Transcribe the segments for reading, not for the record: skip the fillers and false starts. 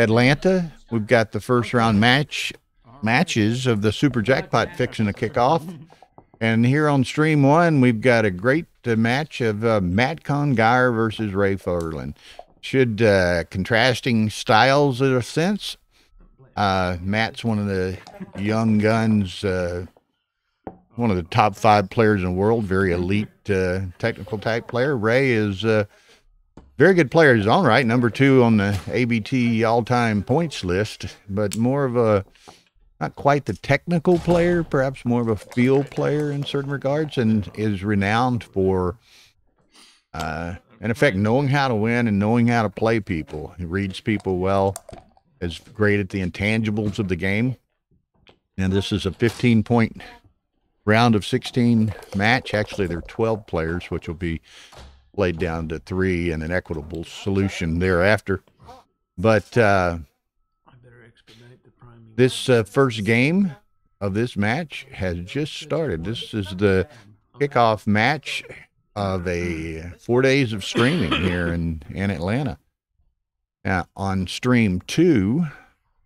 Atlanta, we've got the first round matches of the Super Jackpot fixing to kick off. And here on stream one, we've got a great match of Matt Cohn-Geier versus Ray Fogerlund. Should contrasting styles in a sense. Matt's one of the young guns, one of the top 5 players in the world, very elite technical type player. Ray is a very good player in his own right, number 2 on the ABT all-time points list, but more of a, not quite the technical player, perhaps more of a field player in certain regards, and is renowned for, in effect, knowing how to win and knowing how to play people. He reads people well, is great at the intangibles of the game. And this is a 15-point round of 16 match. Actually, there are 12 players, which will be played down to 3 and an equitable solution thereafter. But this first game of this match has just started. This is the kickoff match of 4 days of streaming here in Atlanta. Now, on stream 2,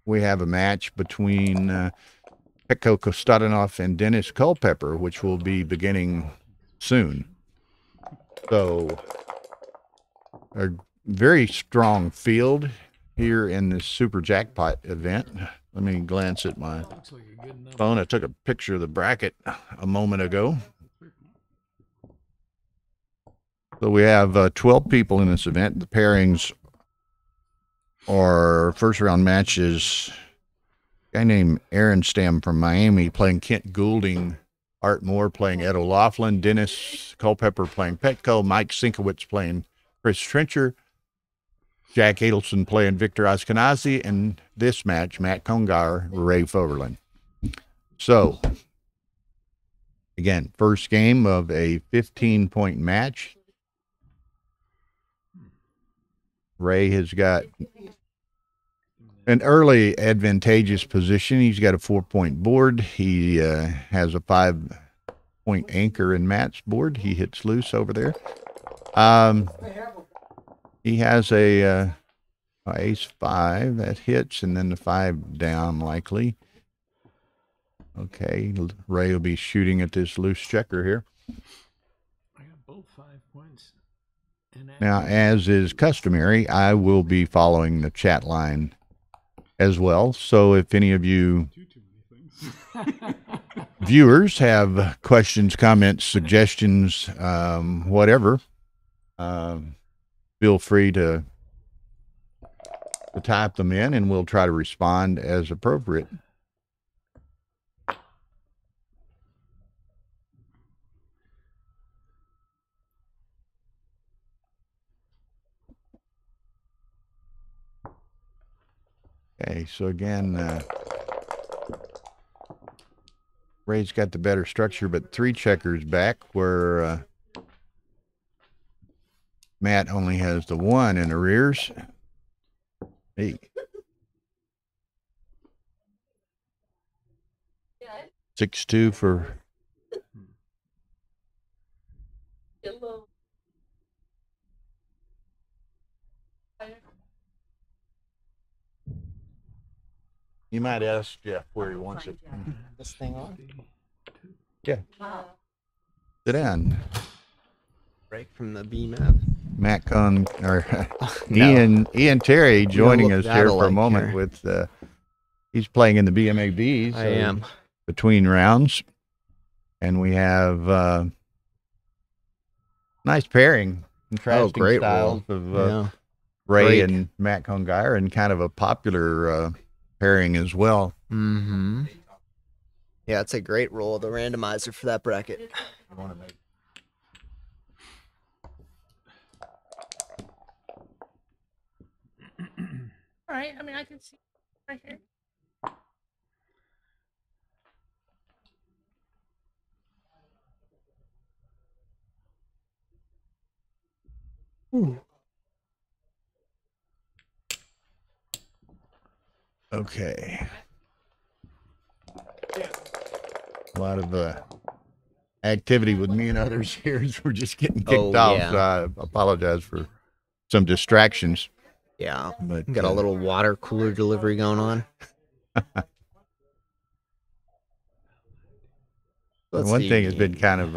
we have a match between Petko Kostadanov and Dennis Culpepper, which will be beginning soon. So, a very strong field here in this Super Jackpot event. Let me glance at my phone. I took a picture of the bracket a moment ago. So we have 12 people in this event. The pairings are first round matches. A guy named Aaron Stam from Miami playing Kent Goulding, Art Moore playing Ed O'Loughlin, Dennis Culpepper playing Petko, Mike Sinkowitz playing Chris Trencher, Jack Adelson playing Victor Ashkenazi, and this match, Matt Cohn-Geier, Ray Fogerlund. So, again, first game of a 15-point match. Ray has got an early advantageous position. He's got a 4-point board. He has a 5-point anchor in Matt's board. He hits loose over there. He has a ace 5 that hits, and then the 5 down likely. Okay, Ray will be shooting at this loose checker here. I got both 5 points. Now, as is customary, I will be following the chat line as well. So if any of you viewers have questions, comments, suggestions, whatever, feel free to type them in, and we'll try to respond as appropriate. Okay, so again, Ray's got the better structure, but 3 checkers back where Matt only has the 1 in arrears. Hey. 6-2 for you might ask Jeff where he wants it. This thing on? Yeah. Sit down. Break from the B map. Matt Cohn, or No. Ian Terry joining us here for a battle-like moment here. with he's playing in the BMABs. I am. Between rounds. And we have nice pairing. Contrasting great styles roll. of Yeah. Ray Great. and Matt Cohn-Geier, and kind of a popular pairing as well. Mm-hmm. Yeah, it's a great roll, the randomizer for that bracket. You want to make All right. I mean, I can see right here. Okay. A lot of activity with me and others here as we're just getting kicked off. yeah. So I apologize for some distractions. Yeah. But Got a little water cooler delivery going on. Let's one see. thing has been kind of,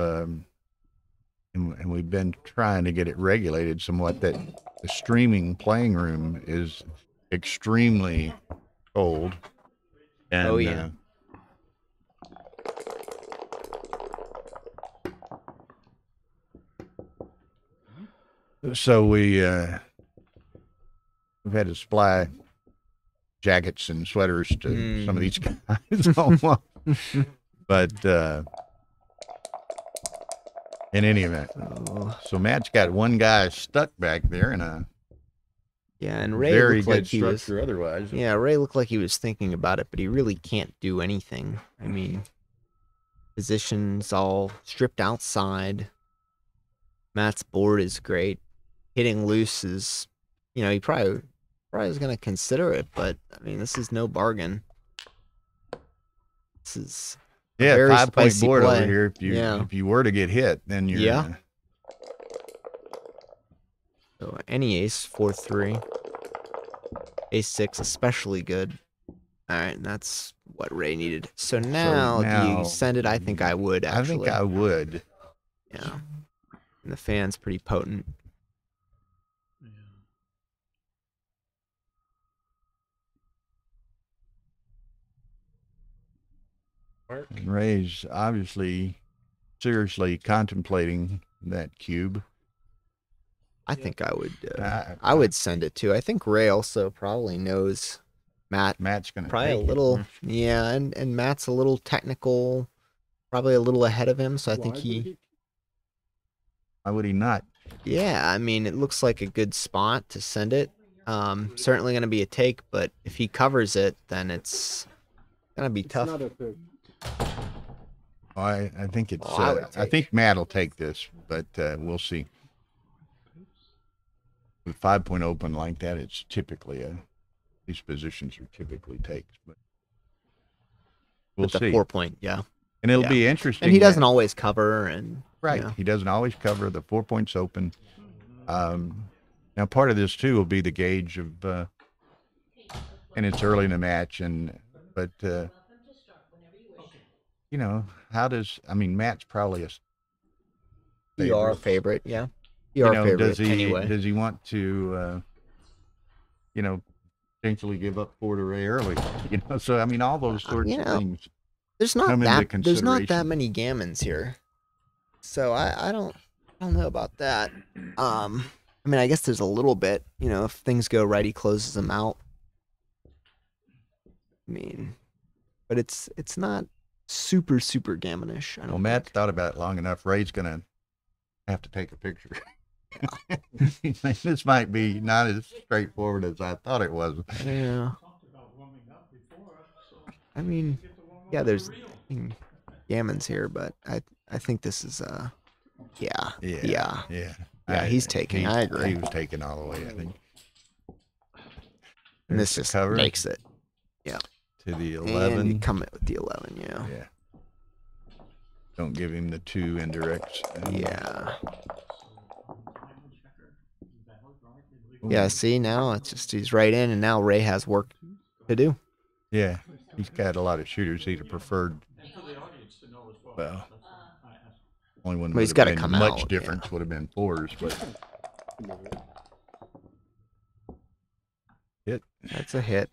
and we've been trying to get it regulated somewhat, that the streaming playing room is extremely cold. And, Oh, yeah. So we've had to supply jackets and sweaters to some of these guys. But in any event, so Matt's got one guy stuck back there in a and Ray very looked good like he was. structure otherwise. Yeah, Ray looked like he was thinking about it, but he really can't do anything. I mean, positions all stripped outside. Matt's board is great. Hitting loose is, he probably is going to consider it, but I mean, this is no bargain. This is a very 5-point spicy board play. over here. If you were to get hit, then you're Yeah. So any ace, 4-3. Ace 6, especially good. All right, and that's what Ray needed. So now, do you send it? I think I would, actually. I think I would. Yeah. And the fan's pretty potent. And Ray's obviously seriously contemplating that cube. I think I would. I would send it too. I think Ray also probably knows Matt's gonna probably take a little. Yeah, and Matt's a little technical, probably a little ahead of him. So I think he. Why would he not? Yeah, I mean, it looks like a good spot to send it. Certainly going to be a take, but if he covers it, then it's going to be tough. I think it's. I I think Matt will take this, but we'll see. With 5-point open like that, it's typically these positions are typically takes, but we'll With the see. 4-point, yeah. And it'll be interesting. And he doesn't always cover, and right. He doesn't always cover. The 4 points open. Now part of this too will be the gauge of, and it's early in the match, but Matt's probably a favorite, yeah. Favorite anyway. Does he want to, potentially give up 4 to Ray early? So I mean, all those sorts of things. There's not that many gammons here, so I don't know about that. I mean, I guess there's a little bit. If things go right, he closes them out. I mean, but it's not super gammonish. Well, Matt thought about it long enough. Ray's gonna have to take a picture. This might be not as straightforward as I thought it was. Yeah. I mean, yeah, there's gammons here, but I think this is yeah, he's taking. I agree. He was taking all the way, I think. And this just makes it. Yeah. To the 11. And you come in with the 11, yeah. Yeah. Don't give him the 2 indirects. Yeah. Yeah, see, now it's just he's right in, and now Ray has work to do. Yeah, he's got a lot of shooters. He'd have preferred. Well, only one he's got to come much out. Difference would have been 4s, but hit. That's a hit.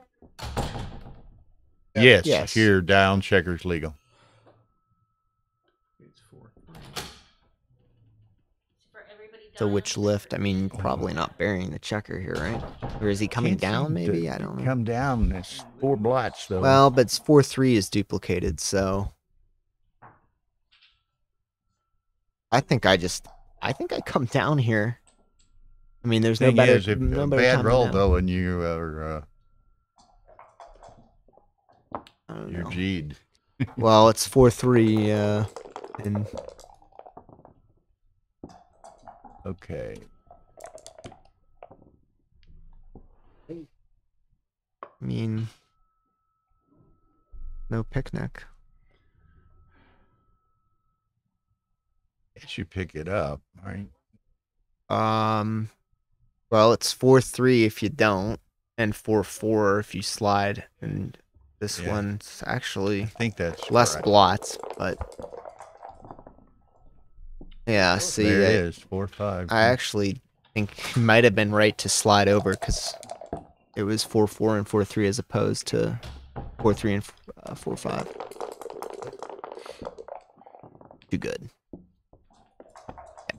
Yes. Here, down, checkers legal. So which lift? I mean, probably not burying the checker here, right? Or is he coming down, maybe? I don't know. Come down. It's 4 blots, though. Well, but 4-3 is duplicated, so... I think I come down here. I mean, there's no better... If a bad roll, though, and you are... you're G'd. Well, it's 4-3, and... Okay. I mean, no picnic. Guess you pick it up, right? Well, Well, it's 4-3 if you don't, and 4-4 if you slide. And this one's actually I think that's less right. blots, but yeah, see, There it is, 4-5. I actually think he might have been right to slide over because it was 4-4 and 4-3 as opposed to 4-3 and 4-5. Too good.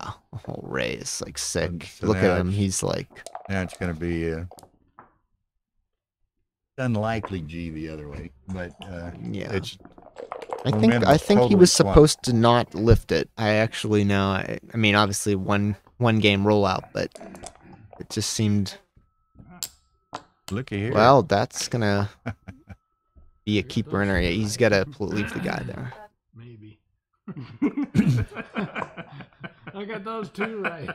Yeah, oh, Ray is like sick. So Look now at him. it's- He's like, Now it's going to be unlikely G the other way, but yeah. it's I momentum is think he totally was swung. supposed to not lift it. I actually know. I mean, obviously one game rollout, but it just seemed. Looky here. Well, that's gonna be a keeper in area. He's got to leave the guy there. Maybe. I got those two right.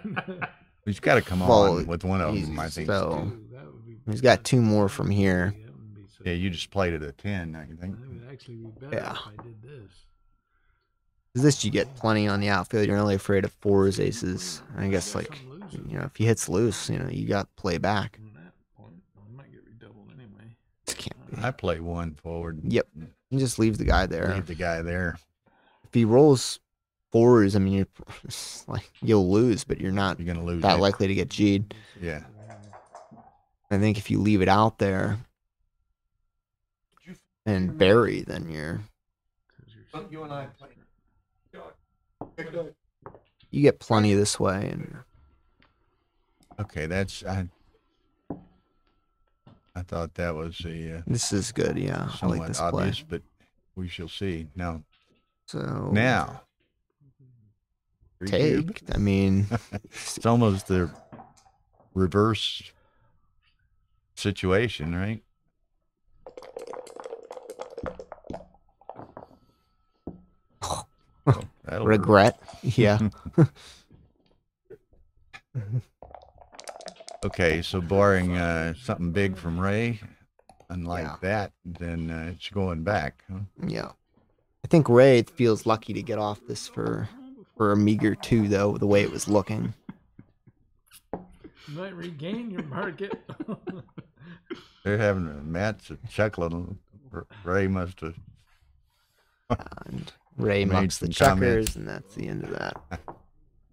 He's got to come Well, on with one of them, I think. So he's got two more from here. Yeah, you just played it at 10, I think. That would actually be better Yeah. if I did this. This you get plenty on the outfield. You're only afraid of fours, aces. I guess like if he hits loose, you got play back. From that point, I might get redoubled anyway. This can't be. I play one forward. Yep. You just leave the guy there. Leave the guy there. If he rolls fours, I mean, you'll lose, but you're not You're going to lose. that it. likely to get G'd. Yeah. I think if you leave it out there and bury, then you get plenty this way. And Okay, that's I thought that was a this is good, yeah. I like somewhat this obvious, play. but we shall see. Now, So now, three cube? take. I mean, It's almost the reverse situation, right? Oh, that'll hurt. regret. Yeah. Okay, so barring something big from Ray, unlike Yeah. that, then it's going back. Huh? Yeah. I think Ray feels lucky to get off this for a meager 2, though, the way it was looking. You might regain your market. They're having Matt's chuckling. Ray must have. And Ray Made mucks the some checkers, comments. and that's the end of that.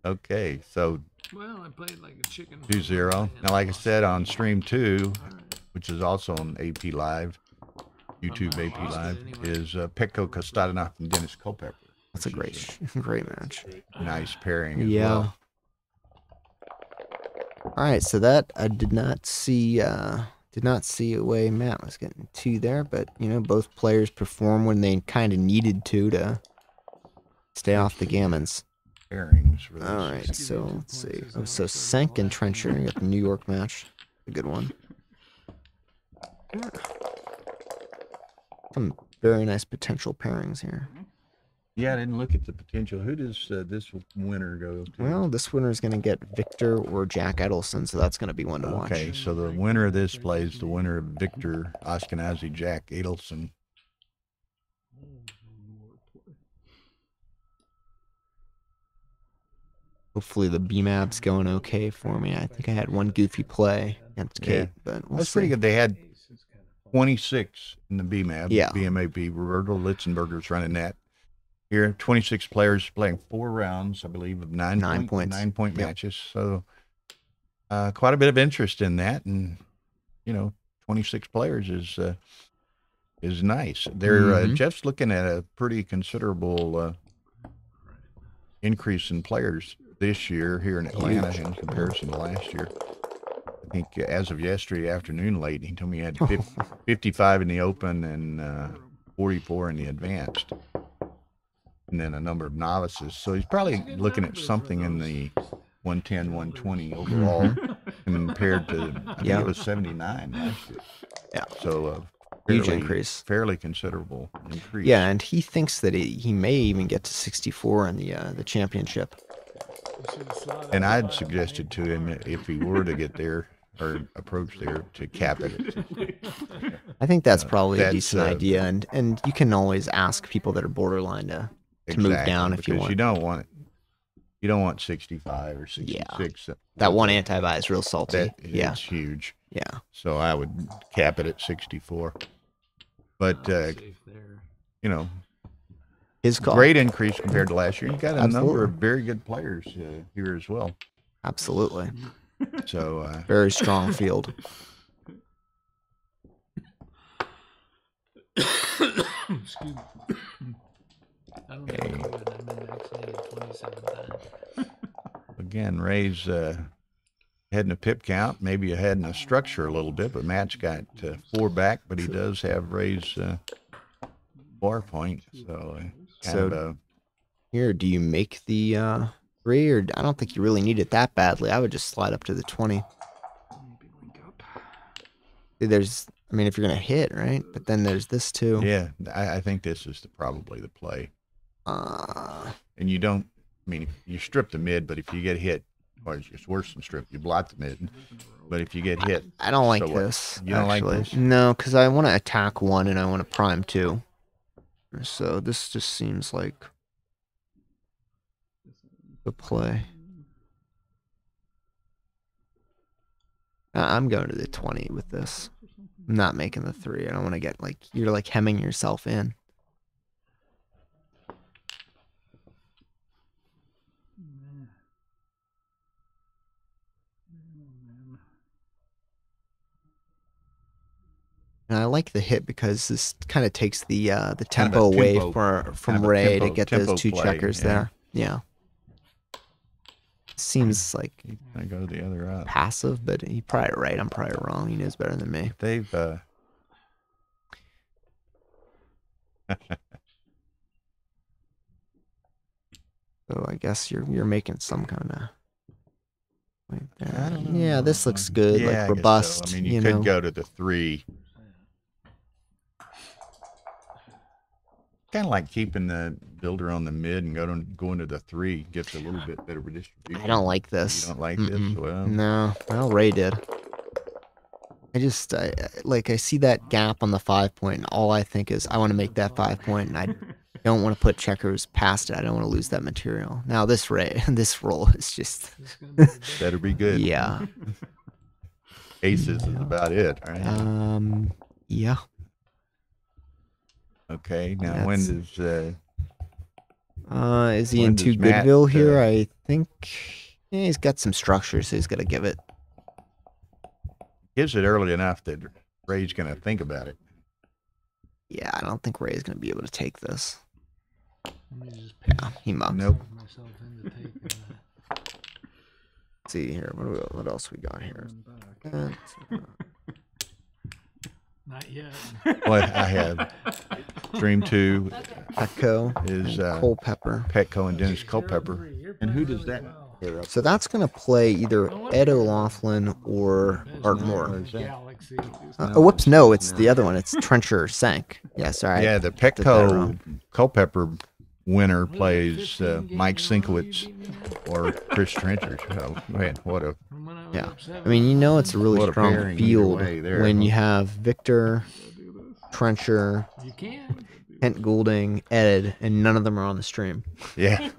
Okay, so Well, I played like a chicken. 2-0. Now, like I said, on stream 2, which is also on AP Live, YouTube AP Live, is Petco Kostadinov and Dennis Culpepper. That's a which is great match. a nice pairing as Yeah. well. All right, so that I did not see a way Matt was getting 2 there, but both players performed when they kind of needed to stay off the gammons. Pairings for this. All right, so let's see. Oh, so Senk and Trencher, you got the New York match, a good one. Some very nice potential pairings here. Yeah, I didn't look at the potential. Who does this winner go to? Well, this winner is going to get Victor or Jack Edelson, so that's going to be one to watch. Okay, so the winner of this plays the winner of Victor Ashkenazi Jack Adelson. Hopefully the BMAP's going okay for me. I think I had one goofy play against Kate, Yeah. but we'll That's see. pretty good. They had 26 in the BMAP. Yeah. BMAP. Roberto Litzenberger's running that. Here, 26 players playing 4 rounds, I believe, of 9 points. 9-point Yep. matches. So quite a bit of interest in that. And, 26 players is nice. They're Mhm. Jeff's looking at a pretty considerable increase in players this year here in Atlanta in comparison to last year. I think as of yesterday afternoon late, he told me he had 55 in the open and 44 in the advanced. And then a number of novices. So he's probably looking at something in the 110, 120 overall compared to, I think Yeah. it was 79 last year. Yeah. So Huge increase. Fairly considerable increase. Yeah, and he thinks that he may even get to 64 in the championship. And I'd suggested to him if he were to get there or approach there to cap it. I think that's probably a that's, decent idea, and you can always ask people that are borderline to move down if you because want. you don't want it. You don't want 65 or 66. That one anti-buy is real salty. That, Yeah. It's huge. Yeah. So I would cap it at 64. But, Safe there. you know, His call. great increase compared to last year. You got a number Absolutely. of very good players here as well. Absolutely. So Very strong field. Excuse me. I don't think I'm good. I've been vaccinated 27 times. again, Ray's heading a pip count, maybe ahead in a structure a little bit, but Matt's got 4 back, but he does have Ray's bar point. So, Here, do you make the 3, or I don't think you really need it that badly. I would just slide up to the 20. There's, I mean, if you're gonna hit, right? But then there's this too. yeah, I think this is probably the play. And you don't, I mean, you strip the mid, but if you get hit, or it's worse than strip, you blot the mid. But if you get hit, I don't like so what? this. You don't like actually. this? No, because I want to attack 1 and I want to prime 2. So this just seems like the play. I'm going to the 20 with this. I'm not making the 3. I don't want to get like, you're like hemming yourself in. And I like the hit because this kind of takes the Kind of tempo a away tempo- from kind of a Ray to tempo- get tempo those 2 play, checkers yeah. there. Yeah. Seems like I go the other route. passive, but he's probably right. I'm probably wrong. He knows better than me. They've So I guess you're making some kind of. I don't know. Yeah, this looks good, Yeah, I like guess so. robust. I mean, you you could know. go to the 3. Kind of like keeping the builder on the mid and going to the 3 gets a little bit better distribution. I don't like this. You don't like Mm-mm. this? Well, No, well, Ray did. I see that gap on the 5 point, and all I think is I want to make that 5 point, and I don't want to put checkers past it. I don't want to lose that material. Now this roll is just, better be good. yeah. Aces is about it, right? Yeah. Okay, now when That's- does Is he when into does Matt, Goodville here? I think he's got some structure, so he's got to give it. gives it early enough that Ray's going to think about it? Yeah, I don't think Ray's going to be able to take this. Let me just Yeah, he mucks. Nope. myself into taking that. Let's see here. What else we got here? Not yet. Well, I have Dream 2 Petco is and Culpepper. Petco and Dennis Culpepper. And who does that pair up So that's going to play either Ed O'Loughlin or Art Moore. Galaxy. Oh, whoops. No, it's the other one. It's Trencher Sank. Yeah, sorry. Yeah, the did that Petco wrong. Culpepper winner plays Mike Sinkowitz or Chris Trencher. So, man, what a Yeah. I mean, you know it's a really What a strong pairing either field way there, when huh? you have Victor, Trencher, You can. Kent Goulding, Ed, and none of them are on the stream. yeah.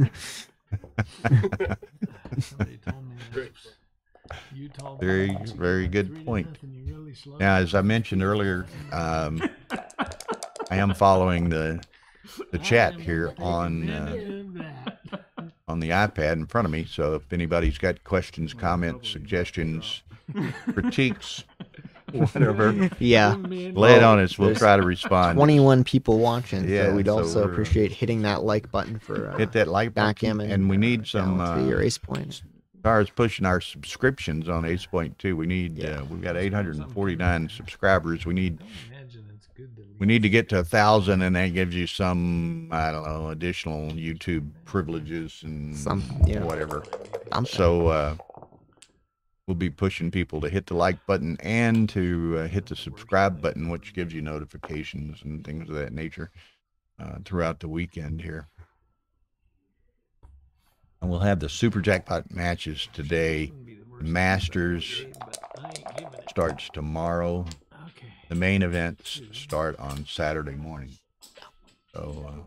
Somebody told me that. You told Very, me very good 3-0, point. you really slow Now, as I mentioned earlier, I am following the chat here on the iPad in front of me. So if anybody's got questions, comments, suggestions, critiques, whatever, Yeah. lay it on us. We'll there's try to respond. 21 people watching, Yeah, so we'd so also we're- appreciate hitting that like button for Hit that like button, Backgammon. and we need some. Galaxy or Ace Point. As far as pushing our subscriptions on Ace Point 2, we need. We've got 849 subscribers. We need. Imagine it's good to We need to get to 1,000, and that gives you some, I don't know, additional YouTube privileges and whatever. Something. So we'll be pushing people to hit the like button and to hit the subscribe button, which gives you notifications and things of that nature throughout the weekend here. And we'll have the Super Jackpot matches today. The Masters starts tomorrow. Okay. The main events start on Saturday morning. So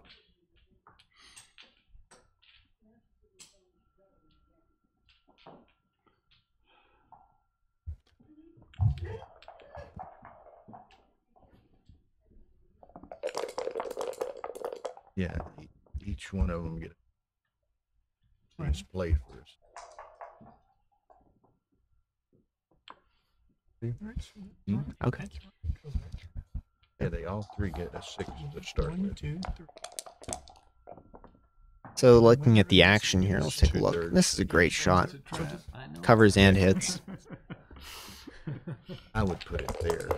Yeah, each one of them get a chance to play first. Okay. Yeah, they all three get a 6 to start with. So looking at the action here, let's take a look. This is a great shot. Covers and hits. I would put it there.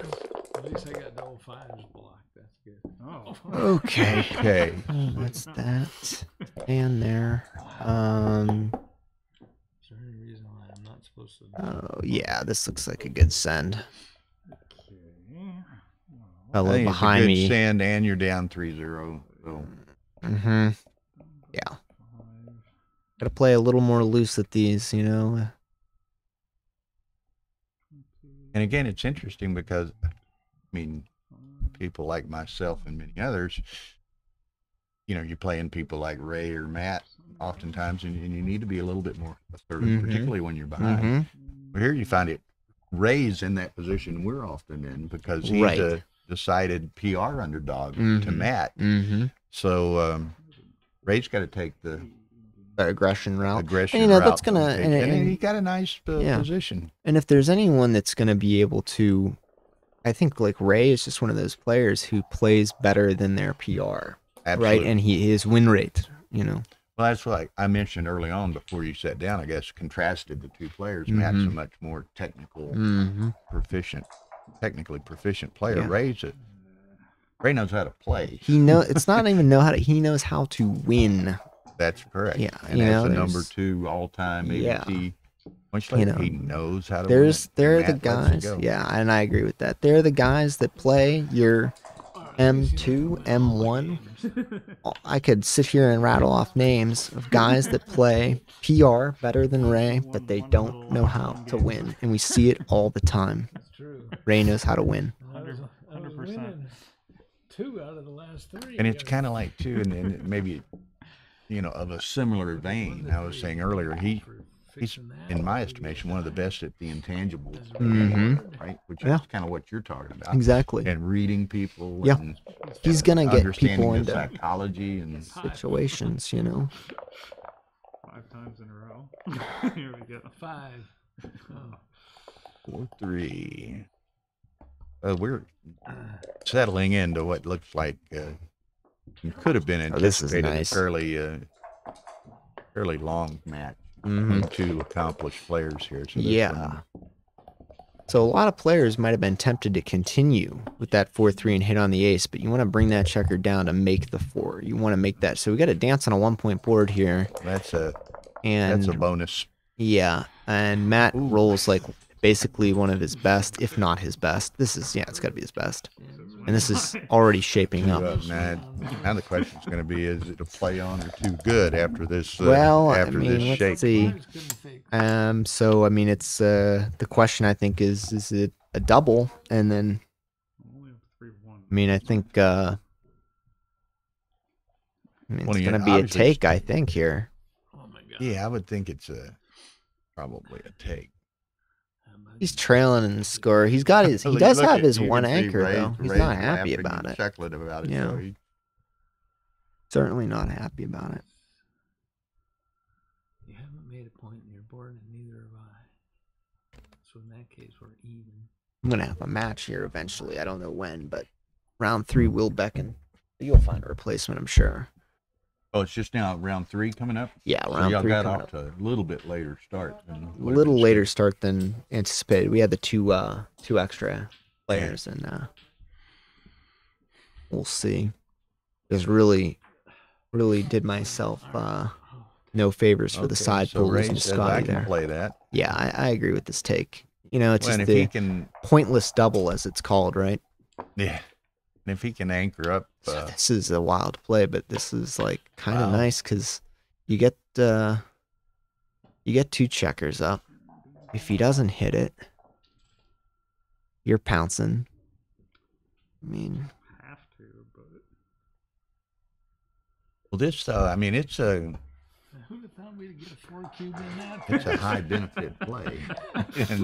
At least I got double fives blocked. That's good. Oh. Okay. Okay. What's that? And there. Is there any reason why I'm not supposed to? Oh yeah, this looks like a good send. I Fellow think behind it's a good me. send, and you're down 3-0. So. Mm-hmm. Yeah. Gotta play a little more loose at these, you know. And again, it's interesting because, I mean, people like myself and many others, you know, you're playing people like Ray or Matt oftentimes, and you need to be a little bit more assertive, particularly when you're behind. But here you find it, Ray's in that position we're often in because he's a decided PR underdog to Matt. So Ray's got to take the aggression route. And, you know, that's gonna and he got a nice position. And if there's anyone that's gonna be able to, I think like Ray is just one of those players who plays better than their PR, right? And his win rate, you know. Well, that's what I mentioned early on before you sat down. I guess contrasted the two players. Matt's a much more technically proficient player. Yeah. Ray knows how to play. He it's not even know how to. He knows how to win. That's correct. Yeah, and that's the number 2 all-time ABT. Much like he knows how to win. They're the guys. Yeah, and I agree with that. They're the guys that play your M2, M1. I could sit here and rattle off names of guys that play PR better than Ray, but they don't know how to win, and we see it all the time. That's true. Ray knows how to win. 100%. 2 out of the last 3. And it's kind of like too, and maybe, you know, of a similar vein. I was saying earlier, he's in my estimation one of the best at the intangibles, right? Which is kind of what you're talking about. Exactly. And reading people. Yeah. And he's gonna get people understanding into psychology and situations, you know. 5 times in a row. Here we go. 5. 4-3. We're settling into what looks like could have been anticipated nice. a fairly long match. Two accomplished players here. So So a lot of players might have been tempted to continue with that 4-3 and hit on the ace, but you want to bring that checker down to make the 4. You want to make that. So we got to dance on a 1-point board here. That's a bonus. Yeah, and Matt rolls like basically one of his best, if not his best. This is it's got to be his best. And this is already shaping up. Now the question's going to be: is it a play on or too good after this? Let's shake? see. So I mean, it's the question I think is it a double? And then, I mean, I think it's going to be a take. I think here. Oh my God. Yeah, I would think it's probably a take. He's trailing in the score. He does have his one anchor though. He's not happy about it. Chuckling about it. Yeah. So Certainly not happy about it. You haven't made a point in your board, and neither have I. So in that case, we're even. I'm gonna have a match here eventually. I don't know when, but round 3 will beckon. You'll find a replacement, I'm sure. Oh, it's just now round 3 coming up? Yeah, So round y'all 3 got coming off up. to a little bit later start. A little later start than anticipated. We had the two extra players, and we'll see. Just really did myself no favors for the side so pool Ray losing to says, Scotty I can there. play that. Yeah, I agree with this take. You know, it's Well, just and if the he can, pointless double, as it's called, right? yeah. And if he can anchor up, So this is a wild play, but this is like kind of Wow. nice because you get 2 checkers up. If he doesn't hit it, you're pouncing. I mean, Have to, but well, this I mean, it's a Who'd have thought we'd get a 4 cube in that? it's a high benefit play.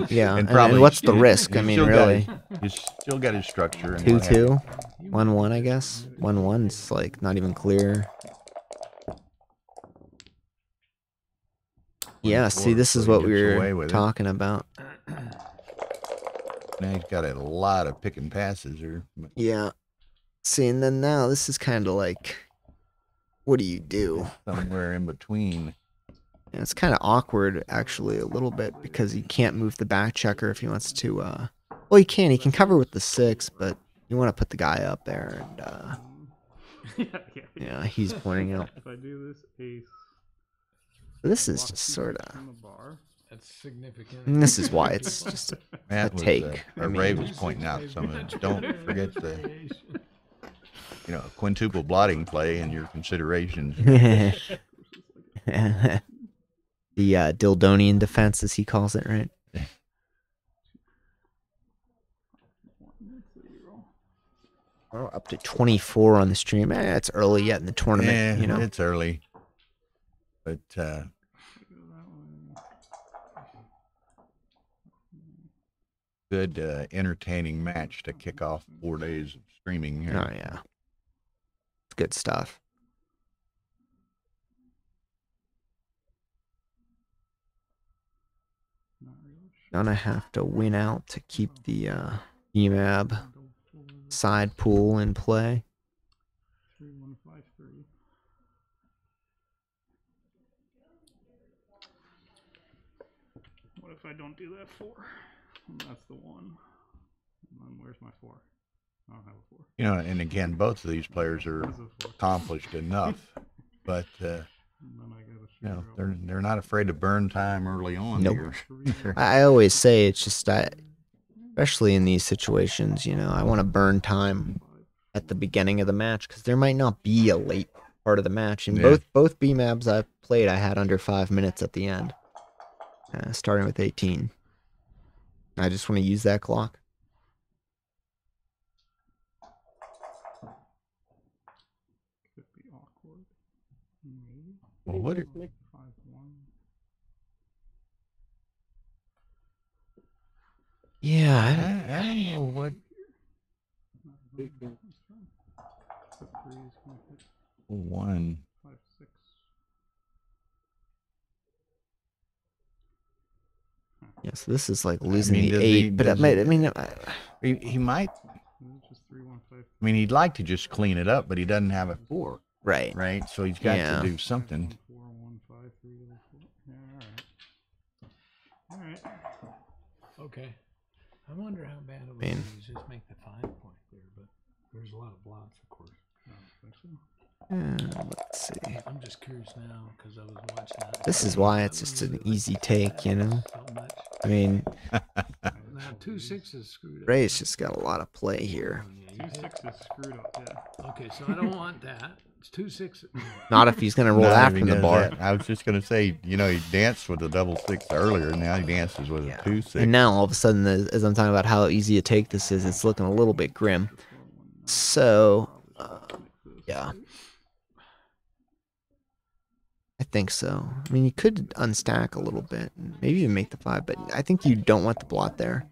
yeah. And probably what's the risk? I he's mean, still got really, his- he's still got his structure and 2-2. 1-1, I guess. 1-1's like not even clear. Yeah, see, this is what we were talking about. Now he's got a lot of pick and passes here. Yeah. See, and then now this is kind of like, what do you do? Somewhere in between. And it's kind of awkward, actually, a little bit, because he can't move the back checker if he wants to. Well, he can. He can cover with the 6, but you want to put the guy up there. And yeah, he's pointing out. If I do this ace, This is just sort of. That's significant. And this is why it's just a take. Ray was pointing out some of it. Don't forget the, quintuple blotting play in your considerations. The Dildonian defense, as he calls it, right? Oh, up to 24 on the stream. It's early yet in the tournament. Yeah, it's early. But good, entertaining match to kick off 4 days of streaming here. Oh, yeah. It's good stuff. Gonna have to win out to keep the EMAB side pool in play. 3-1-5-3. What if I don't do that 4? And that's the 1. And then where's my 4? I don't have a 4. And again, both of these players are accomplished enough, but they're not afraid to burn time early on. Nope. Here. I always say it's just especially in these situations, I want to burn time at the beginning of the match because there might not be a late part of the match. And both BMABs I've played, I had under 5 minutes at the end, starting with 18. I just want to use that clock. Could be awkward. Maybe. Well, what? 5-1. Yeah, I don't know what. 1. 5-6. yeah. So this is like losing mean, the does 8, he- but does he, He might. Just 3-1-5. I mean, he'd like to just clean it up, but he doesn't have a 4, right. right? So he's got Yeah. to do something. 4-1-5-3. Yeah, all right. Okay. I wonder how bad it would Man. be to just make the 5 point there, but there's a lot of blots, of course. I don't think so. Let's see. I'm just curious now because I was watching that. This is why it's just an easy take, So much. I mean, Now 2 6s screwed up. Ray's just got a lot of play here. Yeah, you 2 hit- 6 is screwed up. Yeah. Okay, so I don't want that. It's 2 6s. Not if he's gonna roll Not if after he the does bar. that. I was just going to say, he danced with a double 6 earlier. Now he dances with a 2-6. And now all of a sudden, as I'm talking about how easy a take this is, it's looking a little bit grim. So, yeah. I think so. I mean, you could unstack a little bit, and maybe even make the 5, but I think you don't want the blot there.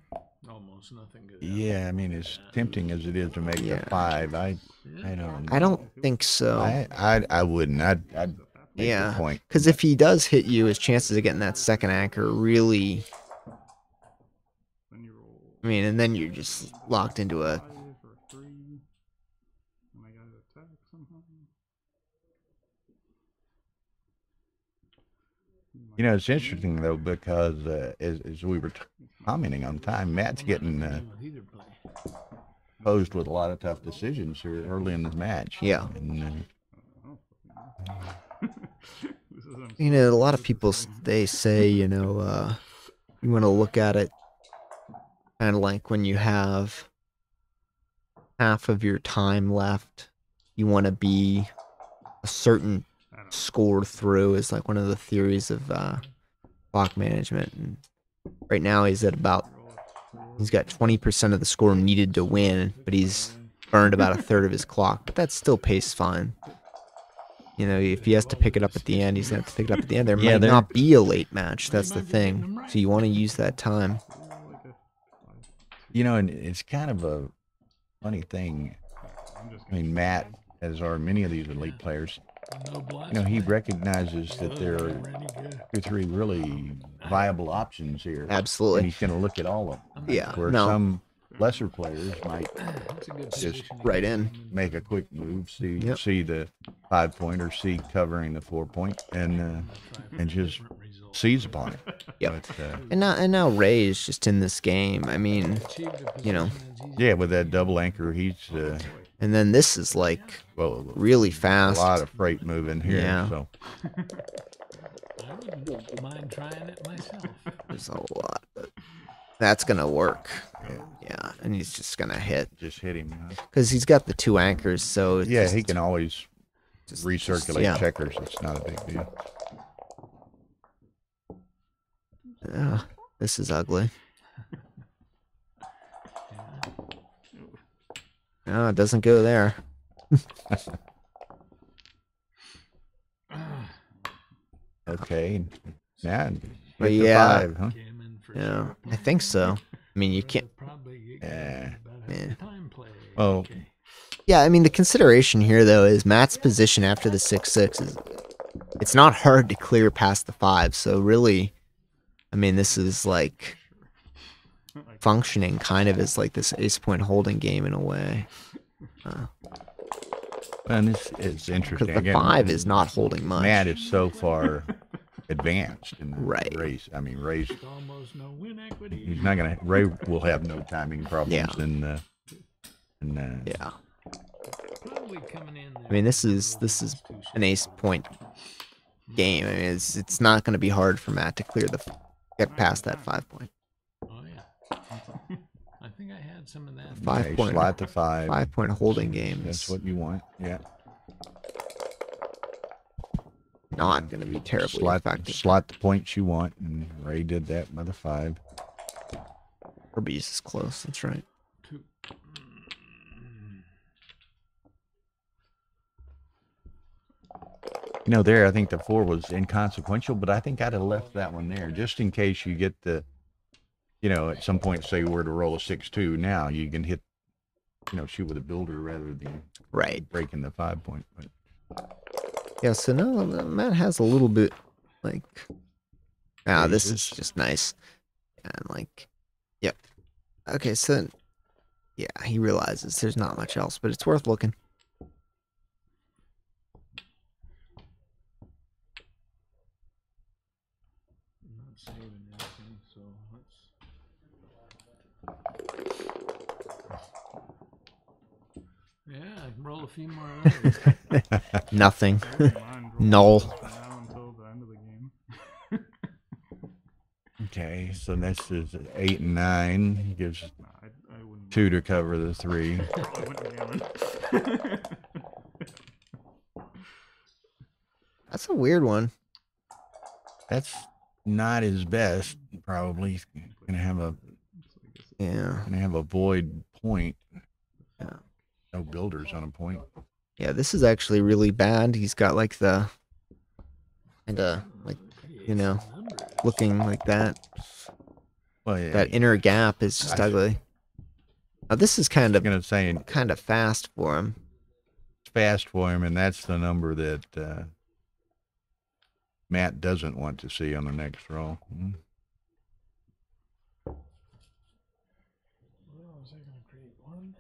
Almost nothing good. Yeah, I mean, as tempting as it is to make Yeah. the 5, I don't. I don't think so. I wouldn't. I'd make Yeah. the point. Because if he does hit you, his chances of getting that second anchor really. Then you roll I mean, and then you're just locked into a. 5 or 3. And I got to attack somehow. It's interesting though because as we were commenting on time, Matt's getting Either play. posed with a lot of tough decisions here early in the match. Yeah. And, This is A lot of people they say, you want to look at it kind of like when you have half of your time left, you want to be a certain score through is like one of the theories of clock management. And right now he's got 20% of the score needed to win, but he's burned about a third of his clock. But that still pays fine. If he has to pick it up at the end, he's going to have to pick it up at the end. There might not be a late match. That's the thing. So you want to use that time. and it's kind of a funny thing. I mean, Matt, as are many of these elite players, No blast. you know, he recognizes that there are Really good. 2 or 3 really viable options here. And Absolutely. he's going to look at all of them. Yeah, Where no. some lesser players might That's a good just position to right get in. him make a quick move, see Yep. see the 5-point or see covering the 4-point, and just Different result. seize upon it. Yep. But, And now Ray's just in this game. I mean, Achieved a you know, position that's easy. yeah, with that double anchor, he's and then this is like well, really a fast. lot of freight moving here. Yeah. So I wouldn't mind trying it myself. There's a lot, but that's gonna work. Yeah, and he's just gonna hit just hit him. because he's got the 2 anchors. So it's Yeah, just, he can always recirculate yeah. checkers. It's not a big deal. Yeah, this is ugly. No, it doesn't go there. Okay. Yeah. But hit the yeah. 5, huh? Gammon for Yeah, sure. I think so. I mean, you can't. Probably Yeah. about Yeah. time play. Well, Okay. Yeah, I mean, the consideration here though is Matt's position after the 6-6 is it's not hard to clear past the 5. So really, I mean, this is like functioning kind of as like this ace point holding game in a way. and it's Because interesting. the Again, 5 is not holding much. Matt is so far advanced in the Right. race. I mean, Ray's Almost no win equity. he's not gonna. Ray will have no timing problems. Yeah. Yeah. Probably coming in I mean, this is an ace point game. I mean, it's not going to be hard for Matt to get past that 5-point. Oh yeah. I think I had some of that. 5-point. Slot to 5. 5-point holding game That's is what you want. Yeah. not going to be terribly effective. Slot the points you want, and Ray did that by the 5. Kirby's is close. That's right. Two. You know, there I think the 4 was inconsequential, but I think I'd have left that one there just in case you get the, you know, at some point say we're to roll a 6-2. Now you can hit, you know, shoot with a builder rather than Right. breaking the 5-point. But Yeah, so now Matt has a little bit like this is Raises. just nice. And like yep. Okay, so yeah, he realizes there's not much else, but it's worth looking. I'm not saving anything, so let's. Yeah, I can roll a few more of those. Nothing. Mine Null. now until the end of the game. okay, so this is 8 and 9. Gives Nah, I wouldn't. 2 to cover the 3. I went to Gammon. That's a weird one. That's not his best. Probably He's gonna have a void point. Yeah. No builders on a point. Yeah, this is actually really bad. He's got like the like, you know, looking like that. Well, yeah, That inner gap is just ugly. Now this is kind I'm of gonna say it's fast for him. fast for him, and that's the number that Matt doesn't want to see on the next roll. Hmm. Well, is that gonna create one?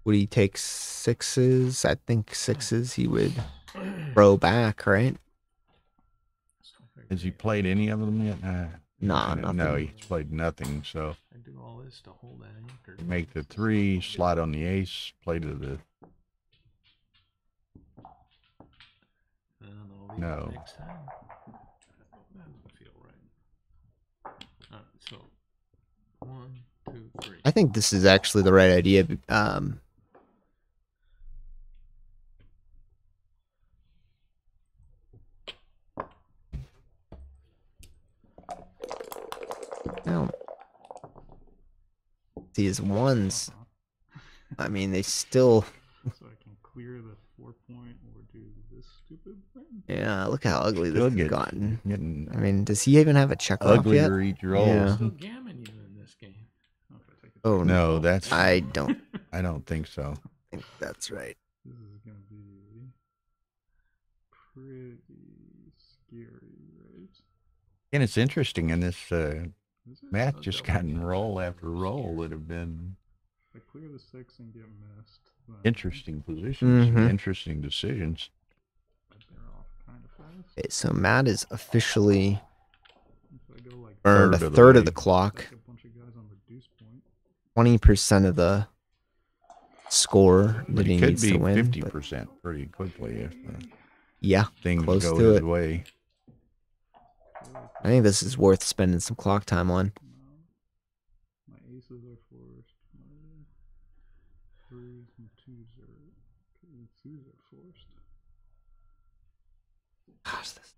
Would he take 6s? I think 6s he would throw back, right? Has he played any of them yet? Nah, No, nothing. he's played nothing. So I do all this to hold that anchor. make the 3, slide on the ace, play to the I don't know. Leave No. it next time. That doesn't feel right. So 1, 2, 3. I think this is actually the right idea. Now, these 1s, I mean, they still, So I can clear the 4-point or do this stupid thing. yeah, look how ugly this Still has get- gotten. getting I mean, does he even have a check off yet? uglier each roll. Yeah. Still gammon you in this game. Oh, if I take it Oh, No, that's I don't. I don't think so. think that's right. This is gonna be pretty scary, right? And it's interesting in this Is it? Matt Oh, just double gotten match. roll after roll that have been If I clear the 6 and get missed, then interesting positions, Mhm. interesting decisions. they're off kind of fast. Okay, so Matt is officially If I go like earned Third a of the third of way. the clock, like a bunch of guys on the deuce point. 20% of the score But that he it could needs be to win. but 50% pretty quickly if yeah, things close go to his it. way. I think this is worth spending some clock time on. My aces are forced. My 3s and 2s are forced. Gosh, this,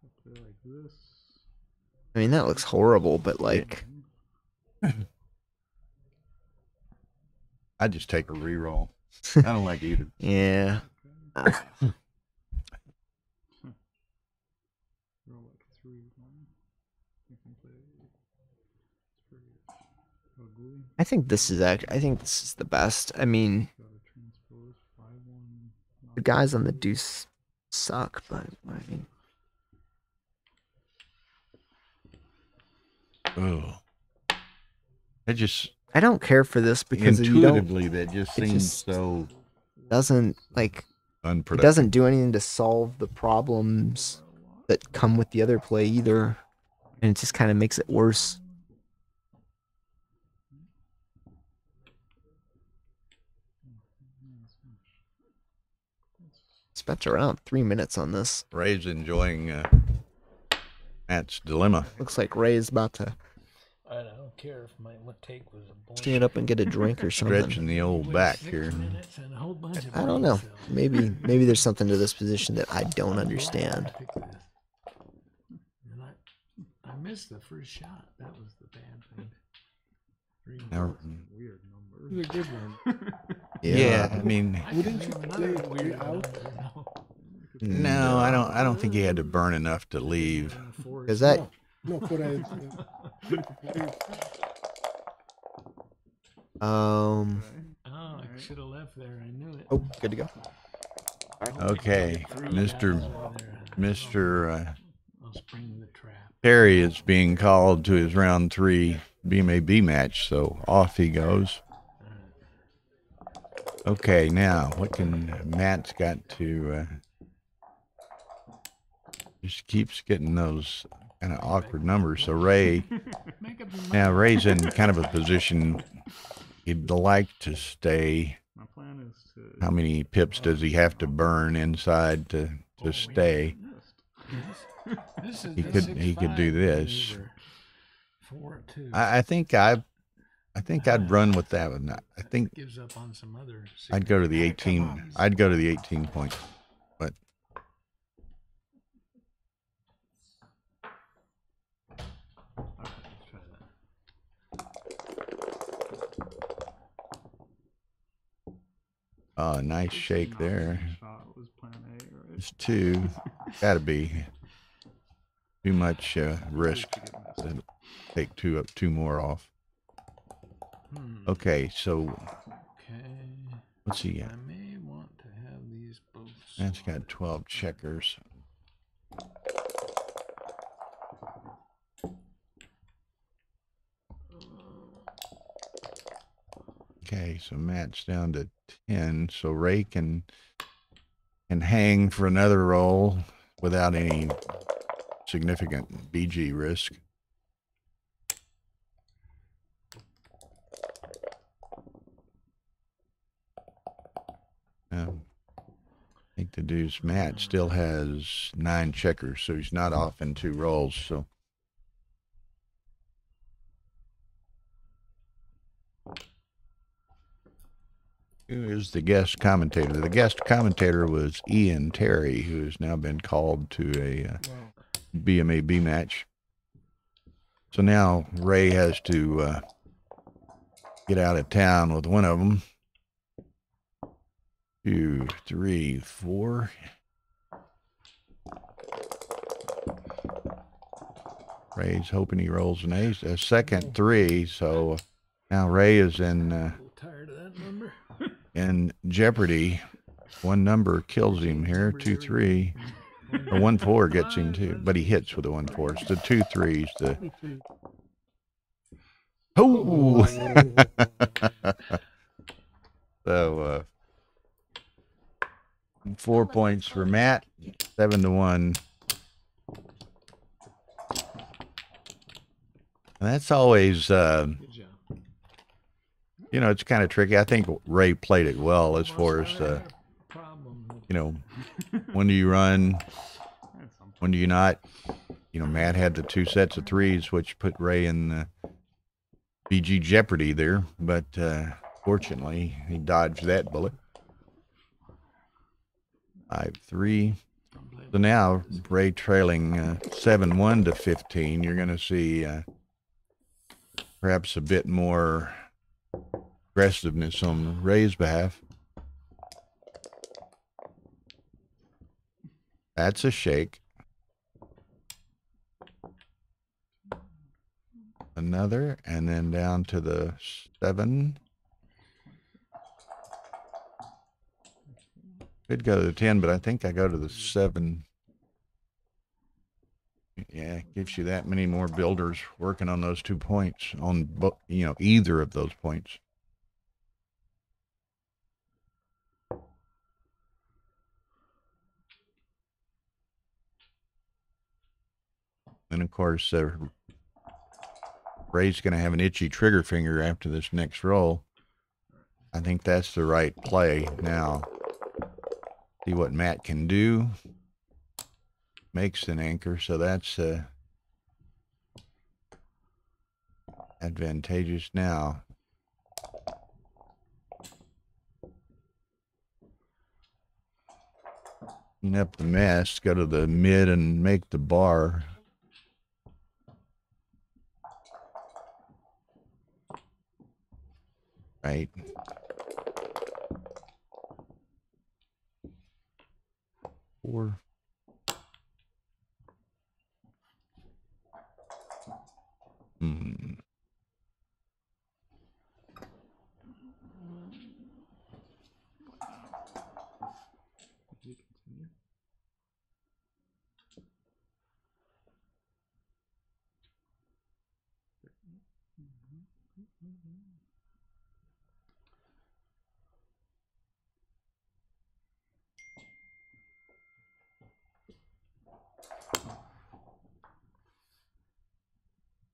I play like this. I mean, that looks horrible, but like, I just take a reroll. I don't like either. yeah. Roll like 3 1. I can play. It's pretty ugly. I think this is the best. I mean, Gotta transpose 5-1. the guys on the deuce suck, but I mean, Oh, it just I don't care for this because you don't. intuitively that just it seems just so Doesn't like it unproductive. doesn't do anything to solve the problems that come with the other play either, and it just kind of makes it worse. Spent around 3 minutes on this. Ray's enjoying Matt's dilemma. Looks like Ray's about to I don't care if my take was a bullshit. stand up and get a drink or something. Stretching the old back here. I don't know. Maybe there's something to this position that I don't understand. I missed the first shot. That was the bad thing. Now, Weird number. It was a good one. yeah, I mean, Wouldn't you play weird out? no, I don't think he had to burn enough to leave. Because that No, but I. Oh, I should have left there. I knew it. oh, good to go. Okay, Mr. I'll spring the trap. Terry is being called to his round 3 BMAB match, so off he goes. Okay, now what can Matt's got to just keeps getting those kind of awkward numbers. So Ray, now Ray's in kind of a position he'd like to stay. My plan is to. How many pips does he have to burn inside to stay? He could do this. 4-2. I think I'd run with that one. I think Gives up on some other. I'd go to the 18. I'd go to the 18 point. But oh, nice shake there. Shot was plan A, right? It's 2. Gotta be too much risk to take 2 more off. Okay, so Okay. what's he I got? may want to have these both. That's got 12 checkers. Okay, so Matt's down to 10, so Ray can hang for another roll without any significant BG risk. I think the deuce Matt still has 9 checkers, so he's not off in 2 rolls. So who is the guest commentator? The guest commentator was Ian Terry, who has now been called to a BMAB match. So now Ray has to get out of town with one of them. 2, 3, 4. Ray's hoping he rolls an ace, a second 3. So now Ray is in that number. in Jeopardy. One number kills him here. 2-3. A 1-4 gets him too, but he hits with a 1-4. It's the 2-3s. The oh. So 4 points for Matt. 7-1. And that's always, Good job. you know, it's kind of tricky. I think Ray played it well as far as, you know, when do you run, when do you not? You know, Matt had the 2 sets of 3s, which put Ray in BG Jeopardy there, but fortunately, he dodged that bullet. 5-3. So now, Ray trailing 7-1 to 15. You're going to see perhaps a bit more aggressiveness on Ray's behalf. That's a shake. Another, and then down to the 7. Could go to the 10, but I think I go to the 7. Yeah, it gives you that many more builders working on those 2 points on, you know, either of those points. And of course, Ray's going to have an itchy trigger finger after this next roll. I think that's the right play now. See what Matt can do. Makes an anchor, so that's advantageous now. Clean up the mess, go to the mid and make the bar. Right. Four.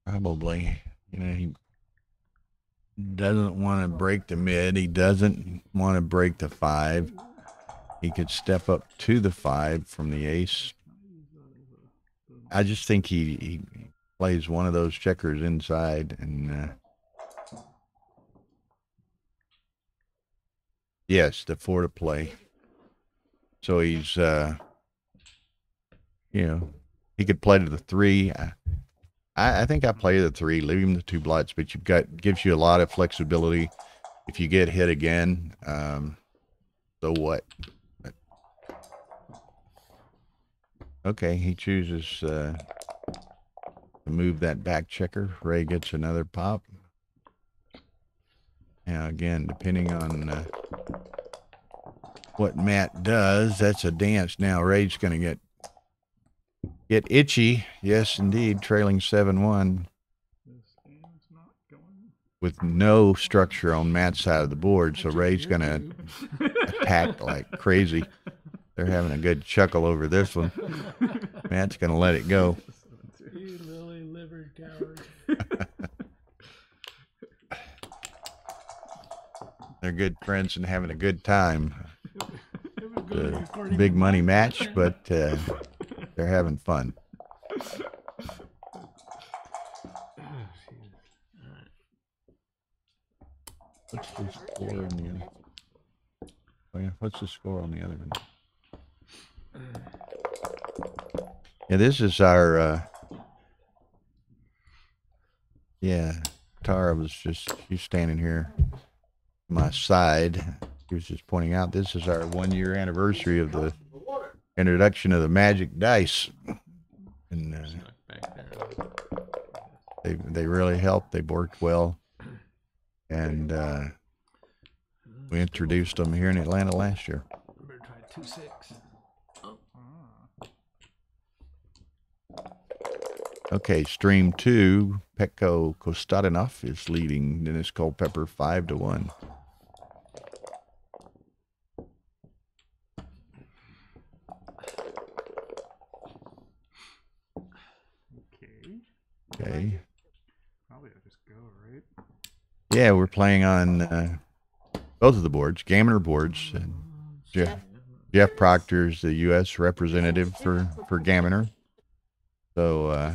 Probably, you know, he doesn't want to break the mid. He doesn't want to break the 5. He could step up to the 5 from the ace. I just think he plays one of those checkers inside, and yes, the 4 to play. So he's, you know, he could play to the 3. I think I play the 3, leave him the 2 blots, but you've got, gives you a lot of flexibility. If you get hit again, so what? But, okay, he chooses to move that back checker. Ray gets another pop. Now again, depending on what Matt does, that's a dance. Now Ray's going to get itchy. Yes, indeed, trailing 7-1 with no structure on Matt's side of the board. So Ray's going to attack like crazy. They're having a good chuckle over this one. Matt's going to let it go. You lily-livered coward. They're good friends and having a good time. The big money match, but they're having fun. What's the score on the other? Oh yeah, what's the score on the other one? Yeah, this is our. Yeah, Tara was just, she's standing here on my side. She was just pointing out this is our 1-year anniversary of the introduction of the magic dice, and they really helped. They worked well, and We introduced them here in Atlanta last year. Better try 2-6. Oh. Okay, stream 2, Pekko Kostadanov is leading Dennis Culpepper 5-1. Okay. Probably I'll just go, right? Yeah, we're playing on both of the boards, Gammoner boards. And Jeff Proctor is the U.S. representative for Gammoner. So,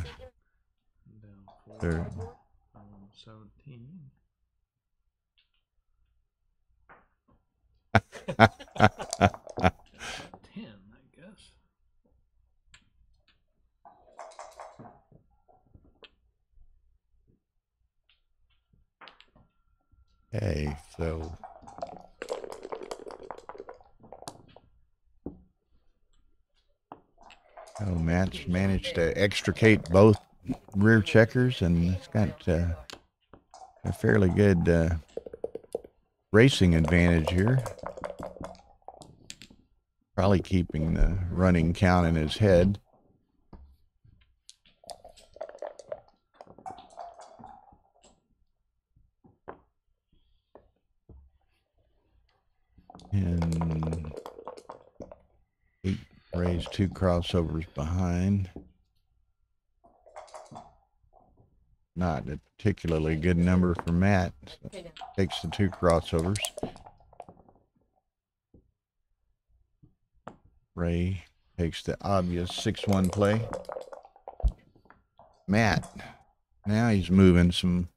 they're 17. 10, I guess. Okay, so Matt's managed to extricate both rear checkers, and it's got a fairly good racing advantage here. Probably keeping the running count in his head. And 8 raised, 2 crossovers behind. Not a particularly good number for Matt. So takes the 2 crossovers. Ray takes the obvious 6-1 play. Matt, now he's moving some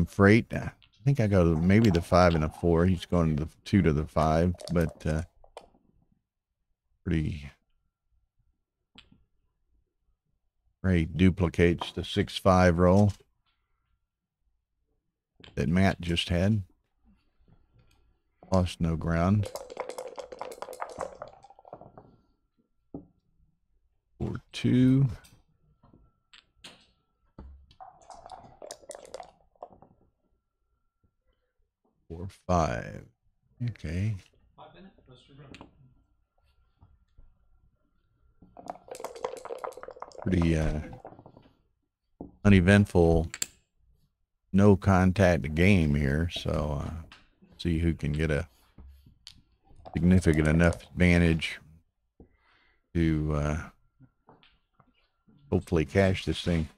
freight. I think I go to maybe the 5 and a 4. He's going to the 2 to the 5, but pretty. Ray duplicates the 6-5 roll that Matt just had. Lost no ground. 4-2. Four, 5. Okay. 5 minutes. Pretty uneventful, no contact game here. So see who can get a significant enough advantage to hopefully cash this thing.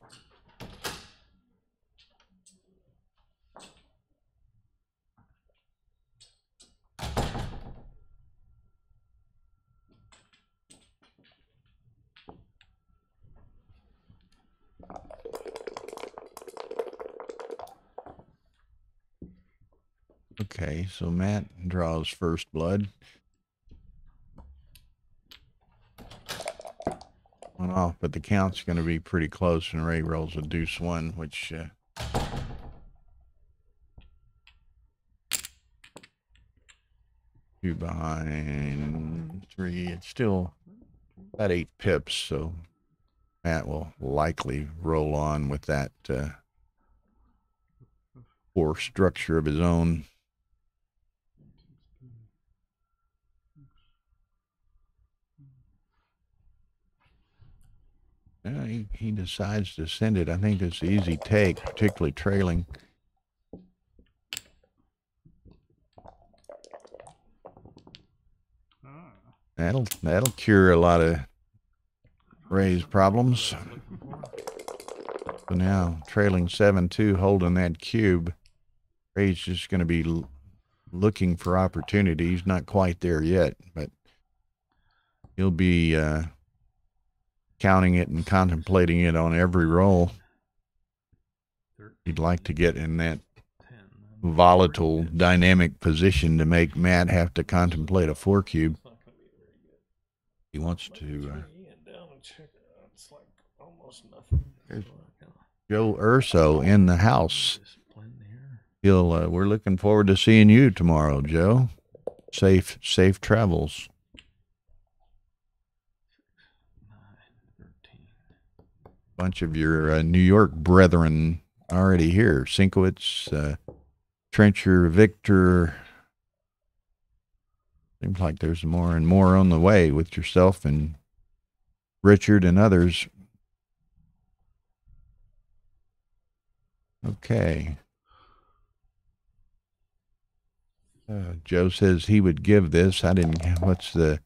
Okay, so Matt draws first blood. One off, but the count's going to be pretty close, and Ray rolls a deuce 1, which 2 behind 3. It's still about 8 pips, so Matt will likely roll on with that poor structure of his own. He decides to send it. I think it's an easy take, particularly trailing. That'll cure a lot of Ray's problems. So now trailing 7-2, holding that cube. Ray's just going to be looking for opportunities. Not quite there yet, but he'll be counting it and contemplating it on every roll. He'd like to get in that volatile, dynamic position to make Matt have to contemplate a 4 cube. He wants to. There's Joe Urso in the house. We're looking forward to seeing you tomorrow, Joe. Safe travels. Bunch of your New York brethren already here. Sinkowitz, Trencher, Victor. Seems like there's more and more on the way with yourself and Richard and others. Okay. Joe says he would give this. I didn't. What's the?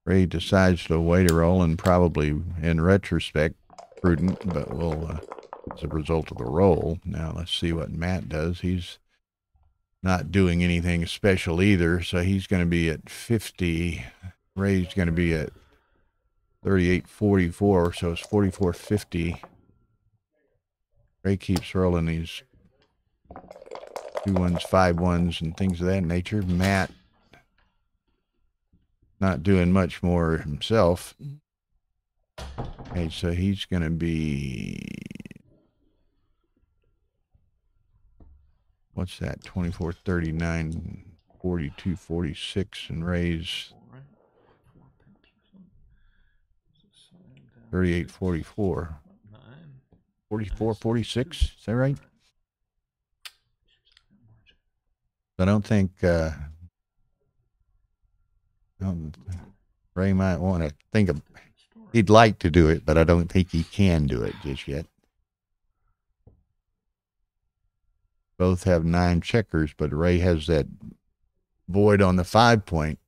Ray decides to wait a roll, and probably in retrospect prudent, but we'll as a result of the roll. Now let's see what Matt does. He's not doing anything special either, so he's going to be at 50. Ray's going to be at 38.44, so it's 44.50. Ray keeps rolling these 2 1s, 5 1s, and things of that nature. Matt not doing much more himself. Okay, so he's going to be, what's that? 24, 39, 42, 46, and Ray's 38, 44. 44, 46, is that right? I don't think Ray might want to think of, he'd like to do it, but I don't think he can do it just yet. Both have 9 checkers, but Ray has that void on the 5 point.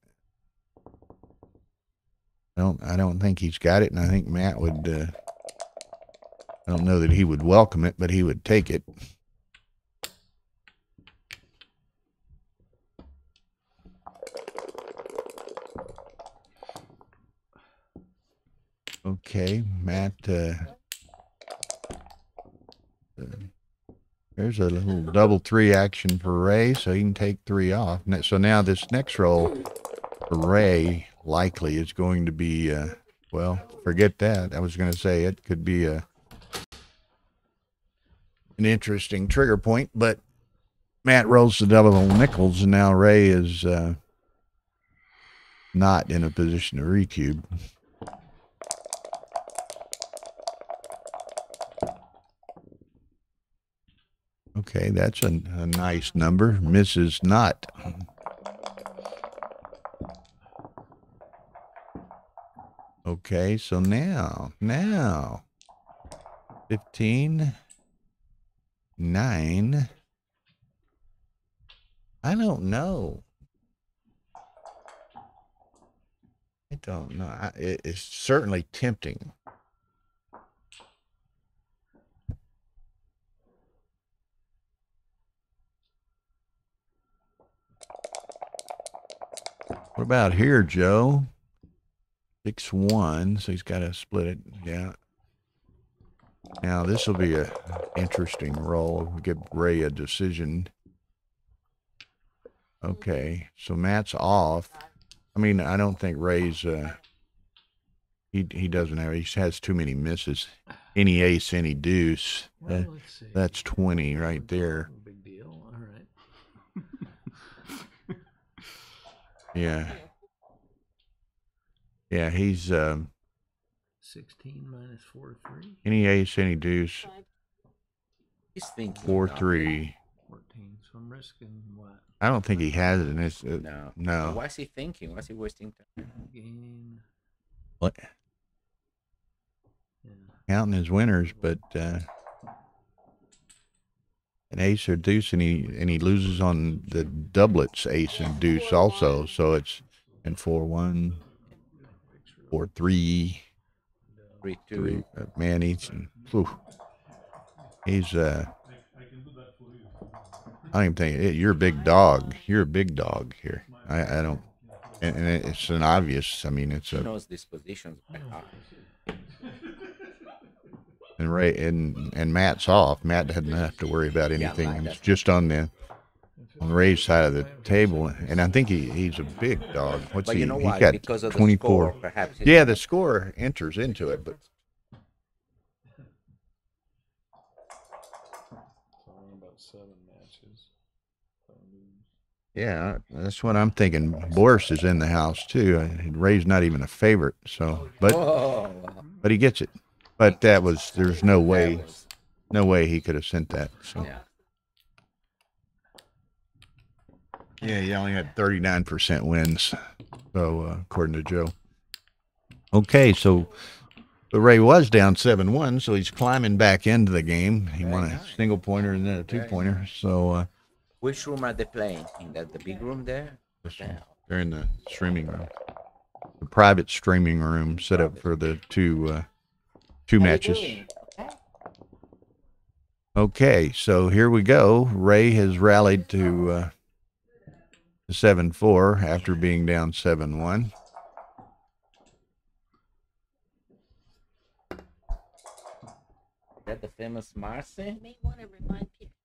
I don't think he's got it, and I think Matt would, I don't know that he would welcome it, but he would take it. Okay, Matt, there's a little double 3 action for Ray, so he can take 3 off. So now this next roll for Ray likely is going to be, well, forget that. I was going to say it could be an interesting trigger point, but Matt rolls the double nickels, and now Ray is not in a position to recube. Okay, that's a nice number. Mrs. Not. Okay, so now, 15, 9. I don't know. It's certainly tempting. What about here, Joe? 6-1, so he's got to split it. Yeah. Now this will be an interesting roll. We'll give Ray a decision. Okay, so Matt's off. I mean, I don't think Ray's. He doesn't have. He has too many misses. Any ace, any deuce. Well, let's see. That's 20 right there. No big deal. All right. Yeah. Yeah, he's 16 minus 4-3. any ace, any deuce. He's thinking. 4-3. 14. So I'm risking what? I don't think he has it in his. No. No. Why is he thinking? Why is he wasting time? Game. What? Yeah. Counting his winners, but an ace or deuce, and he loses on the doublets, ace and deuce also. So it's in 4-1, 4-3, 3-2. Man, he's I don't even think you're a big dog. You're a big dog here. I don't, and it's an obvious. I mean, it's He a. knows these positions by heart. And Ray and Matt's off. Matt doesn't have to worry about anything. Mine It's just on Ray's side of the table, and I think he's a big dog. What's But he? you know He's why? got Because of the 24. score, perhaps. Yeah, the score enters into it, but About 7 matches. yeah, that's what I'm thinking. Boris is in the house too. Ray's not even a favorite, so but he gets it. But there's no way he could have sent that. So Yeah. Yeah, he only had 39% wins. So, according to Joe. Okay, so Ray was down 7-1, so he's climbing back into the game. He won a single pointer and then a two-pointer. So, which room are they playing? In the big room there? they're in the streaming room, the private streaming room set up for the two matches. Okay, so here we go. Ray has rallied to 7-4 after being down 7-1. Is that the famous Marcy? May want to remind people.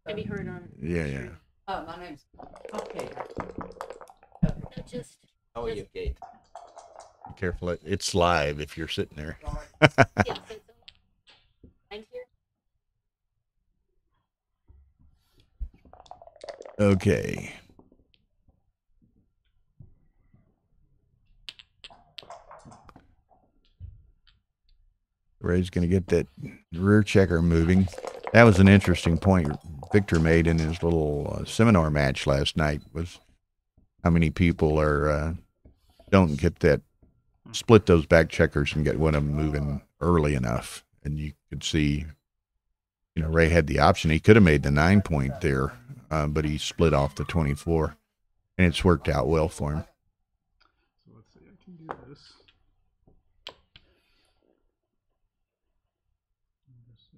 Have you heard on? Yeah. Oh, my name's okay. No, just. How are you, Kate? Be careful, it's live if you're sitting there. Yes, it's I'm here. Okay. Ray's going to get that rear checker moving. That was an interesting point Victor made in his little seminar match last night, was how many people are don't get that, split those back checkers and get one of them moving early enough. And you could see, you know, Ray had the option. He could have made the 9-point there, but he split off the 24, and it's worked out well for him. So let's see, I can do this.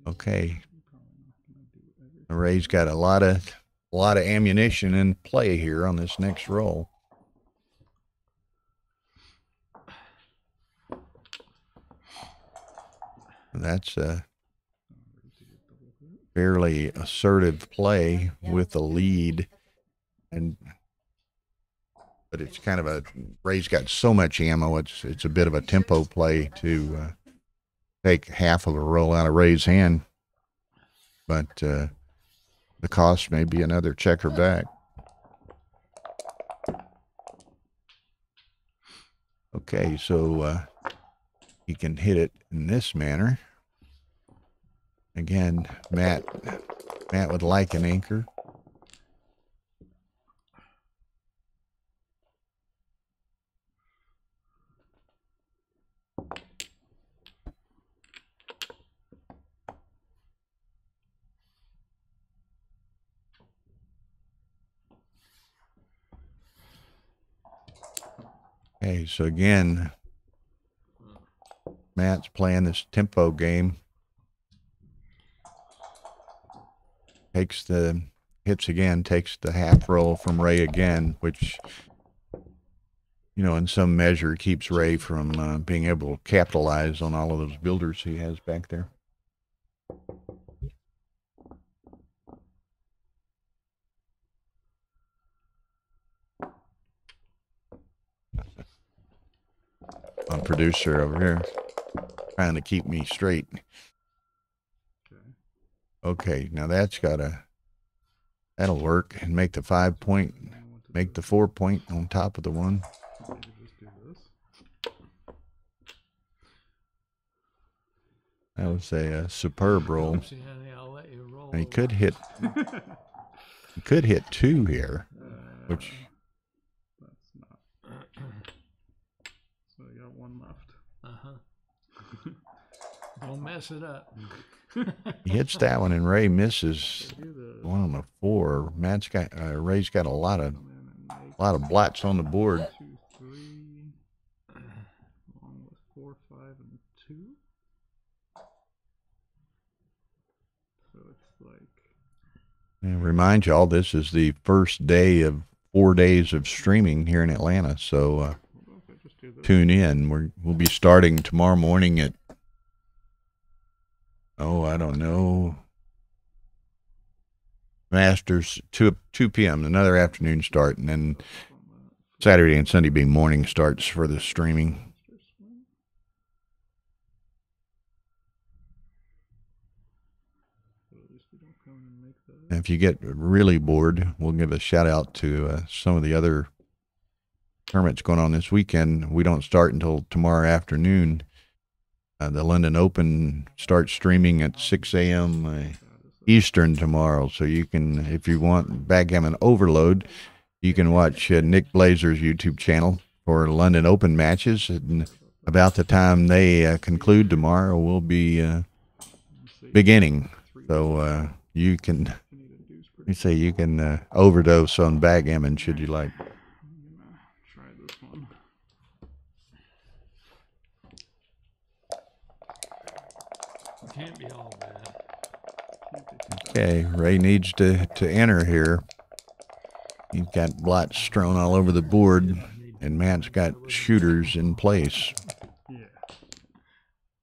Okay. Ray's got a lot of ammunition in play here on this next roll. That's a fairly assertive play with the lead, but it's kind of a, Ray's got so much ammo. It's a bit of a tempo play to take half of a roll out of Ray's hand, but the cost may be another checker back. Okay, so he can hit it in this manner. Again, Matt would like an anchor. Okay, so again, Matt's playing this tempo game. Hits again, takes the half roll from Ray again, which, you know, in some measure keeps Ray from being able to capitalize on all of those builders he has back there. My producer over here trying to keep me straight. Okay, now that'll work and make the 5-point, make the 4-point on top of the one. That was a superb roll. And he could hit 2 here, which. So I got 1 left. Don't mess it up. He hits that one and Ray misses one on the 4. Ray's got a lot of blots on the board. 2, 3, along with 4, 5, and 2. So it's like. And remind you all, this is the first day of 4 days of streaming here in Atlanta. So tune in. We'll be starting tomorrow morning at, I don't know, Masters 2 p.m. another afternoon start, and then Saturday and Sunday be morning starts for the streaming. And if you get really bored, we'll give a shout out to some of the other tournaments going on this weekend. We don't start until tomorrow afternoon. The London Open starts streaming at 6 a.m. Eastern tomorrow. So you can, if you want Backgammon Overload, you can watch Nick Blazer's YouTube channel for London Open matches. And about the time they conclude tomorrow, we'll be beginning. So you can, let me say, you can overdose on backgammon should you like. I'm gonna try this one. Can't be all bad. Okay, Ray needs to enter here. He's got blots strewn all over the board, and Matt's got shooters in place. Yeah.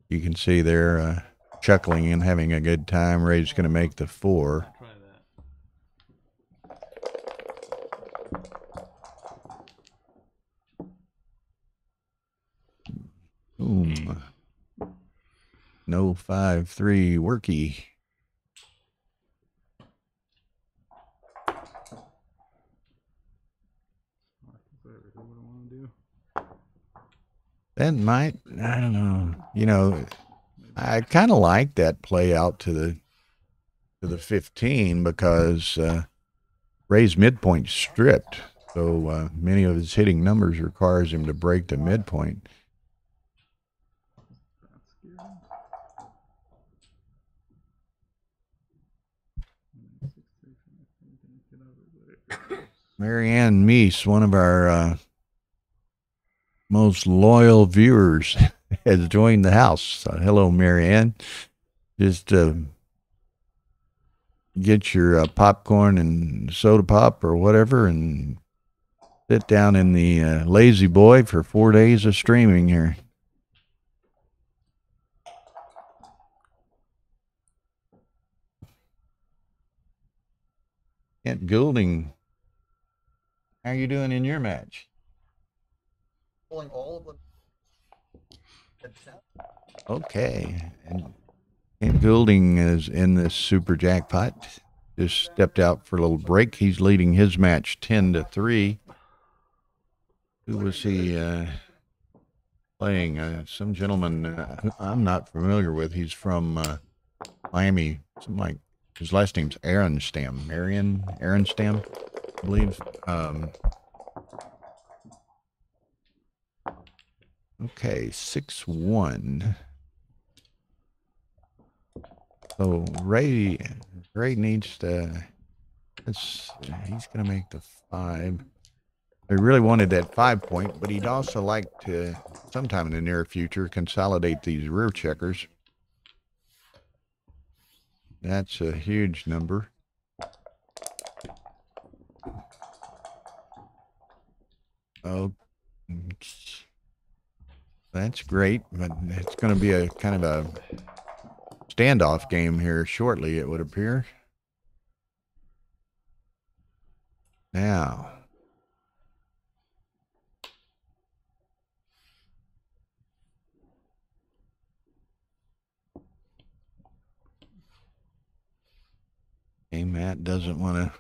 You can see they're chuckling and having a good time. Ray's going to make the 4. Try that. Boom. No 5-3 worky. That might, I don't know. You know, I kind of like that play out to the 15 because Ray's midpoint stripped. So many of his hitting numbers requires him to break the midpoint. Marianne Meese, one of our most loyal viewers, has joined the house. So, hello, Marianne. Just get your popcorn and soda pop or whatever and sit down in the Lazy Boy for 4 days of streaming here. Kent Goulding, how are you doing in your match? Pulling all of them. Okay. And Kent Goulding is in this super jackpot. Just stepped out for a little break. He's leading his match 10-3. Who was he playing? Some gentleman I'm not familiar with. He's from Miami. Something like his last name's Aronstam. Marion Aronstam, I believe. Okay, 6-1. So Ray needs to. He's going to make the 5. He really wanted that 5 point, but he'd also like to, sometime in the near future, consolidate these rear checkers. That's a huge number. Oh, that's great, but it's going to be a kind of a standoff game here shortly, it would appear. Now, okay, Matt doesn't want to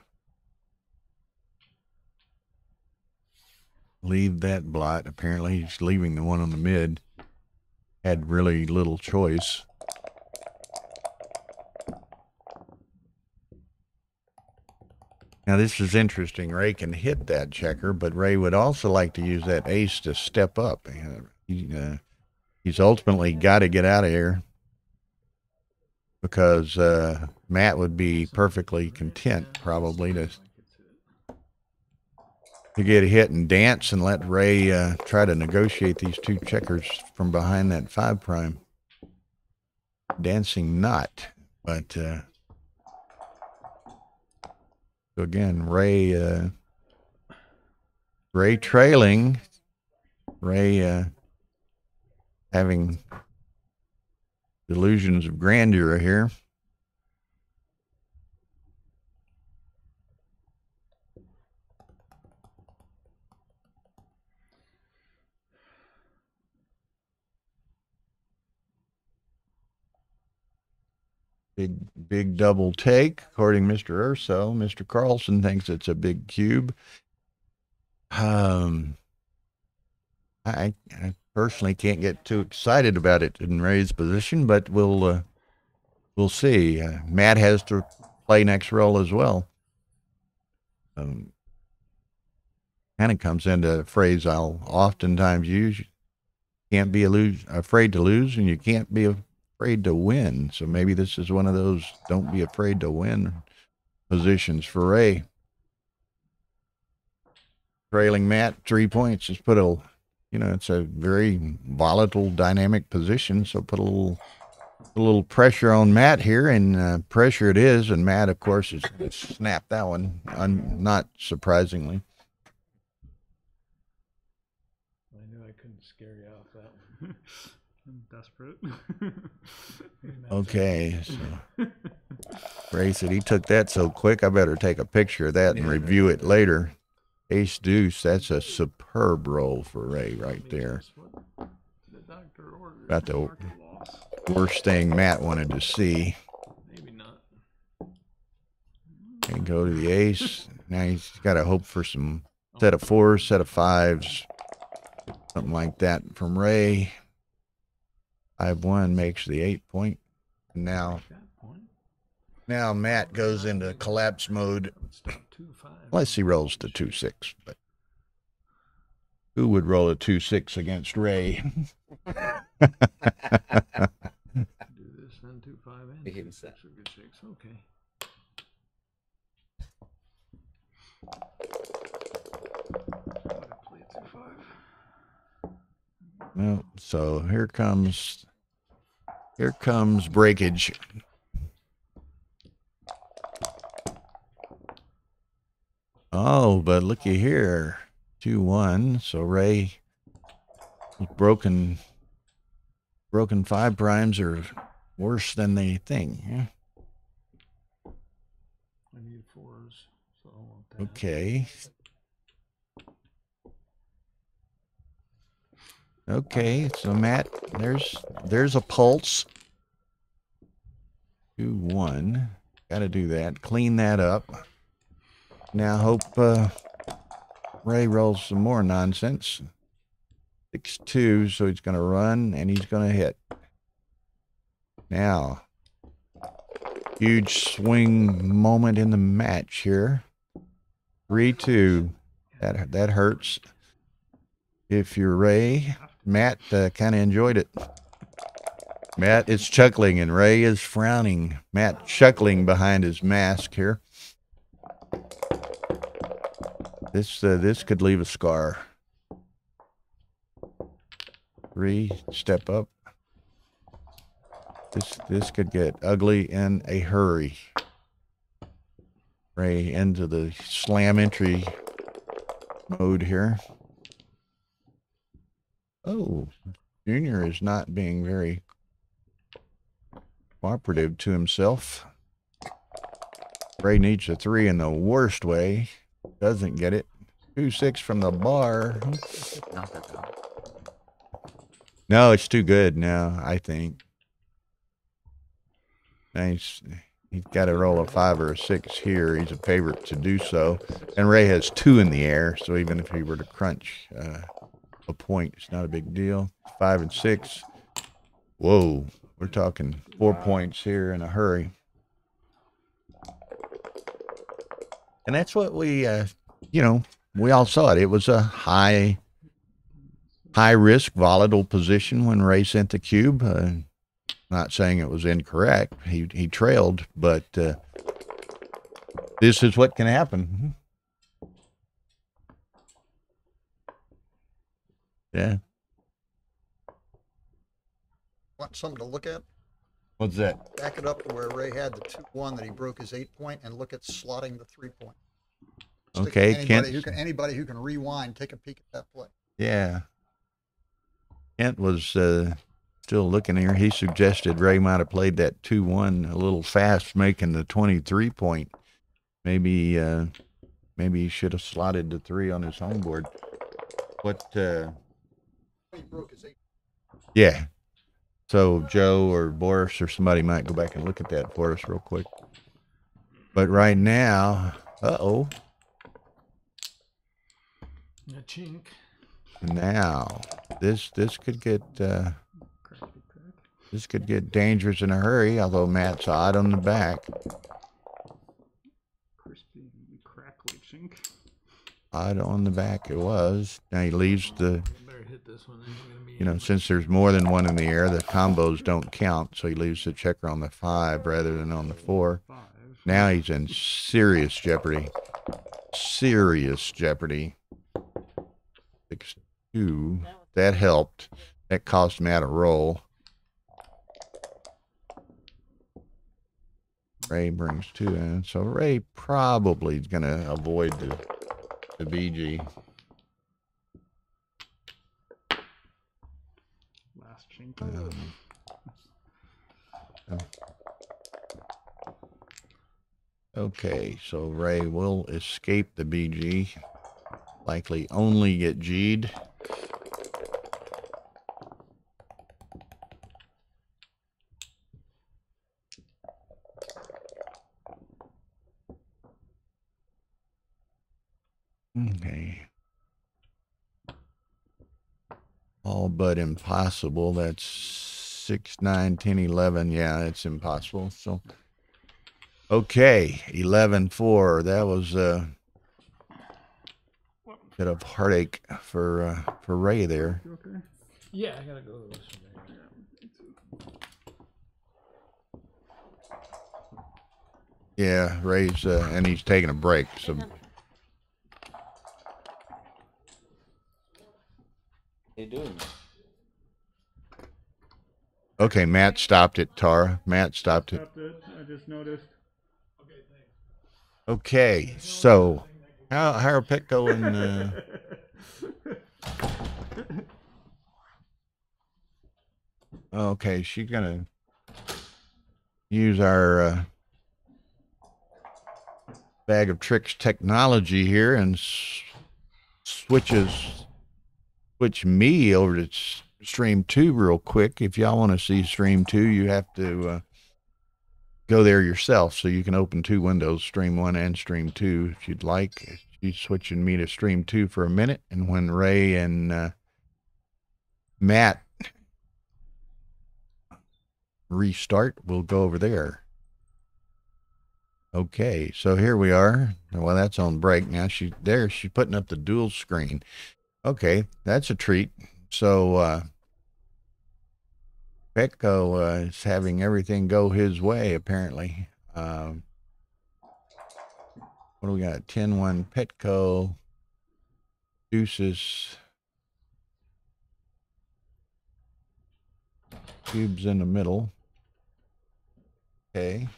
leave that blot. Apparently, he's leaving the one on the mid. Had really little choice. Now, this is interesting. Ray can hit that checker, but Ray would also like to use that ace to step up. He's ultimately got to get out of here because Matt would be perfectly content probably to get a hit and dance and let Ray try to negotiate these 2 checkers from behind that 5 prime. Dancing not, but so again, Ray trailing, Ray having delusions of grandeur here. Big double take, according to Mr. Urso. Mr. Carlson thinks it's a big cube. I personally can't get too excited about it in Ray's position, but we'll we'll see. Matt has to play next roll as well. Kind of comes into a phrase I'll oftentimes use. You can't be afraid to lose, and you can't be afraid to win. So maybe this is one of those don't be afraid to win positions for Ray. Trailing Matt 3 points. Just put a, it's a very volatile, dynamic position. So put a little pressure on Matt here, and pressure it is. And Matt, of course, is going to snap that one, not surprisingly. I knew I couldn't scare you off that one. I'm desperate. Okay, so Ray said he took that so quick, I better take a picture of that and review it later. Ace deuce, that's a superb roll for Ray right there. About the worst thing Matt wanted to see. Maybe not. And go to the ace. Now he's got to hope for some set of fours, set of fives, something like that from Ray. 5-1 makes the 8 point. Now Matt goes into collapse mode. Unless he rolls to 2-6, but who would roll a 2-6 against Ray? Do this, then 2-5 and 2-6 or good 6. Okay. Well, so here comes breakage. Oh, but looky here, 2-1. So Ray broken 5 primes are worse than they think. Yeah? I need 4s, so I want that. Okay. Okay, so Matt, there's a pulse. 2-1. Got to do that. Clean that up. Now hope Ray rolls some more nonsense. 6-2, so he's going to run and he's going to hit. Now, huge swing moment in the match here. 3-2. That hurts. If you're Ray, Matt kind of enjoyed it. Matt is chuckling and Ray is frowning. Matt chuckling behind his mask here. This could leave a scar. 3, step up. This could get ugly in a hurry. Ray into the slam entry mode here. Oh, Junior is not being very cooperative to himself. Ray needs a 3 in the worst way. Doesn't get it. 2-6 from the bar. No, it's too good now, I think. Nice. He's got to roll a 5 or a 6 here. He's a favorite to do so. And Ray has 2 in the air, so even if he were to crunch a point, it's not a big deal. 5 and 6. Whoa, we're talking 4 points here in a hurry. And that's what we, we all saw it. It was a high risk, volatile position when Ray sent the cube. Not saying it was incorrect. He trailed, but this is what can happen. Yeah. Want something to look at? What's that? Back it up to where Ray had the 2-1 that he broke his 8 point, and look at slotting the 3 point. Okay, anybody who can rewind, take a peek at that play. Yeah. Kent was still looking here. He suggested Ray might have played that 2-1 a little fast, making the 23 point. Maybe he should have slotted the 3 on his home board. What? He broke his 8. Yeah. So Joe or Boris or somebody might go back and look at that for us real quick. But right now, uh-oh. A chink. Now, this could get This could get dangerous in a hurry, although Matt's odd on the back. Crispy, crackly chink. Odd on the back it was. Now he leaves the, Better hit this one. Ain't gonna be you know, since there's more than one in the air, the combos don't count, so he leaves the checker on the 5 rather than on the 4. 5. Now he's in serious jeopardy. Serious jeopardy. 6-2. That helped. That cost Matt a roll. Ray brings 2 in, so Ray probably is going to avoid the BG. Last chink. Okay, so Ray will escape the BG. Likely only get G'd. Okay. All but impossible. That's 6, 9, 10, 11. Yeah, it's impossible. So, okay, 11-4. That was a bit of heartache for Ray there. You okay? Yeah, I gotta go this one. Yeah, Ray's and he's taking a break. So. They doing? Okay, Matt stopped it, Tara. Matt stopped it. Stopped it. I just noticed. Okay, so how are Petco and okay, she's gonna use our bag of tricks technology here and switch me over to stream 2 real quick. If y'all want to see stream 2, you have to go there yourself, so you can open 2 windows, stream 1 and stream 2 if you'd like. She's switching me to stream 2 for a minute, and when Ray and Matt restart, we'll go over there. Okay, so here we are. Well, that's on break now. She's putting up the dual screen. Okay, that's a treat. So Petco is having everything go his way, apparently. What do we got? 10-1 Petco. Deuces. Cubes in the middle. Okay.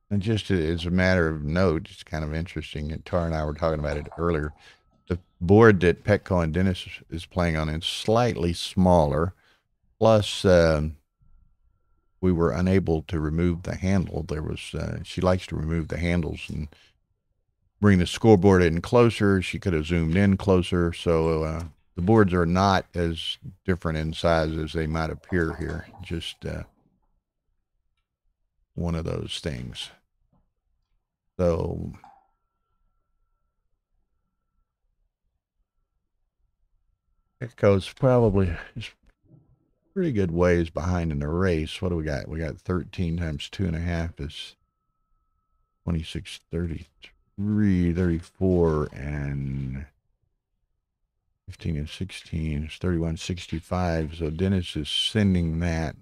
And just as a matter of note, it's kind of interesting, and Tara and I were talking about it earlier. The board that Petco and Dennis is playing on is slightly smaller. Plus, we were unable to remove the handle. There was, she likes to remove the handles and bring the scoreboard in closer. She could have zoomed in closer. So the boards are not as different in size as they might appear here. Just one of those things. So Petco's probably pretty good ways behind in the race. What do we got? We got 13 times 2.5 is 26, 33, 34, and 15 and 16 is 31, 65. So Dennis is sending that.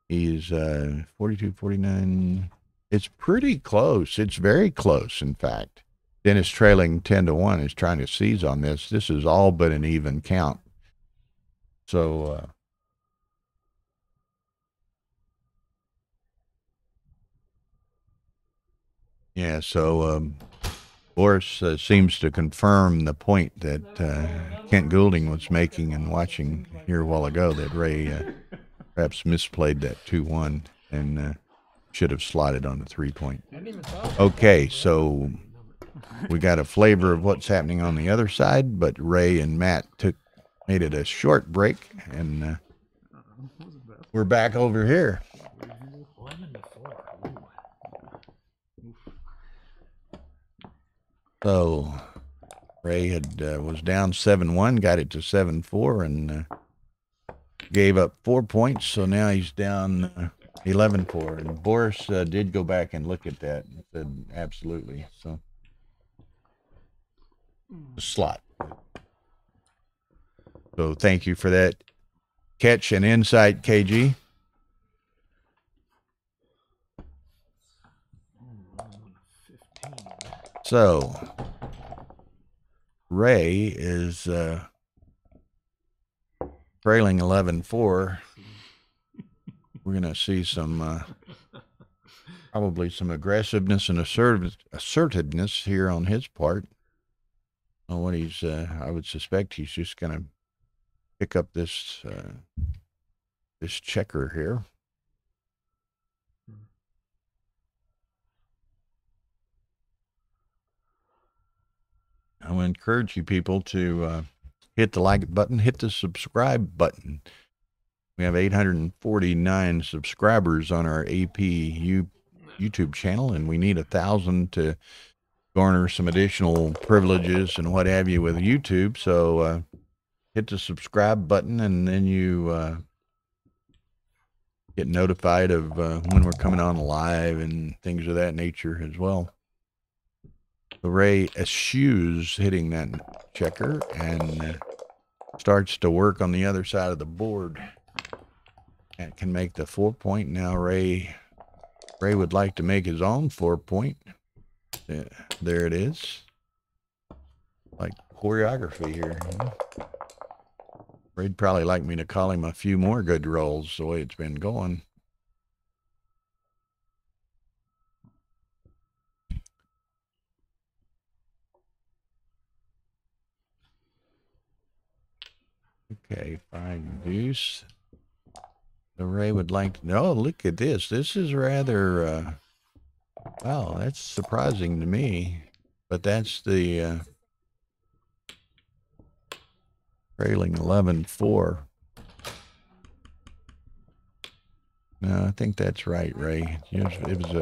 He's 42, 49. It's pretty close. It's very close, in fact. Dennis trailing 10-1 is trying to seize on this. This is all but an even count. So yeah, so Boris seems to confirm the point that Kent Goulding was making and watching here a while ago, that Ray perhaps misplayed that 2-1 and should have slotted on the 3-point. Okay, so we got a flavor of what's happening on the other side, but Ray and Matt made it a short break, and we're back over here. 11-4. So Ray had was down 7-1, got it to 7-4, and gave up 4 points. So now he's down 11-4. And Boris did go back and look at that and said absolutely. So the slot. So thank you for that catch and insight, KG. So Ray is trailing 11-4. We're going to see some probably some aggressiveness and assertiveness here on his part. What he's I would suspect he's just going to pick up this this checker here. I would encourage you people to hit the like button, hit the subscribe button. We have 849 subscribers on our AP YouTube channel, and we need 1,000 to garner some additional privileges and what have you with YouTube. So hit the subscribe button, and then you get notified of when we're coming on live and things of that nature as well. So Ray eschews hitting that checker and starts to work on the other side of the board. That can make the 4 point. Now Ray would like to make his own 4 point. There it is. Like choreography here. Ray'd probably like me to call him a few more good rolls the way it's been going. Okay, 5 deuce. The Ray would like to know. Look at this. This is rather, wow, that's surprising to me. But that's the trailing 11-4. No, I think that's right, Ray. It was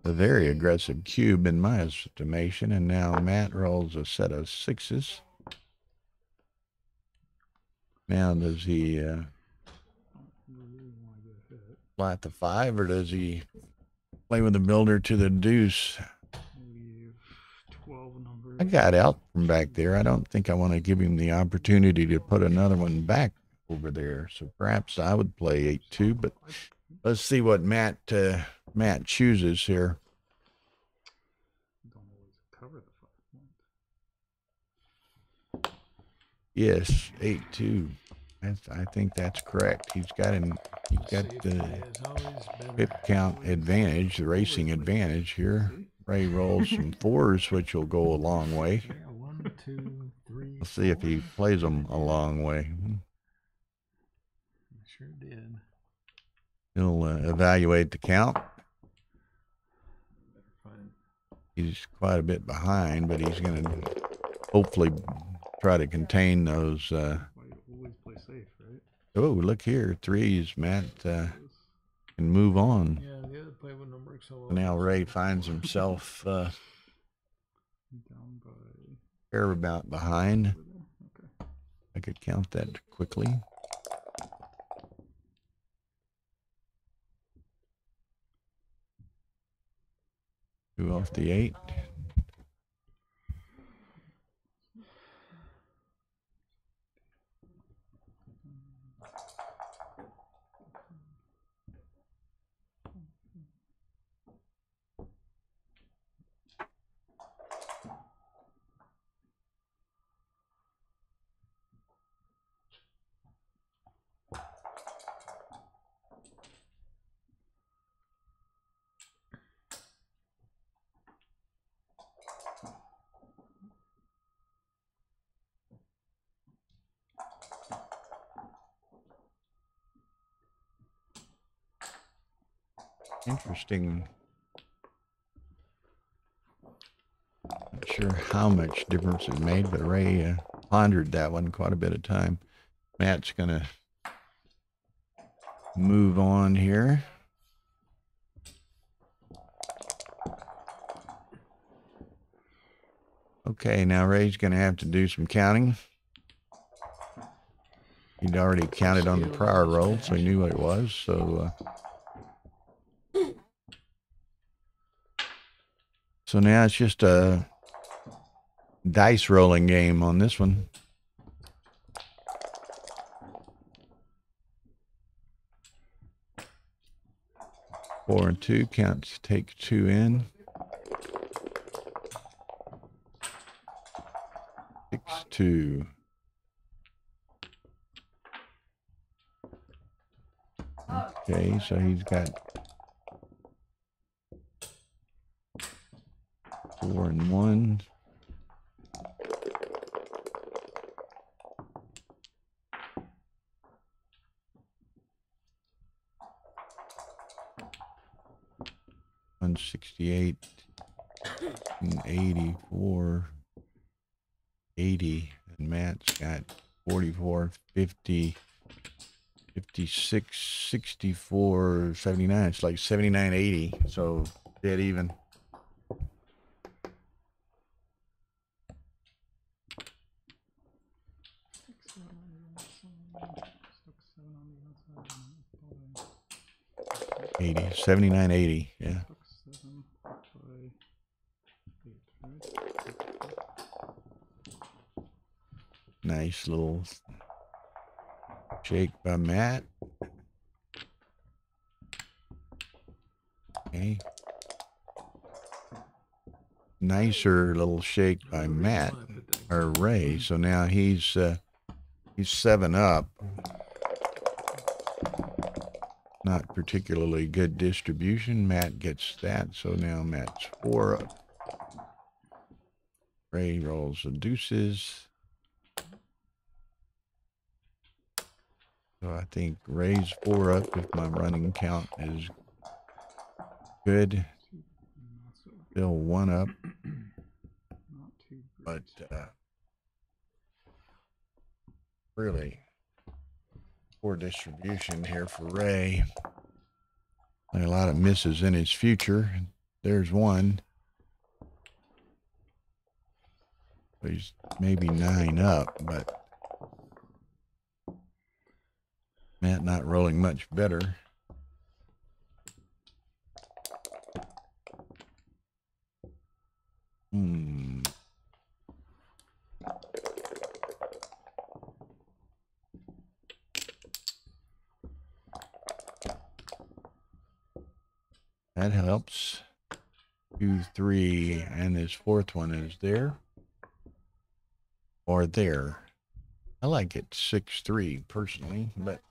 a very aggressive cube in my estimation. And now Matt rolls a set of 6s. Now does he flat the 5, or does he play with the builder to the deuce? I got out from back there. I don't think I want to give him the opportunity to put another one back over there. So perhaps I would play 8-2, but let's see what Matt chooses here. Yes, 8-2. I think that's correct. He's got the pip count advantage, the racing advantage here. Ray rolls some 4s, which will go a long way. We'll see if he plays them a long way. Sure did. He'll evaluate the count. He's quite a bit behind, but he's going to hopefully try to contain those. Always play safe, right? Oh, look here, 3s. Matt can move on. Yeah, the other play wouldn't have worked so well. So now Ray finds himself fair about behind. Okay. I could count that quickly. Two off the 8. Interesting. Not sure how much difference it made, but Ray pondered that one quite a bit of time. Matt's going to move on here. Okay, now Ray's going to have to do some counting. He'd already counted on the prior roll, so he knew what it was. So now it's just a dice rolling game on this one. Four and two, counts, take 2 in. 6-2. Okay, so he's got 4 and 1. $168 and 84, 80, and Matt's got 44, 50, 56, 64, 79. It's like 79, 80. So dead even. $80, 79, 80. Yeah. Nice little shake by Matt. Okay. Nicer little shake by Matt or Ray. So now he's 7 up. Not particularly good distribution. Matt gets that. So now Matt's 4 up. Ray rolls the deuces. So I think Ray's 4 up if my running count is good. Still 1 up. But really poor distribution here for Ray. A lot of misses in his future. There's one. So he's maybe 9 up, but Matt not rolling much better. That helps. 2, 3, and his 4th one is there. Or there. I like it 6-3 personally, but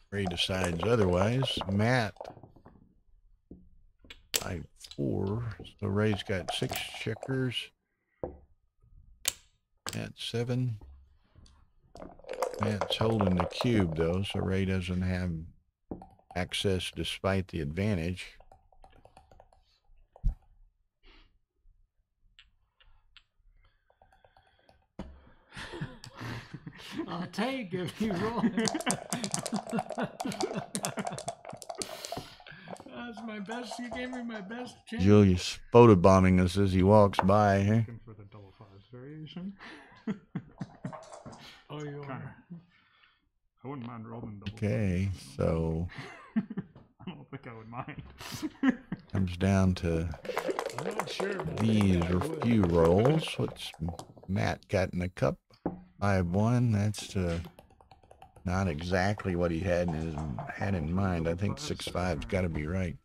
Ray decides otherwise. Matt 5-4. So Ray's got 6 checkers. Matt 7. Matt's holding the cube though, so Ray doesn't have access despite the advantage. I'll take if you roll. That's my best. You gave me my best chance. Julius photobombing us as he walks by. Eh? Looking for the double 5s variation. Oh, you are. I wouldn't mind rolling double. Okay, so I don't think I would mind. comes down to I'm not sure. these few rolls. What's Matt got in the cup? 5-1. That's not exactly what he had in mind. I think 6-5's got to be right.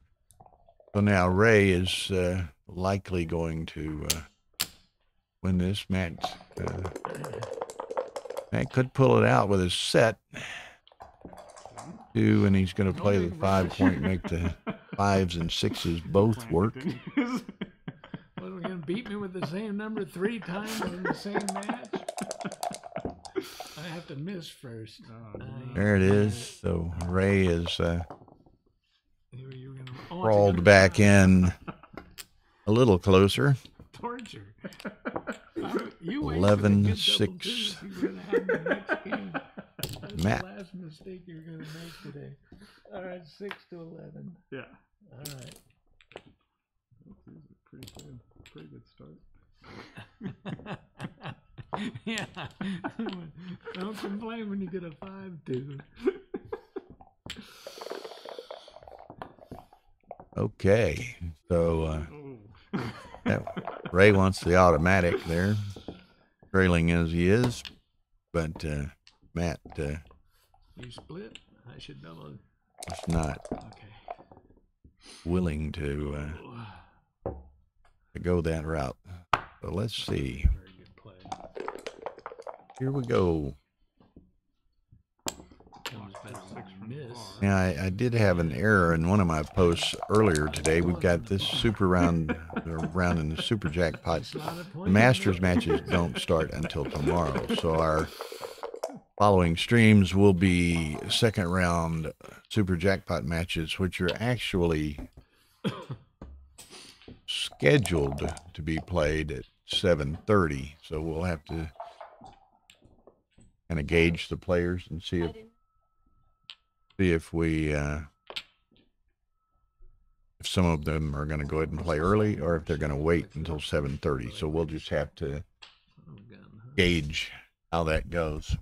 So now Ray is likely going to win this. Matt could pull it out with his set. 2, and he's going to play the 5-point, make the 5s and 6s both work. What, are we going to beat me with the same number 3 times in the same match? I have to miss first. There it is. So Ray is You were gonna, crawled back in a little closer. Torture. You 11-6. Matt. The last mistake you're going to make today. All right, 6-11. Yeah. All right. Yeah. Don't complain when you get a 5-2. Okay, so Oh. Ray wants the automatic there, trailing as he is, but Matt You split? I should double. is not Okay. willing to go that route. So let's see. Very good play. Here we go. Comes better Six from miss. far. Now, I did have an error in one of my posts earlier today. We've got this super round in the super jackpot. It's not a The point. Masters matches don't start until tomorrow, so our following streams will be second round super jackpot matches, which are actually scheduled to be played at 7:30. So we'll have to kind of gauge the players and see if we if some of them are going to go ahead and play early or if they're going to wait until 7:30. So we'll just have to gauge how that goes.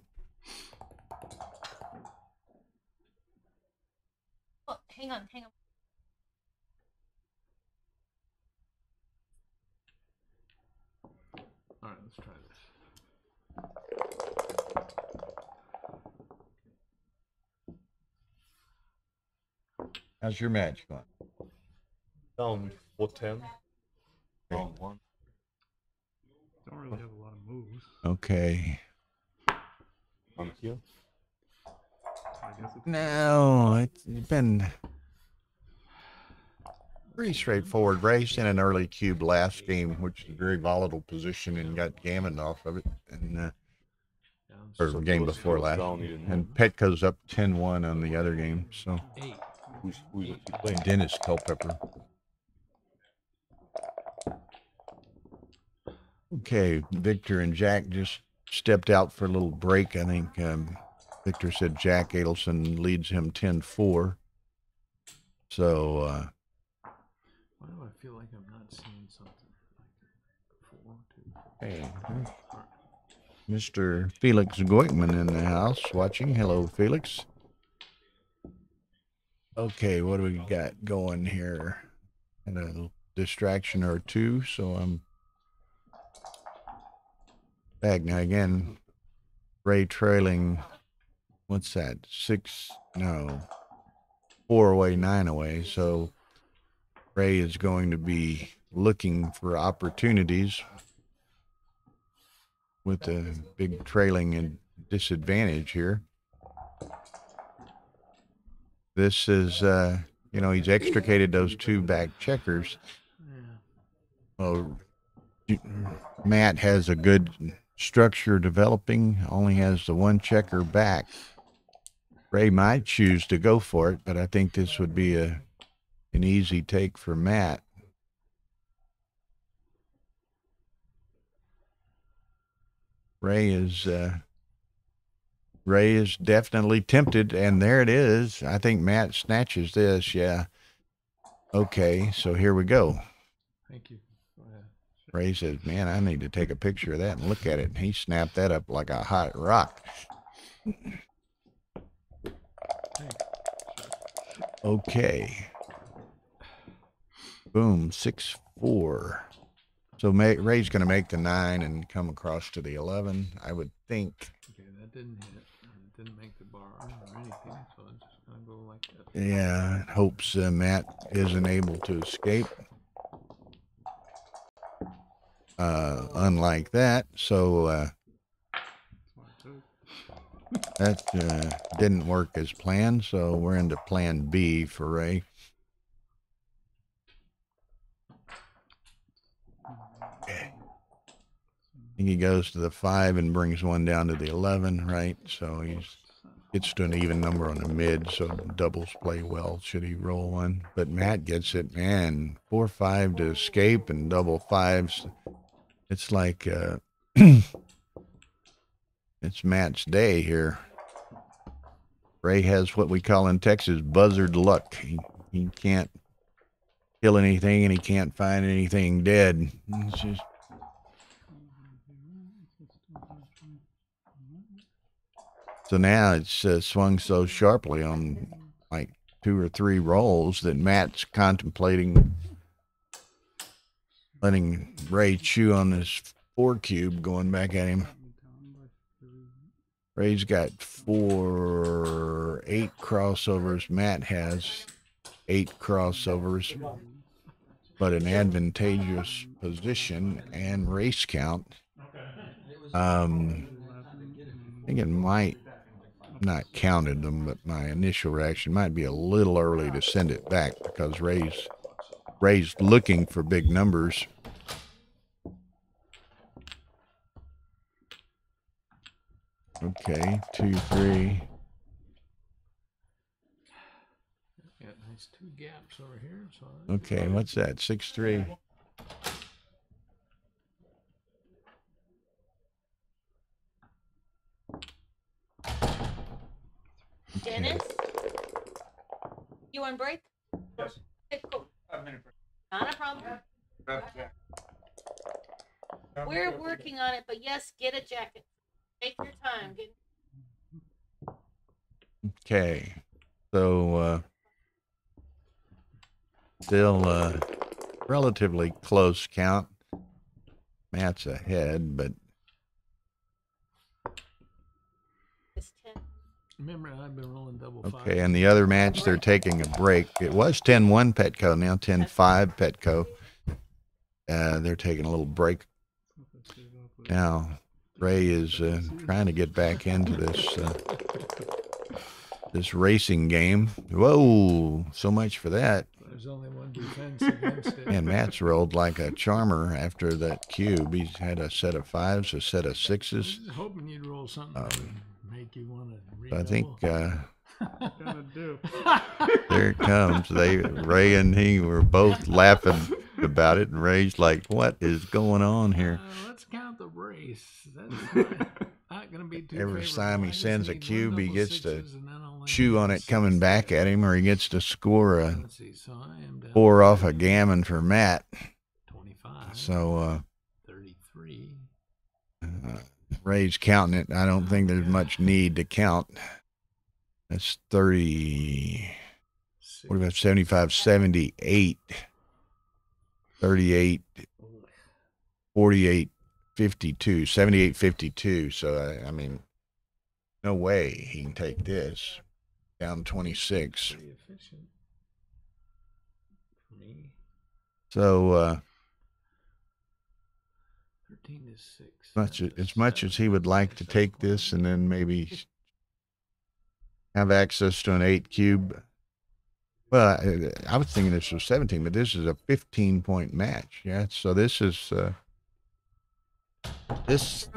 Oh, hang on. All right, let's try this. How's your match going? Down 410. Round 1. Don't really have a lot of moves. Okay. I'm here. I guess it's No, it's been pretty straightforward. Race in an early cube last game, which is a very volatile position, and got gammoned off of it. And or the game before last. And Petco's up 10-1 on the other game. So 8. Who's actually playing? Dennis Culpepper. Okay, Victor and Jack just stepped out for a little break. I think Victor said Jack Adelson leads him 10-4. So Why do I feel like I'm not seeing something? hey, Mr. Felix Goitman in the house watching. Hello, Felix. Okay, what do we got going here? And a distraction or two, so I'm back now again. Ray trailing, what's that? 4 away, 9 away. So Ray is going to be looking for opportunities with a big trailing and disadvantage here. This is, he's extricated those 2 back checkers. Well, Matt has a good structure developing, only has the 1 checker back. Ray might choose to go for it, but I think this would be an easy take for Matt. Ray is definitely tempted, and there it is. I think Matt snatches this. Yeah. Okay, so here we go. Thank you. Go ahead. Ray says, man, I need to take a picture of that and look at it. And he snapped that up like a hot rock. Okay. Boom, 6-4. So Ray's going to make the 9 and come across to the 11, I would think. Okay, that didn't hit. It didn't make the bar or anything, so it's just going to go like that. Yeah, hopes Matt isn't able to escape. Unlike that, so that didn't work as planned, so we're into plan B for Ray. Okay. I think he goes to the 5 and brings 1 down to the 11, right? So he gets to an even number on the mid, so doubles play well should he roll 1. But Matt gets it, man, 4-5 to escape and double 5s. It's like it's Matt's day here. Ray has what we call in Texas buzzard luck. He can't kill anything and he can't find anything dead. It's just So now it's swung so sharply on like 2 or 3 rolls that Matt's contemplating letting Ray chew on this 4 cube going back at him. Ray's got 8 crossovers. Matt has 8 crossovers, but an advantageous position and race count. I think it might not counted them, but my initial reaction might be a little early to send it back because Ray's looking for big numbers. Okay, 2, 3. Got nice 2 gaps over here. So Okay, what's that? 6, 3. Dennis, you on break? Yes. Okay, cool. Not a problem. We're working on it, but yes, get a jacket. Take your time. Okay, so still relatively close count. Matt's ahead, but It's 10. remember, I've been rolling double okay. fives. And the other match, they're taking a break. It was 10-1 Petco, now 10-5 Petco. They're taking a little break now. Ray is trying to get back into this racing game. Whoa, so much for that. There's only one defense against it. And Matt's rolled like a charmer after that cube. He's had a set of 5s, a set of 6s. I was hoping you'd roll something that would make you want to read. I think Gonna do. there it comes. Ray and he were both laughing about it, and Ray's like, "What is going on here?" Let's count the race. That's not going to be too Every favorable. time I he just sends a need one cube, he double gets to sixes and then I'll chew on it coming back at him, or he gets to score a Let's see. So I am down 4 off a gammon for Matt. 25. So 33. Ray's counting it. I don't think there's much need to count. That's 30. What about 75, 78, 38, 48, 52, 78, 52. So, I mean, no way he can take this. Down 26. Pretty efficient for me. So, 13 to 6. as much as he would like to take this and then maybe have access to an 8 cube. Well, I was thinking this was 17, but this is a 15-point match. Yeah, so this is this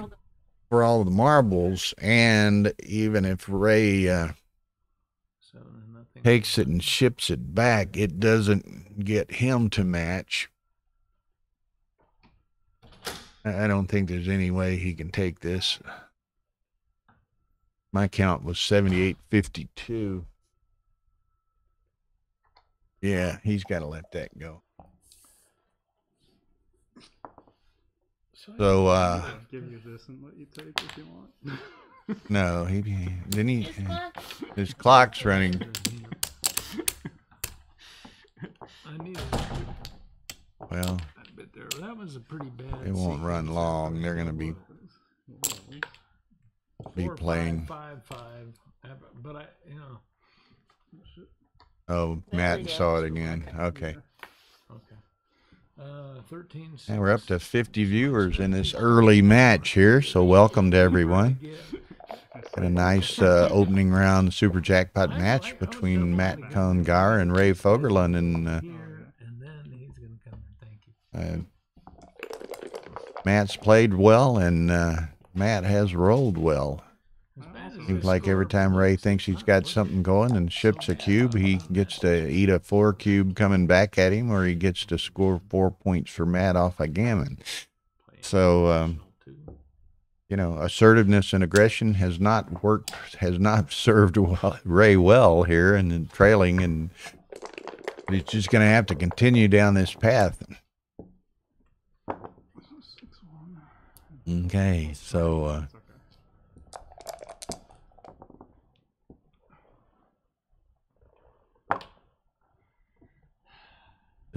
for all of the marbles, and even if Ray takes it and ships it back, it doesn't get him to match. I don't think there's any way he can take this. My count was 78-52. Yeah, he's got to let that go. So, I'll give you this and let you take if you want. no, his clock's running. I need Well, that bit there. That was a pretty bad. it won't run sequence. long. They're going to be 4, playing. 5, 5, 5. But I, Oh, Matt saw it again. Okay. Okay. 13. And we're up to 50 viewers in this early match here, so welcome to everyone. Got a nice opening round super jackpot match between Matt Cohn-Geier and Ray Fogerlund, and And then he's going to come and thank you. Matt's played well, and Matt has rolled well. Seems like every time Ray thinks he's got something going and ships a cube, he gets to eat a 4 cube coming back at him, or he gets to score 4 points for Matt off a gammon. So, assertiveness and aggression has not worked, has not served Ray well here, and trailing, and he's just going to have to continue down this path. Okay, so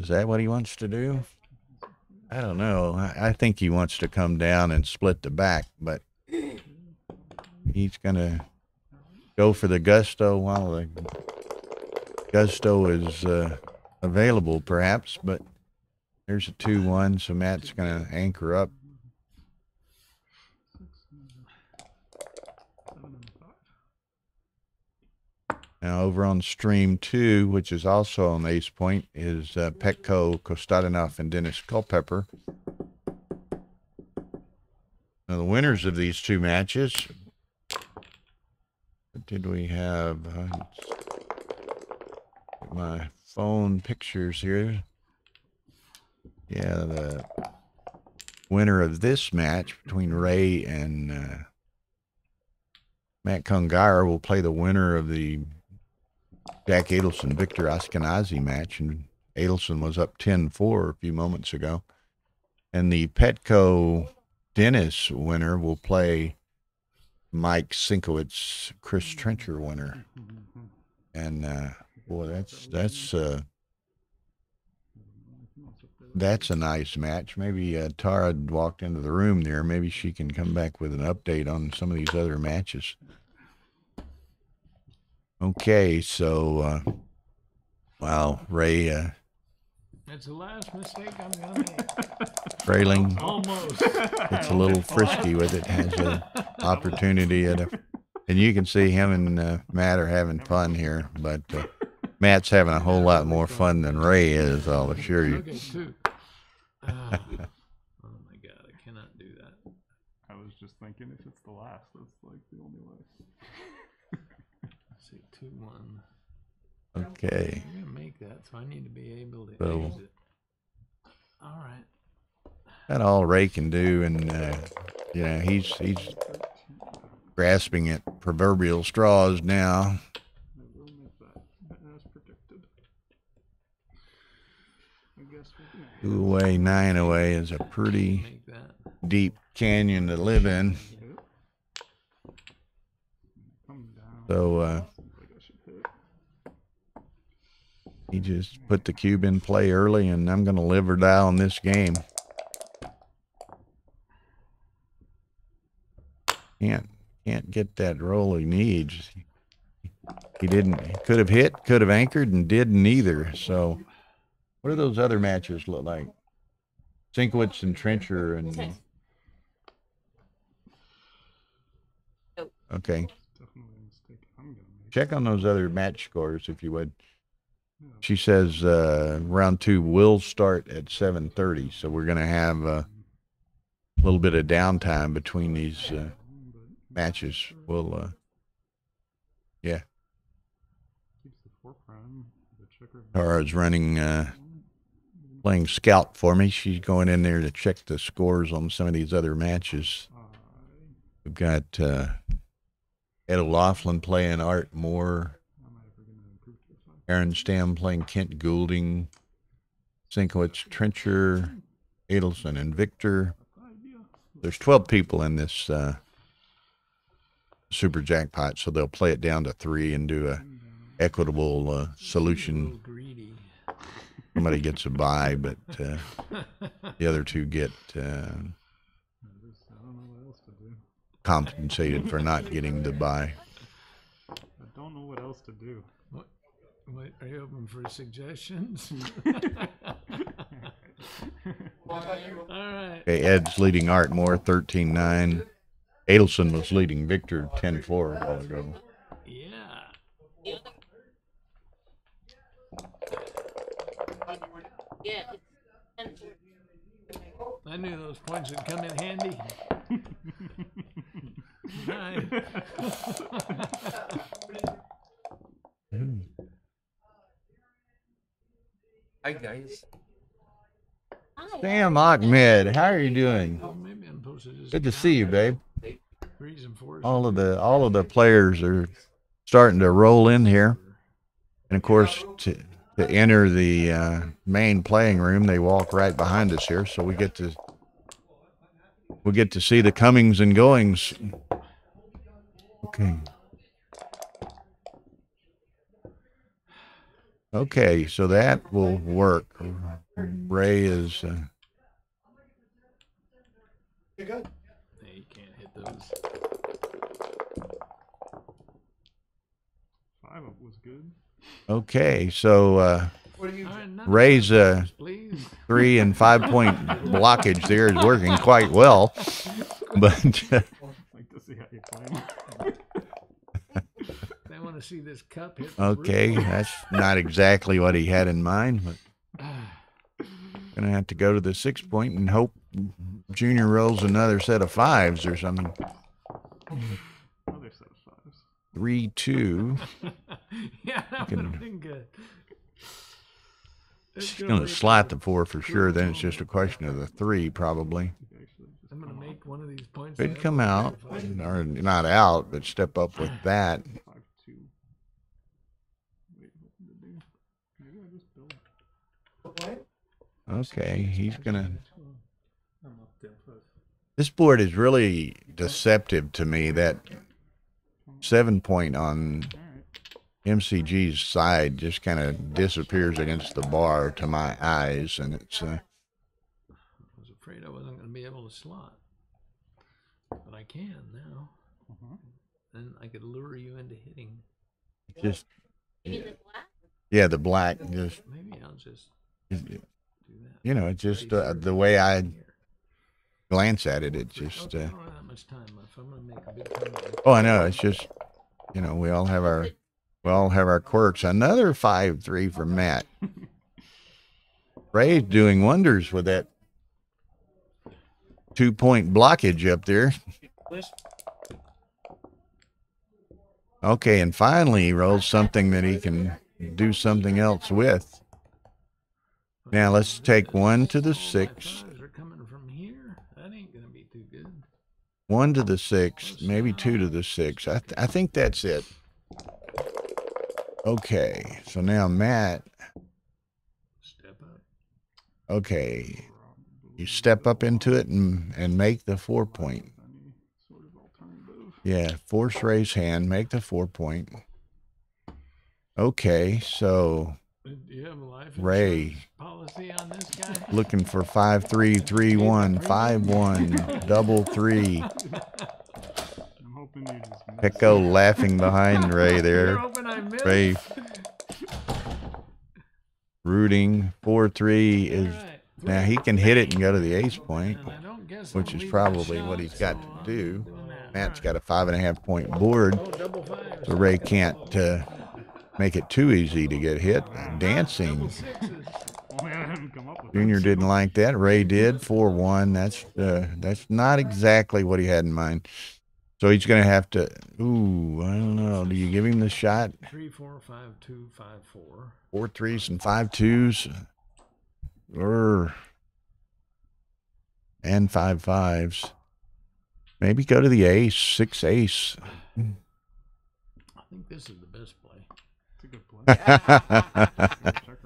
Is that what he wants to do? I don't know. I think he wants to come down and split the back, but he's going to go for the gusto while the gusto is available, perhaps. But there's a 2-1, so Matt's going to anchor up. Now, over on stream 2, which is also on Ace Point, is Petko Kostadinov and Dennis Culpepper. Now, the winners of these two matches, what did we have? My phone pictures here. Yeah, the winner of this match between Ray and Matt Cohn-Geier will play the winner of the Jack Adelson-Victor Ashkenazi match, and Adelson was up 10-4 a few moments ago. And the Petko-Dennis winner will play Mike Sinkowitz-Chris Trencher winner. And boy, that's a nice match. Maybe Tara walked into the room there. Maybe she can come back with an update on some of these other matches. Okay, so, wow, Ray, that's the last mistake I'm going to make. Frayling, Almost. it's a little frisky with it, has an opportunity and you can see him and Matt are having fun here, but Matt's having a whole lot more fun than Ray is, I'll assure you. Okay, 2. Oh my God, I cannot do that. I was just thinking if it's the last, that's like the only way. Let's see, 2-1. Okay. I'm gonna make that, so I need to be able to So- exit. All right. That's all Ray can do, and you know, he's grasping at proverbial straws now. I will make that as predicted. I guess we're 2 away, 9 away is a pretty Make that. deep canyon to live in. come down. So Seems like I should hit. he just put the cube in play early, and I'm going to live or die on this game. Can't get that roll he needs. He didn't. He could have hit, could have anchored, and didn't either. So, what do those other matches look like? Sinkowitz and Trencher and. Okay. Definitely a mistake I'm gonna make. Check on those other match scores if you would. She says round 2 will start at 7:30, so we're going to have a little bit of downtime between these matches. We'll, yeah. Keeps the 4 prime. The checker. Tara's running, playing scout for me. She's going in there to check the scores on some of these other matches. We've got Ed O'Loughlin playing Art Moore. Aaron Stam playing Kent Goulding. Sinkowitz, Trencher, Adelson, and Victor. There's 12 people in this super jackpot, so they'll play it down to 3 and do a equitable solution. Somebody gets a bye, but the other 2 get compensated for not getting the bye. I don't know what else to do. What, are you open for suggestions? All right. Okay, Ed's leading Art Moore 13-9. Adelson was leading Victor 10-4 a while ago. Yeah. Yeah. I knew those points would come in handy. Nice. Hi guys. Sam Ahmed, how are you doing? Oh, maybe I'm supposed to just Good to see you, babe. Reason for it. All of the players are starting to roll in here, and of course to enter the main playing room, they walk right behind us here, so we get to see the comings and goings. Okay. Okay, so that will work. Ray is. Hey, you can't hit those. 5 was good. Okay, so Right, Ray's 3 and 5 point blockage there is working quite well, but Like to see how you play. They want to see this cup hit. The okay, roof. that's not exactly what he had in mind, but gonna have to go to the 6 point and hope Junior rolls another set of 5s or something. Another set of 5s. 3, 2. Yeah, that would have been good. She's gonna slot the 4 for sure. Then it's just a question of the 3 probably. I'm gonna make one of these points. Could come out, or not out, but step up with that. 5-2. Wait, what did it do? Maybe I just build. Okay, he's gonna. I'm up 10 plus. This board is really deceptive to me. That 7 point on MCG's side just kind of disappears against the bar to my eyes, and it's. I was afraid I wasn't gonna be able to slot, but I can now. Then I could lure you into hitting. Just. You mean the black? Yeah, the black just. Maybe I'll just It's, do that. you know, it's just the way I glance at it. It's just. Okay, I don't have that much time left. I'm gonna make a big comeback. Oh, I know. It's just, you know, we all have our quirks. Another 5-3 for Matt. Ray's doing wonders with that 2 point blockage up there. Okay, and finally he rolls something that he can do something else with. Now let's take 1 to the 6. They're coming from here. That ain't gonna be too good. 1 to the 6, maybe 2 to the 6. I think that's it. Okay, so now Matt. Step up. Okay, you step up into it and make the 4 point. Sort of alternative. Yeah, force Ray's hand, make the 4 point. Okay, so Do you have a life Ray insurance policy on this guy? looking for 5-3-3-1, 5-1, double 3. I'm hoping you just miss. Pecco laughing behind Ray You're there. hoping I miss. Ray rooting 4-3 is All right. now he can hit it and go to the ace point, And I don't guess which I'm is leaving probably the what shot, he's got so to I'm do. doing that. Matt's All got a 5.5 point board, right. Oh, double 5s. so Ray can't make it too easy to get hit. Dancing. Double 6s. Only I haven't come up with Junior that. didn't like that. Ray did 4-1. That's not exactly what he had in mind. So he's gonna have to. Ooh, I don't know. Do you give him the shot? 3, 4, 5, 2, 5, 4. 4 3s and 5 2s, and 5 5s. Maybe go to the ace, 6 ace. I think this is the best play. It's a good play.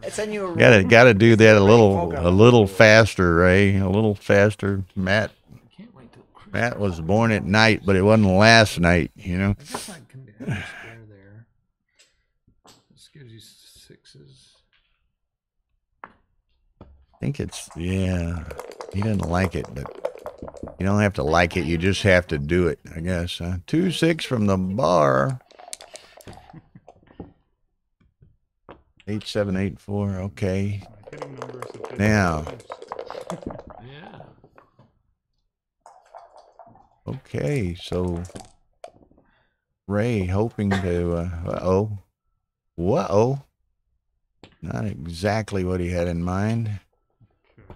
It's in your Gotta do that a little faster, Ray. A little faster. Matt Can't wait till Christmas. Matt was born at night, but it wasn't last night, you know. I guess I can have a spare there. This gives you 6s. I think it's, yeah, he doesn't like it, but you don't have to like it. You just have to do it, I guess. 2-6 from the bar. 8-7-8-4. Okay. My hitting numbers have been Now. Yeah. Okay, so Ray hoping to, whoa, not exactly what he had in mind. Okay.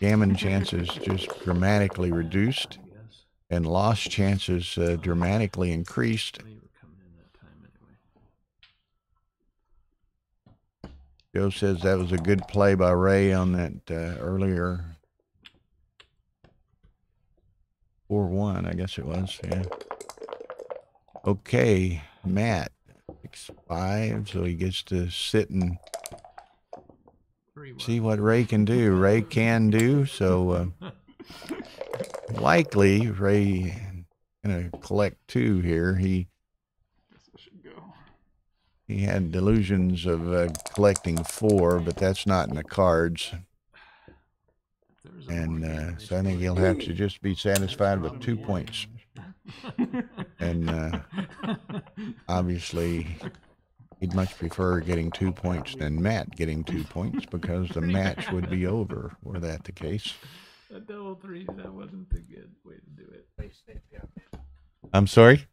Gammon chances just dramatically reduced, I guess. and loss chances dramatically increased. They were coming in that time anyway. Joe says that was a good play by Ray on that earlier 4-1, I guess it was, yeah. Okay, Matt, 6-5, so he gets to sit and 3-1. see what Ray can do. Ray can do, so likely Ray gonna collect 2 here. He Guess I should go. He had delusions of collecting 4, but that's not in the cards. And so I think he'll have to just be satisfied with 2 points. And obviously, he'd much prefer getting 2 points than Matt getting 2 points because the match would be over were that the case. A double 3, that wasn't the good way to do it. I'm sorry?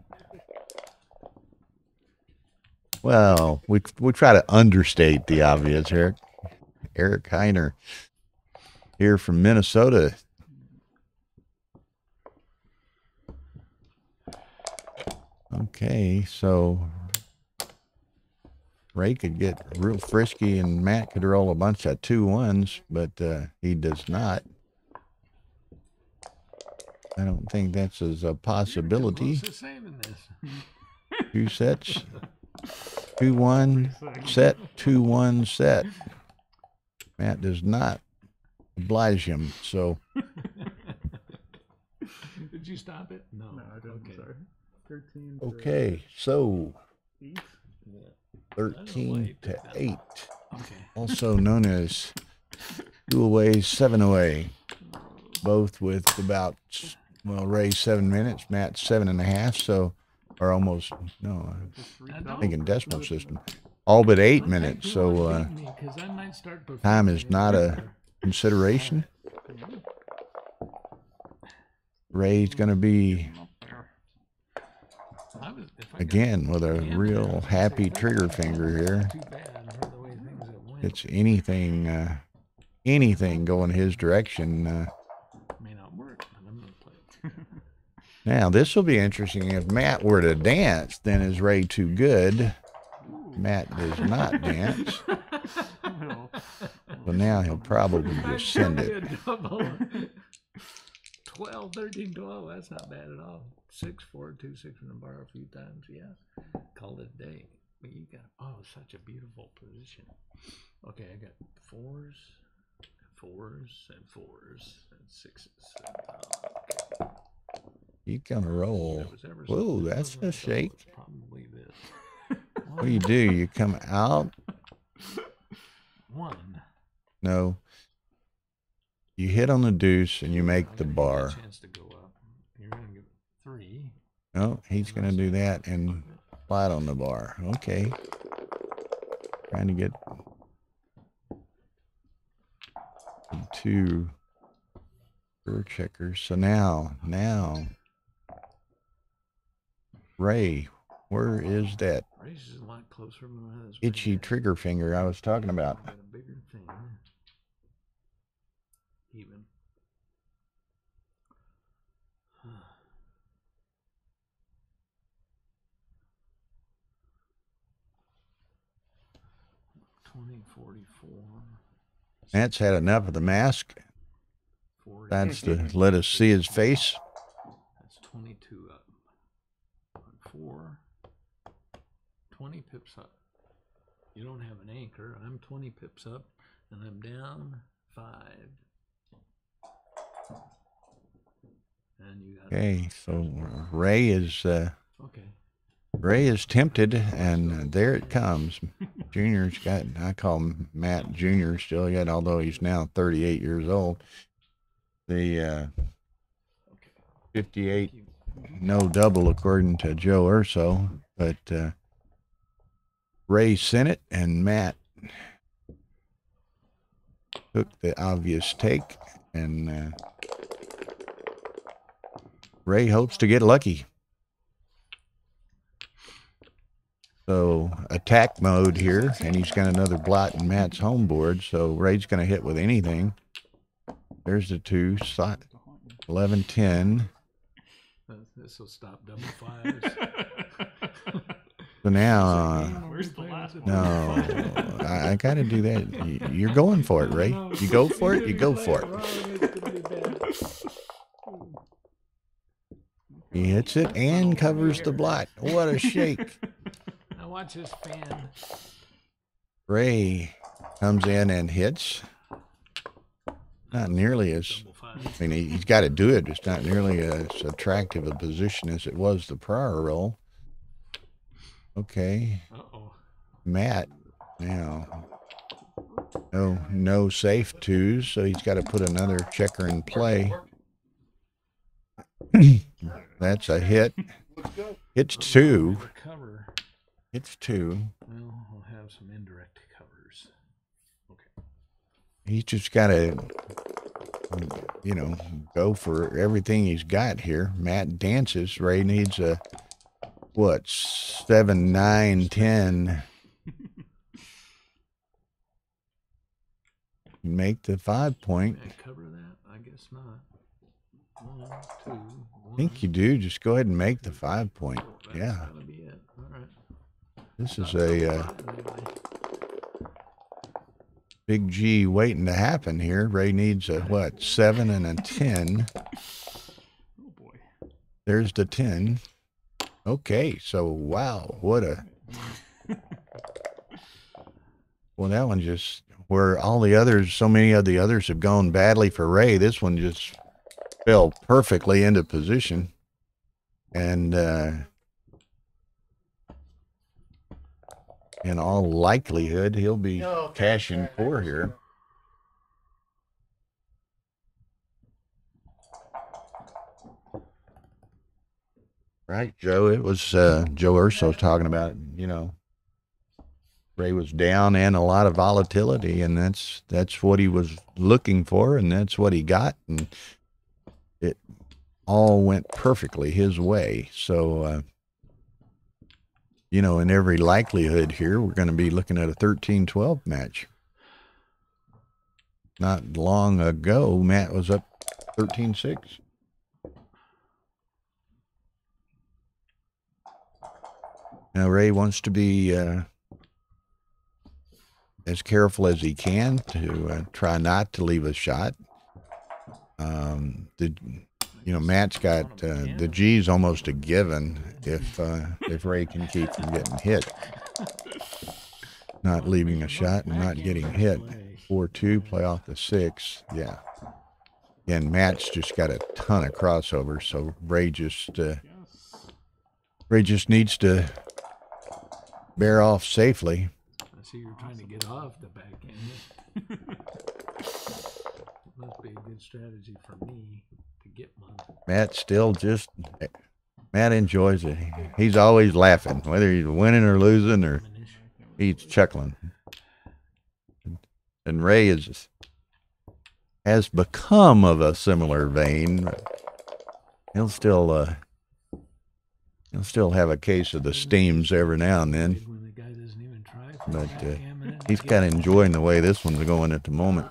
Well, we try to understate the obvious, Eric. Eric Heiner here from Minnesota. Okay, so Ray could get real frisky and Matt could roll a bunch of 2-1s, but he does not. I don't think that's a possibility. 2 sets. 2-1 set, 2-1 set. Matt does not oblige him, so. Did you stop it? No, I didn't. Okay. Sorry. 13. Okay, so 8. 13 to 8. Okay. Also known as 2 away, 7 away. Both with about, well, Ray's 7 minutes, Matt's 7.5, so, or almost, no, I'm thinking decimal system. All but 8 minutes, so time is not a consideration. Ray's going to be, again, with a real happy trigger finger here. It's anything going his direction. Now, this will be interesting. If Matt were to dance, then is Ray too good? Matt does not dance. So now he'll probably just send it. 12, 13, 12. That's not bad at all. 6, 4, 2, 6 in the bar a few times. Yeah. Called it a day. But you got, oh, such a beautiful position. Okay, I got 4s, 4s, and 4s, and 6s. Okay. He's gonna roll. Whoa, that's a shake. Probably this. What do? You come out? 1. No. You hit on the deuce and you make the bar. Chance to go up. You're gonna get 3. No, he's gonna do that and flat on the bar. Okay. Trying to get 2 checkers. So now. Ray, where is that Ray's a lot closer than itchy trigger finger I was talking about? Got a bigger thing. Even. Matt's had enough of the mask. That's to let us see his face. That's 22 up. 4. 20 pips up. You don't have an anchor. I'm 20 pips up, and I'm down 5. And you got okay, so Ray is tempted, and there it comes. Junior's got, I call him Matt Junior still yet, although he's now 38 years old. The 58, no double according to Joe Urso, but Ray sent it, and Matt took the obvious take, and Ray hopes to get lucky. So attack mode here, and he's got another blot in Matt's home board, so Ray's going to hit with anything. There's the 2, 11, 10. This will stop double 5s. So now, Where's the last one? no, I got to do that. You're going for it, Ray. You go for it, you go for it. He hits it and covers the blot. What a shake. Now watch this fan. Ray comes in and hits. Not nearly as, I mean, he's got to do it. It's not nearly as attractive a position as it was the prior roll. Okay. Uh-oh. Matt now. No safe twos, so he's got to put another checker in play. That's a hit. It's two. Cover. It's two. Well, we'll have some indirect covers. Okay. He's just got to, go for everything he's got here. Matt dances. Ray needs a, 7, 9, 10. Make the 5 point. Cover that? I guess not. 1, 2. 1. I think you do. Just go ahead and make the 5 point. Yeah. That'll be it. All right. This is a big G waiting to happen here. Ray needs a 7 and a 10. Oh boy. There's the 10. Okay, so wow, what a well, that one just where all the others, so many of the others have gone badly for Ray. This one just fell perfectly into position, and in all likelihood, he'll be cashing 4 here. Right, Joe. It was Joe Urso talking about, Ray was down and a lot of volatility, and that's what he was looking for, and that's what he got, and it all went perfectly his way. So, in every likelihood here, we're going to be looking at a 13-12 match. Not long ago, Matt was up 13-6. Now, Ray wants to be as careful as he can to try not to leave a shot. Matt's got the G's almost a given if Ray can keep from getting hit. Not leaving a shot and not getting hit. 4-2, play off the 6. Yeah. And Matt's just got a ton of crossovers, so Ray just needs to bear off safely. I see you're trying to get off the backgammon. Must be a good strategy for me to get one. Matt enjoys it. He's always laughing, whether he's winning or losing, or he's chuckling. And Ray has become of a similar vein. He'll still have a case of the steams every now and then. But he's kind of enjoying the way this one's going at the moment.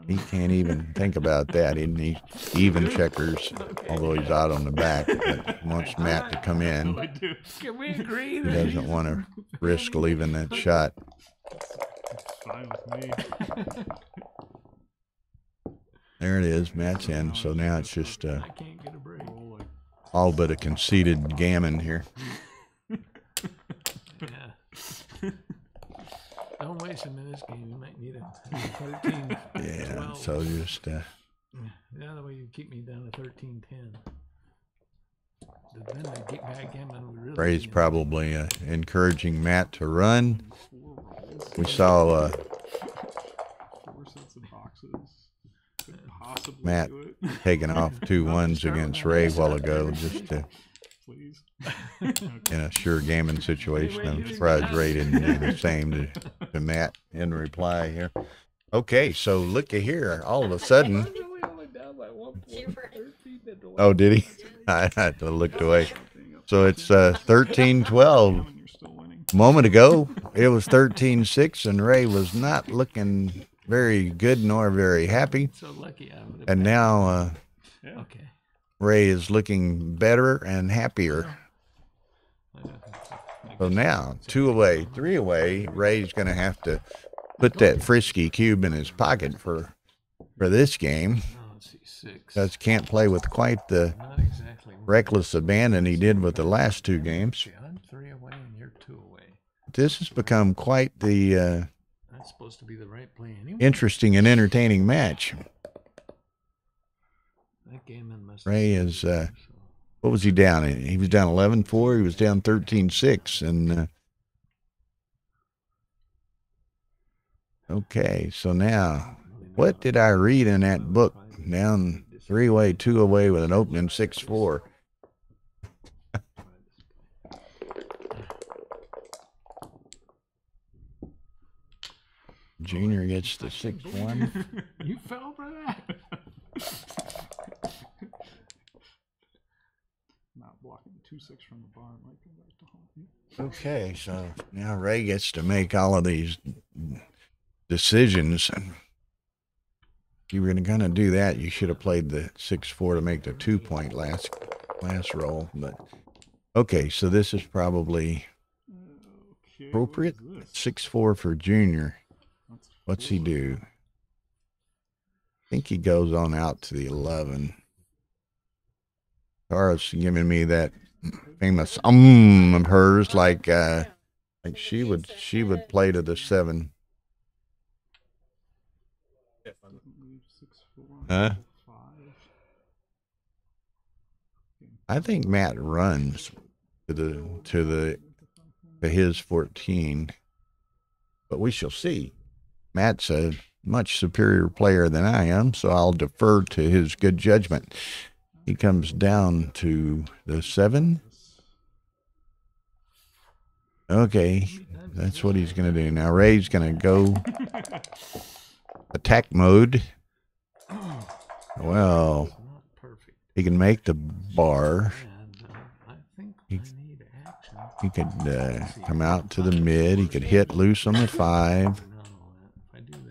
He can't even think about that. He even checkers, although he's out on the back, but wants Matt to come in. Can we agree? He doesn't want to risk leaving that shot. Fine with me. There it is. Matt's in. So now it's just I can't get a break. all but a conceded gammon here. Yeah. Don't waste him in this game. You might need a 13. Yeah. 12. So just. The other way you keep me down to 13-10. Then they get backgammon. Really Ray's probably encouraging Matt to run. We saw 4 sets of boxes. Matt taking off 2 1s against Ray a while ago, just to in a sure gammon situation. I'm surprised Ray didn't do the same to Matt in reply here. Okay, so looky here. All of a sudden. Oh, did he? I had to look away. So it's 13-12. A moment ago, it was 13-6, and Ray was not looking very good nor very happy. So lucky I would have and now okay. Ray is looking better and happier. So now 2 away, 3 away. Ray's going to have to put that frisky cube in his pocket for this game. Because can't play with quite the reckless abandon he did with the last 2 games. I'm 3 away and you're 2 away. This has become quite the That's supposed to be the right play anyway. interesting and entertaining match. That gammon must Ray is what was he down? He was down 11-4. He was down 13-6. And okay, so now, what did I read in that book? Down 3-way, 2-away with an opening 6-4. Junior gets the 6-1. You fell for that. Not blocking 2-6 from the bar might go back to home. Okay, so now Ray gets to make all of these decisions. If you were going to do that, you should have played the 6-4 to make the 2-point last roll. But okay, so this is probably appropriate. 6-4 for Junior. What's he do? I think he goes on out to the 11. Tara's giving me that famous of hers, like she would play to the 7. Huh? I think Matt runs to his 14, but we shall see. Matt's a much superior player than I am, so I'll defer to his good judgment. He comes down to the 7. Okay, that's what he's going to do. Now Ray's going to go attack mode. Well, he can make the bar. He could come out to the mid. He could hit loose on the 5.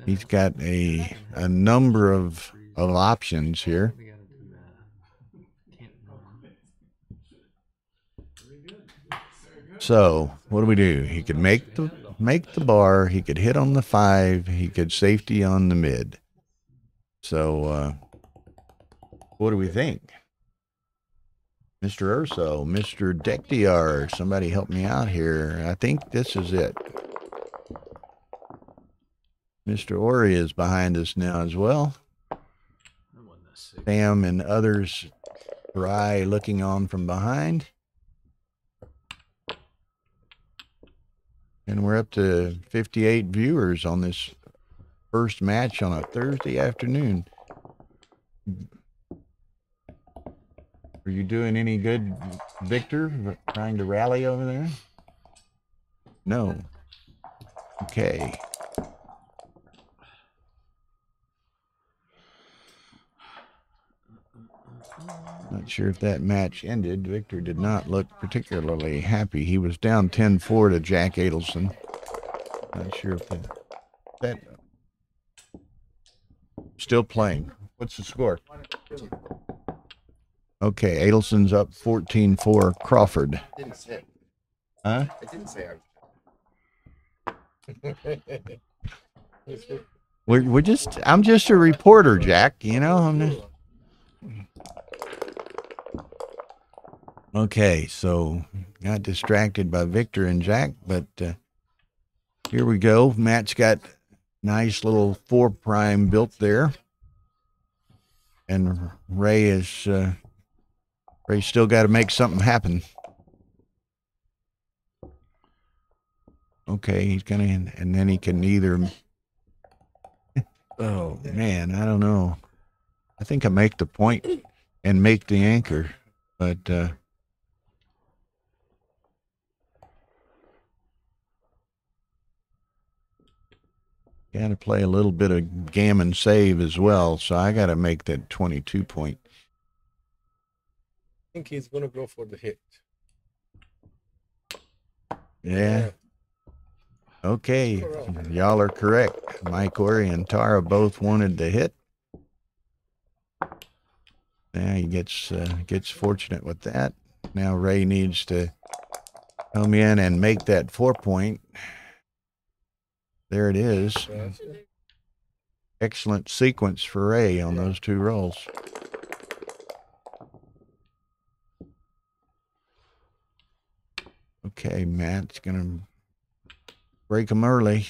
He's got a number of options here. So what do? He could make the bar. He could hit on the 5. He could safety on the mid. So what do we think? Mr. Urso, Mr. Dektiar, somebody help me out here. I think this is it. Mr. Ori is behind us now as well. Sam and others try looking on from behind. And we're up to 58 viewers on this first match on a Thursday afternoon. Are you doing any good, Victor? Trying to rally over there? No. Okay. Not sure if that match ended. Victor did not look particularly happy. He was down 10-4 to Jack Adelson. Not sure if that still playing. What's the score? Okay, Adelson's up 14-4 Crawford. Didn't say it. Huh? I didn't say I'm just a reporter, Jack, you know. I'm just... Okay, so got distracted by Victor and Jack, but here we go. Matt's got nice little 4' built there. And Ray's still got to make something happen. Okay, he's gonna, and then he can either. Oh man, I don't know. I think I make the point and make the anchor, but got to play a little bit of gammon save as well. So I got to make that 22 point. I think he's gonna go for the hit. Yeah. Okay, y'all are correct. Mike Ori and Tara both wanted the hit. Now he gets fortunate with that. Now Ray needs to come in and make that 4 point. There it is. Excellent sequence for Ray on those 2 rolls. Okay, Matt's gonna break them early.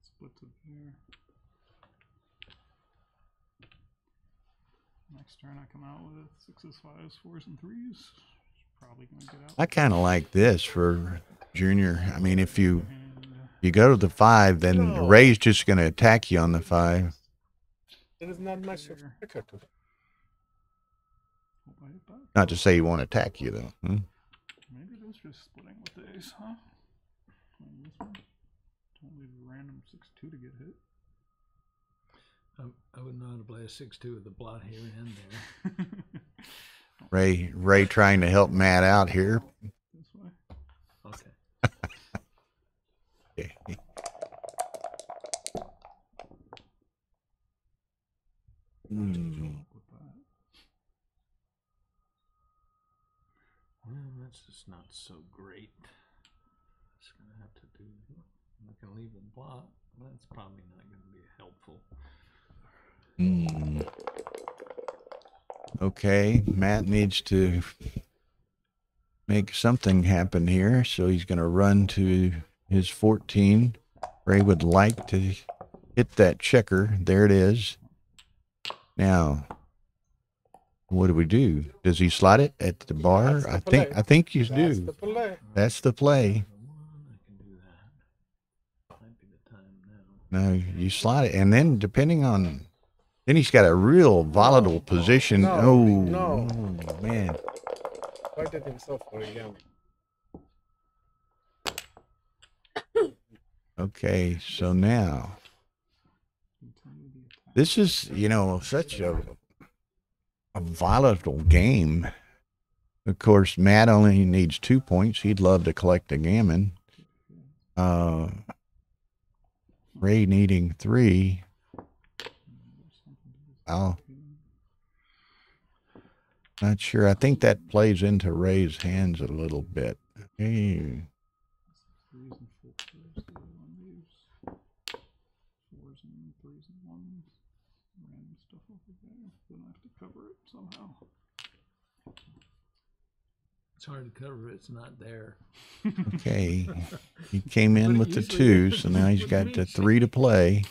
Split to there. Next turn, I come out with 6s, 5s, 4s, and 3s. Probably gonna get out. I kind of like this for Junior. I mean, if you And go to the 5, then No. Ray's just going to attack you on the 5. There is not much of checker to. hope I hit back. Not to say he won't attack you, though. Hmm? Maybe it is just splitting with the ace, huh? Playing this one. Don't leave a random 6-2 to get hit. I would know how to play a 6-2 with the blot here and there. Ray trying to help Matt out here. This way. Okay. Okay. With that. Well, that's just not so great. Just gonna have to do. I can leave the blot. That's probably not going to be helpful. Okay, Matt needs to make something happen here, so he's going to run to his 14. Ray would like to hit that checker. There it is. Now, what do we do? Does he slot it at the bar? That's the I think you That's do. the play. That's the play. I can do that. Might be the time now. No, you slot it, and then depending on, then he's got a real volatile position. No, Oh, no. oh, man. Why did himself for a gamble? Okay, so now this is, such a volatile game. Of course, Matt only needs 2 points. He'd love to collect a gammon. Ray needing 3. Not sure. I think that plays into Ray's hands a little bit. Hey. 3s and 4s, the other one leaves. 4s and 3s and 1s. Random stuff over there. Then I have to cover it somehow. It's hard to cover. It's not there. Okay. He came in with the 2, so now he's got the 3 to play.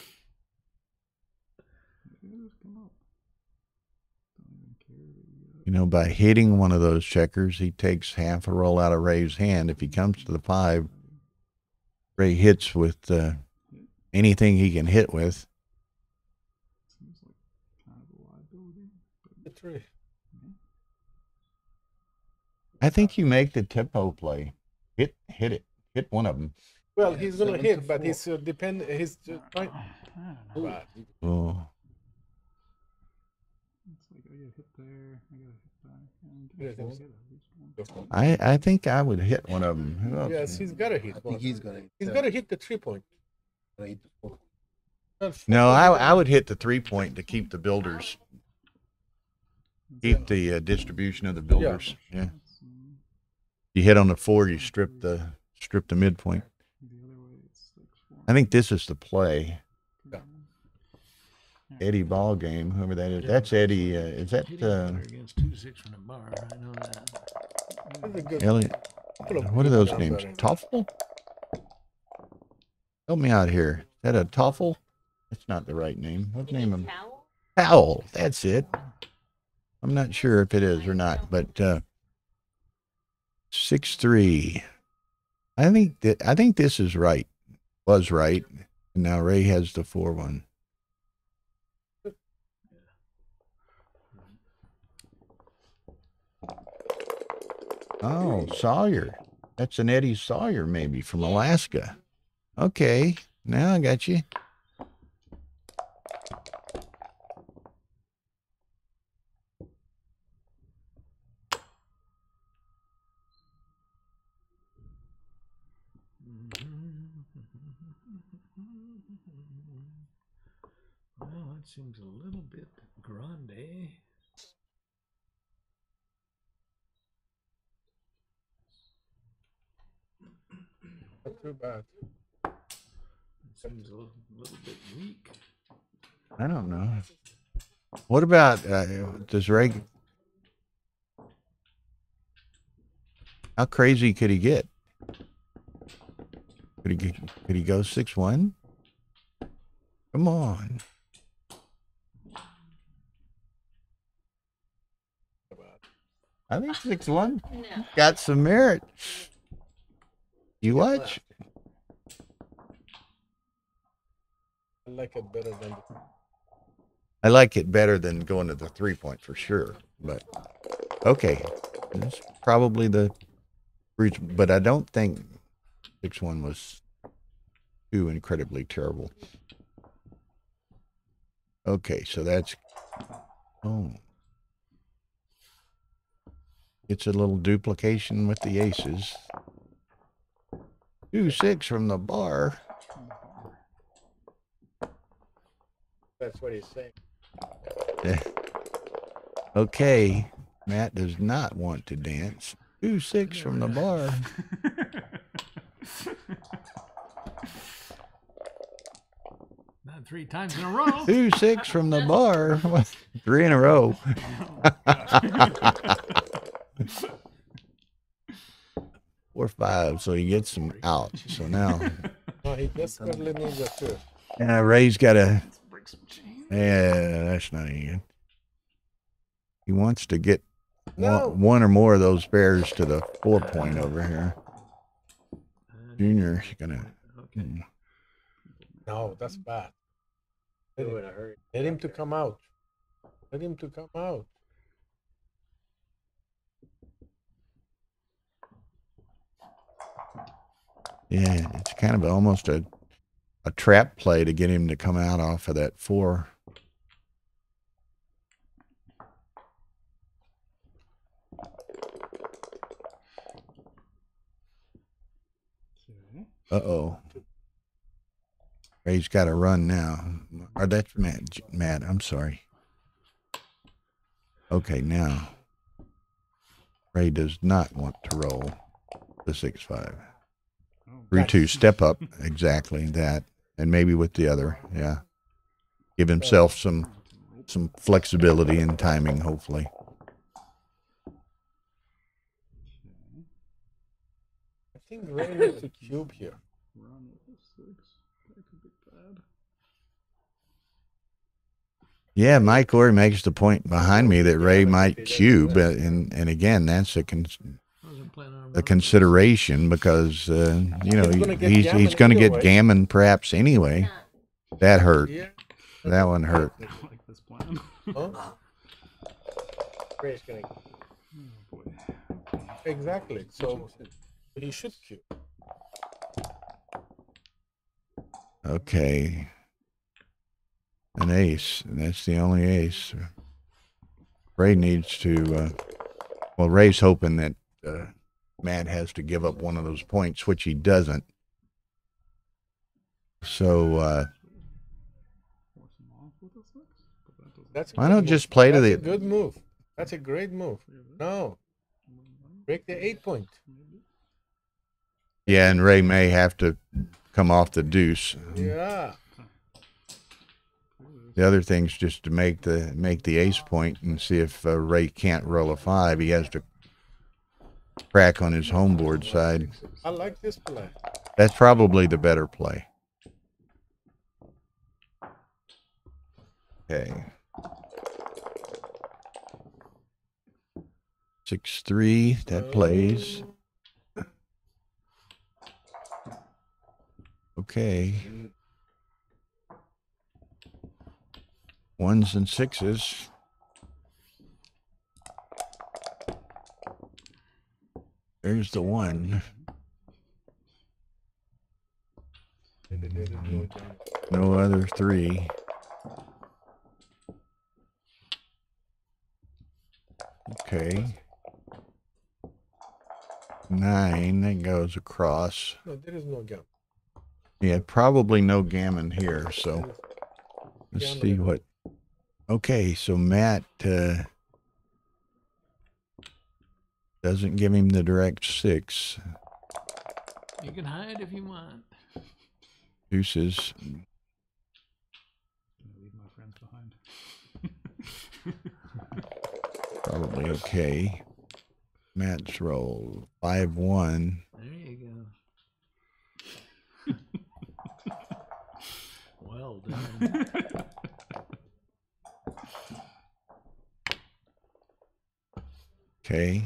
By hitting one of those checkers, he takes half a roll out of Ray's hand. If he comes to the 5, Ray hits with anything he can hit with. Seems like kind of a liability. The 3. I think you make the tempo play. Hit it. Hit one of them. Well, Yeah, he's gonna 7 hit, to but 4. he's he's trying. I don't know. But Oh. It's like I get hit there, I get hit back, and Yeah, I I think get so. at least one. I think I would hit one of them. Who else? yes, he's gotta hit. I one. think he's gonna. He's gotta hit the 3-point. No, I would hit the 3-point to keep the builders. Keep the distribution of the builders. Yeah. You hit on the 4, you strip the midpoint. The other way, it's 6, 4. I think this is the play. Yeah. Eddie ball game, whoever that is. That's Eddie. Is that Hitting better against 2-6 from the bar. I know that. He's a good Elliot? couple of What are good those ones names? already. Toffel? Help me out here. Is that a Toffel? That's not the right name. What's the name of Towel? Powell? That's it. I'm not sure if it is or not, but 6-3. I think this is right. Was right. And now Ray has the 4-1. Oh, Sawyer. That's an Eddie Sawyer maybe from Alaska. Okay, now I got you. Well, that seems a little bit grande. Not too bad. It seems a little bit weak. I don't know. What about does Ray? How crazy could he get? Could he go 6-1? Come on. I think 6-1 No. got some merit. You watch. I like it better than the I like it better than going to the 3-point for sure. But okay, that's probably the reason. But I don't think 6-1 was too incredibly terrible. Okay, so that's it's a little duplication with the aces. 2-6 from the bar. That's what he's saying. Okay, Matt does not want to dance. 2-6 from the bar. Not 3 times in a row. 2-6 from the bar. 3 in a row. 4-5, so he gets some out. So now, No, he desperately needs a 2. Ray's got a. Break some chains. Yeah, that's not any good. He wants to get No. one or more of those pairs to the 4-point over here. Junior's gonna. Okay. No, that's bad. Let him to come out. Let him to come out. Yeah, it's kind of almost a trap play to get him to come out off of that 4. Uh-oh. Ray's got to run now. Or that's Matt, I'm sorry. Okay, now. Ray does not want to roll the 6-5. 3-2, step up, exactly that. And maybe with the other, yeah. Give himself some flexibility and timing, hopefully. I think Ray needs a cube here. Run with the 6. That could be bad. Yeah, Mike Orr makes the point behind me that Ray might cube, and again, that's a consideration because he's going to get gammon perhaps anyway. That hurt. Yeah. That one hurt. I like this plan. Huh? Ray's gonna. Oh boy. Exactly. So he should cube. Okay. An ace, and that's the only ace. Ray needs to, well, Ray's hoping that Matt has to give up one of those points, which he doesn't. So, why don't just play to the... That's a good move. That's a great move. No. Break the 8-point. Yeah, and Ray may have to come off the deuce. Yeah. The other thing's just to make the ace point and see if Ray can't roll a 5. He has to crack on his homeboard side. I like this play. That's probably the better play. Okay. 6-3, that plays. Okay. 1s and 6s. There's the 1. No other 3. Okay. 9, that goes across. No, there is no gap. Yeah, probably no gammon here, so let's see what. Okay, so Matt doesn't give him the direct 6. You can hide if you want. Deuces. Leave my friends behind. Probably okay. Matt's roll 5-1. There you go. Well done. Okay.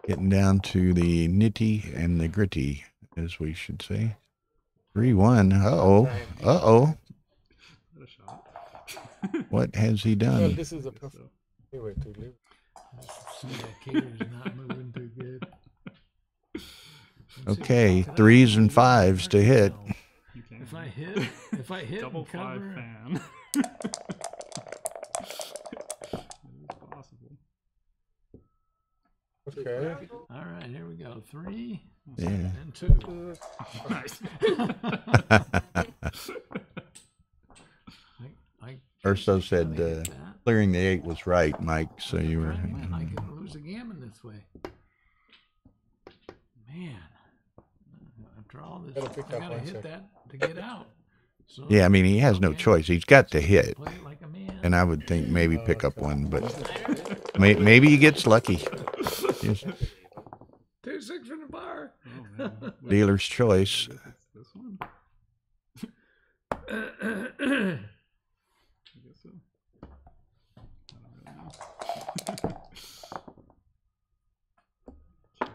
Getting down to the nitty and the gritty, as we should say. 3-1. Uh-oh. Uh-oh. Is that a shot? What has he Well, done? this is a perfect way to live. See that cater's not moving too good. Okay, 3s and 5s to hit. You can't. If I hit Double and 5 cover, fan. It is possible. Okay. all right, here we go. 3 Yeah. and 2. Nice. I Urso said hit that. clearing the 8 was right, Mike, so you were... Man, I can lose a gammon this way. Man, after all this, Gotta pick I up gotta one hit sec. that to get out. So, Yeah, I mean, he has no okay, choice. He's got to hit. play it like a man. And I would think maybe pick up one, but maybe he gets lucky. Just 2-6 from the bar. Oh, man. dealer's choice. This one? I guess so. I don't really know. Okay.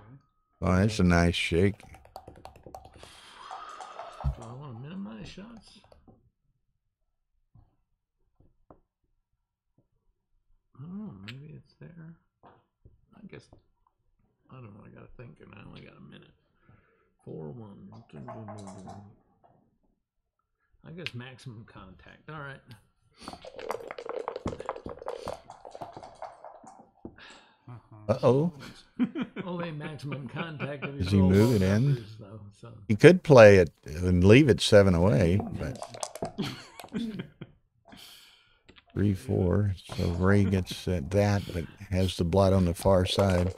Oh, that's a nice shake. Do I want to minimize shots? Oh, maybe it's there. I guess, I don't know, I gotta think and I only got a minute. 4-1. I guess maximum contact, all right. Uh-oh. Only maximum contact. if you Does he throw move low it in? numbers, though, so. He could play it and leave it 7 away, but 3-4. So Ray gets that, but has the blood on the far side.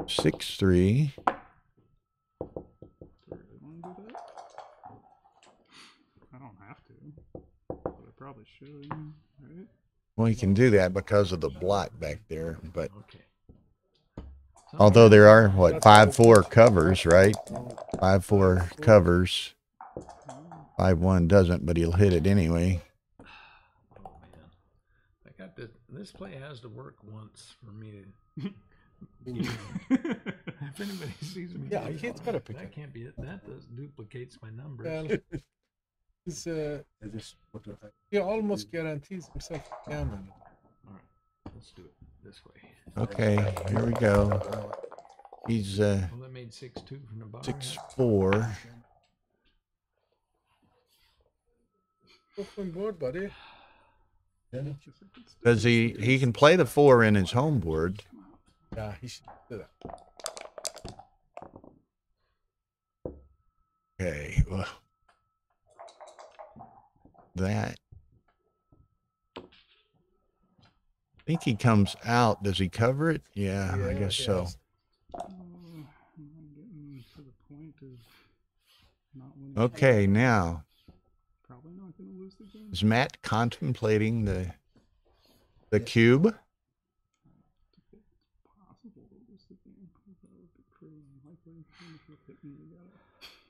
6-3. Do I really want to do that? I don't have to, but I probably should, right? Well, he can do that because of the blot back there, but Okay. although there are, what, 5-4 covers, right? 5-4 covers. 5-1 doesn't, but he'll hit it anyway. Oh man, I got this play has to work once for me to. If anybody sees me, Yeah, do he's that, gotta pick that it. can't be it. That duplicates my numbers. Well, he's, he almost guarantees himself a gammon. All right, let's do it this way. Okay, here we go. He's Well, that made 6-2 from the bar. 6-4. Open board, buddy. Does he can play the 4 in his home board. Yeah, he should do that. Okay, well, that. I think he comes out. Does he cover it? Yeah, I guess so. yes. I'm getting to the point of not winning. Okay, now Probably not going to lose the game. is Matt contemplating the cube? It's possible to lose the game. That would be pretty unlikely. And if you hit me,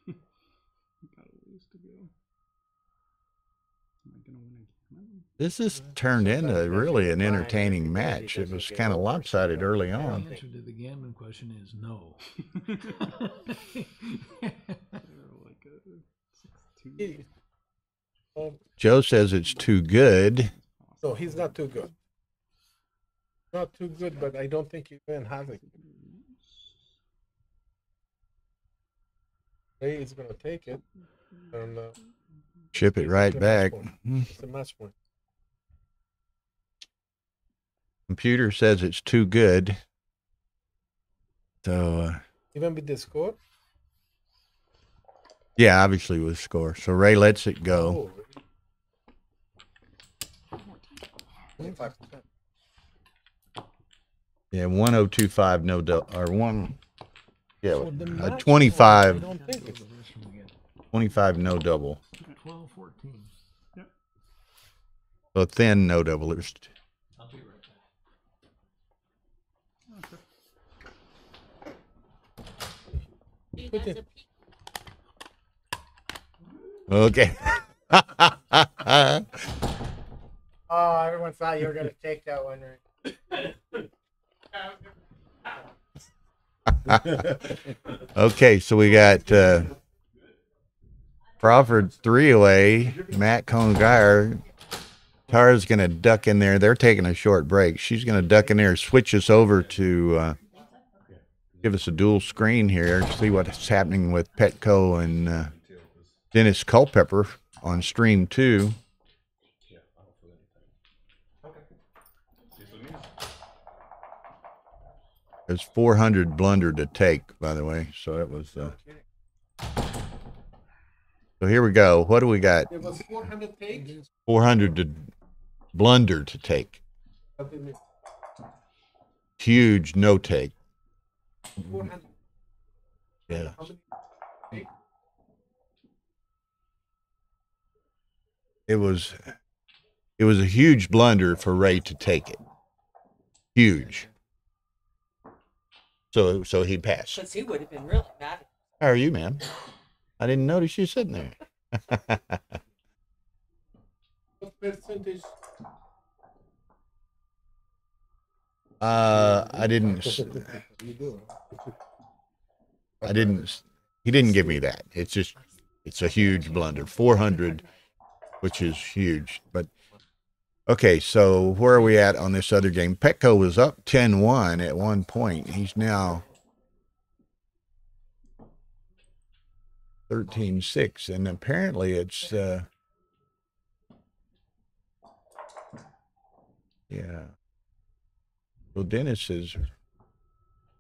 you got a ways to go. Am I going to win again? This has turned into really an entertaining match. It was kind of lopsided early The on. answer to the gammon question is no. They're like a 6-2. Joe says it's too good. So he's not too good. Not too good, but I don't think he even has it. Ray is gonna take it, and Ship it right back. it's a match point. Computer says it's too good. So, Even with the score. yeah, obviously with score. So Ray lets it go. Oh, 25%. Yeah, 1025 no double or one. Yeah, So the match point, 25 I don't think it's 25 no double. 12-14. So thin no double. There's I'll be right back. You Put guys it- a peek. okay. I Everyone thought you were going to take that one, right? Okay, so we got Crawford 3 away. Matt Cohn-Geier. Tara's going to duck in there. They're taking a short break. She's going to duck in there, switch us over to give us a dual screen here, see what's happening with Petco and Dennis Culpepper on stream 2. There's 400 blunder to take, by the way. So it was. So here we go. What do we got? It was 400 takes. 400 to blunder to take. Huge no take. 400. Yeah. It was a huge blunder for Ray to take it. Huge. So he passed. Because he would have been really mad. How are you, ma'am? I didn't notice you sitting there. What percentage? I didn't. He didn't give me that. It's a huge blunder. 400, which is huge. But okay, so where are we at on this other game? Petco was up 10-1 at one point. He's now 13-6, and apparently it's yeah. Well, Dennis has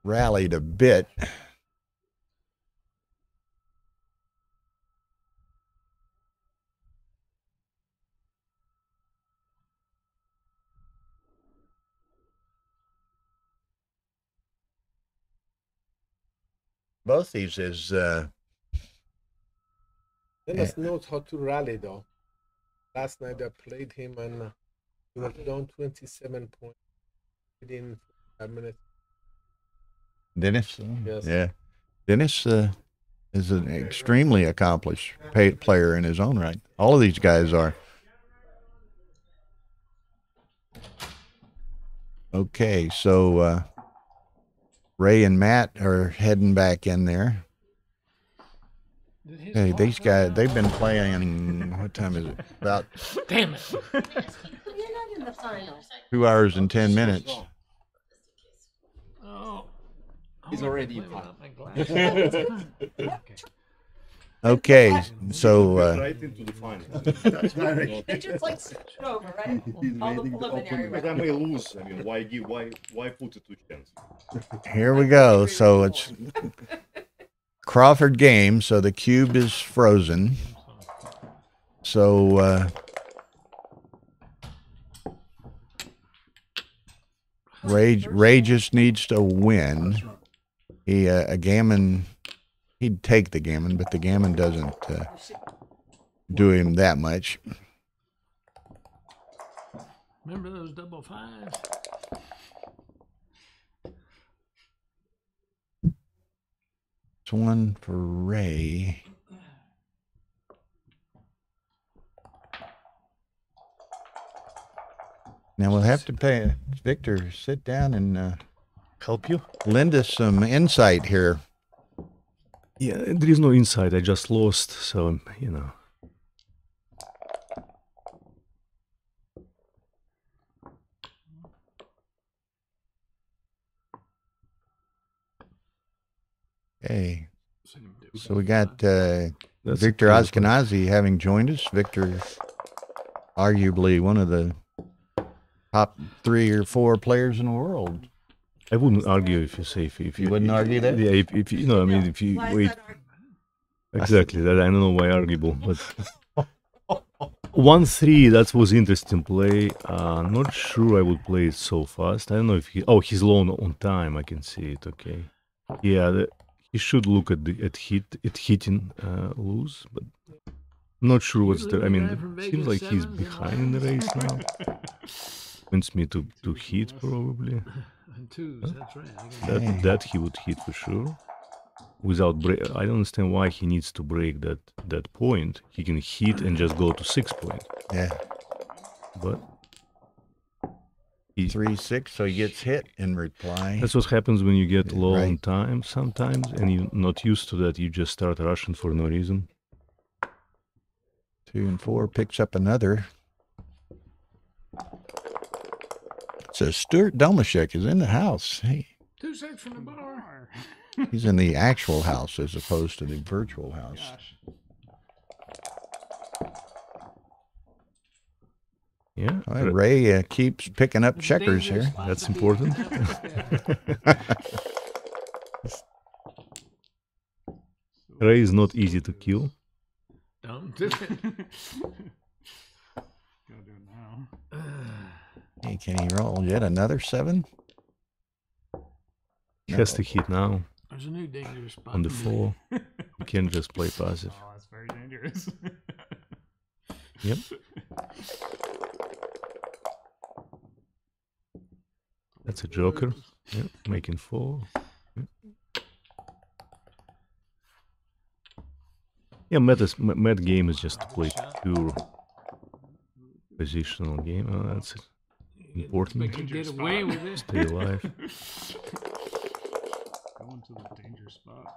rallied a bit. Both these is Dennis knows how to rally, though. Last night I played him and he was down 27 points within 5 minutes. Dennis. Yes. Yeah, Dennis is an extremely accomplished player in his own right. All of these guys are. Okay, so Ray and Matt are heading back in there. Hey, these guys, they've been playing, what time is it? About Damn it. You're not in the finals. 2 hours and 10 minutes. Oh. He's already Okay, so right into the final. They just like switch it over, right? All the preliminary Because I may lose. I mean, why put it to chance? here we go. So it's Crawford game, so the cube is frozen. So Ray just needs to win. A gammon, he'd take the gammon, but the gammon doesn't do him that much. Remember those double fives? It's one for Ray. Now we'll have to pay Victor sit down and help you. Lend us some insight here. Yeah, there is no insight. I just lost, so you know. Okay, so we got Victor Ashkenazi having joined us. Victor, arguably one of the top 3 or 4 players in the world. I wouldn't argue if you say if you wouldn't argue that. Yeah, if you know, I mean, if you wait. Exactly, that I don't know why arguable, but 1-3 that was interesting play. Not sure I would play it so fast. I don't know if he's low on time. I can see it. Okay, yeah, he should look at hitting loose, but I'm not sure what's the. I mean, it seems like he's behind in the race now. Wants me to hit probably. Twos, that's right. That he would hit for sure. Without break, I don't understand why he needs to break that point. He can hit and just go to 6 point. Yeah. But 3-6, so he gets hit in reply. That's what happens when you get low on Right. time sometimes, and you're not used to that. You just start rushing for no reason. 2 and 4 picks up another. So Stuart Domashek is in the house. Hey, 2-6 from the bar. he's in the actual house as opposed to the virtual house. Gosh. Yeah, All right, Ray keeps picking up checkers here. that's important. Ray is not easy to kill. Don't do it. Gotta do it now. Hey, can he roll yet another 7? He has to hit now There's a new dangerous spot. on the 4. You can't just play passive. Oh, that's very dangerous. Yep. That's a joker. Yep. Making 4. Yep. Yeah, Met game is just to play pure positional game. Oh, that's important. We can get away with this. Stay alive. Going to the danger spot.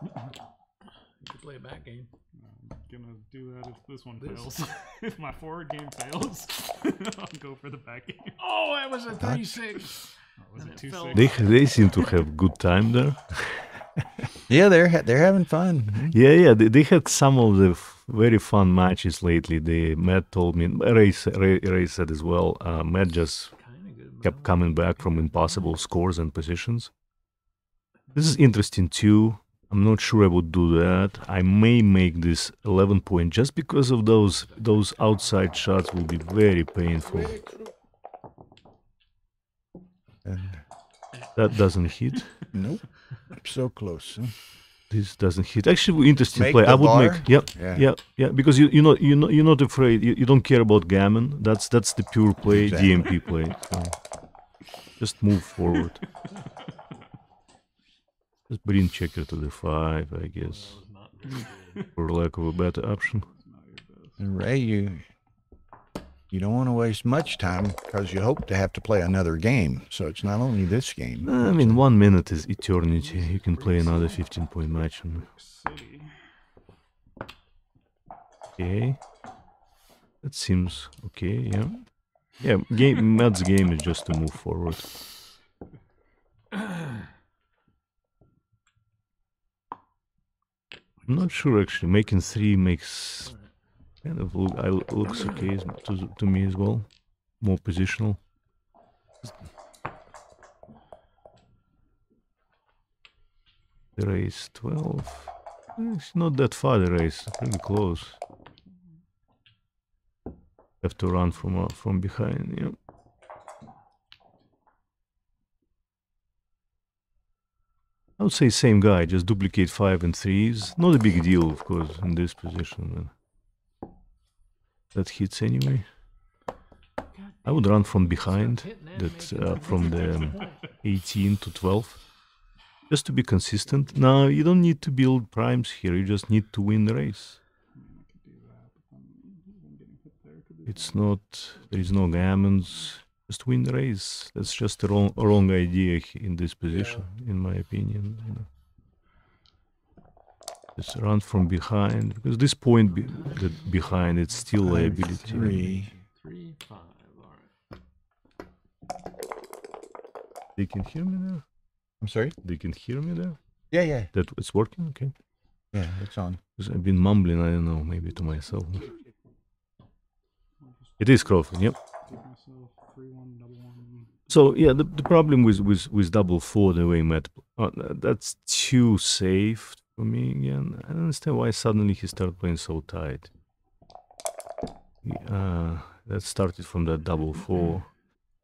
You can play a back game. I'm gonna do that if this one fails. If my forward game fails, I'll go for the back game. Oh, that was a 3-6. Or was And it it fell 2-6? They seem to have good time there. Yeah, they're having fun. Yeah, they had some of the very fun matches lately. Matt told me, Ray said as well, Matt just kept coming back from impossible scores and positions. This is interesting too. I'm not sure I would do that. I may make this 11 point just because of those outside shots will be very painful. And That doesn't hit. nope, so close. Huh? This doesn't hit. Actually, interesting Make play. the I would bar? make. Yep. Yeah. Yeah. Because you're not afraid. You don't care about gammon. That's the pure play, Exactly. DMP play. So just move forward. Just bring checker to the 5, I guess, for lack of a better option. And Ray, you don't want to waste much time because you hope to have to play another game. So it's not only this game. I mean, 1 minute is eternity. You can play another 15-point match. City. Okay. That seems okay, yeah. Yeah, Matt's game is just to move forward. I'm not sure actually. Making 3 makes kind of looks okay to me as well. More positional. The race 12. It's not that far. The race pretty close. Have to run from behind. Yeah. I would say same guy, just duplicate 5 and 3s. Not a big deal, of course, in this position. That hits anyway. I would run from behind, from the 18 to 12, just to be consistent. Now, you don't need to build primes here, you just need to win the race. It's not, there is no gammons, just win the race. That's just a wrong idea in this position, in my opinion. You know. Just run from behind, because this point behind, it's still liability. 3, 5, all right. They can hear me now? I'm sorry? They can hear me there? Yeah. That it's working? Okay. Yeah, it's on. Because I've been mumbling, I don't know, maybe to myself. It is Crawford, yep. Take myself 3-1, double 1. So yeah, the problem with double 4, the way Matt, that's too safe for me again. I don't understand why suddenly he started playing so tight. That started from that double 4.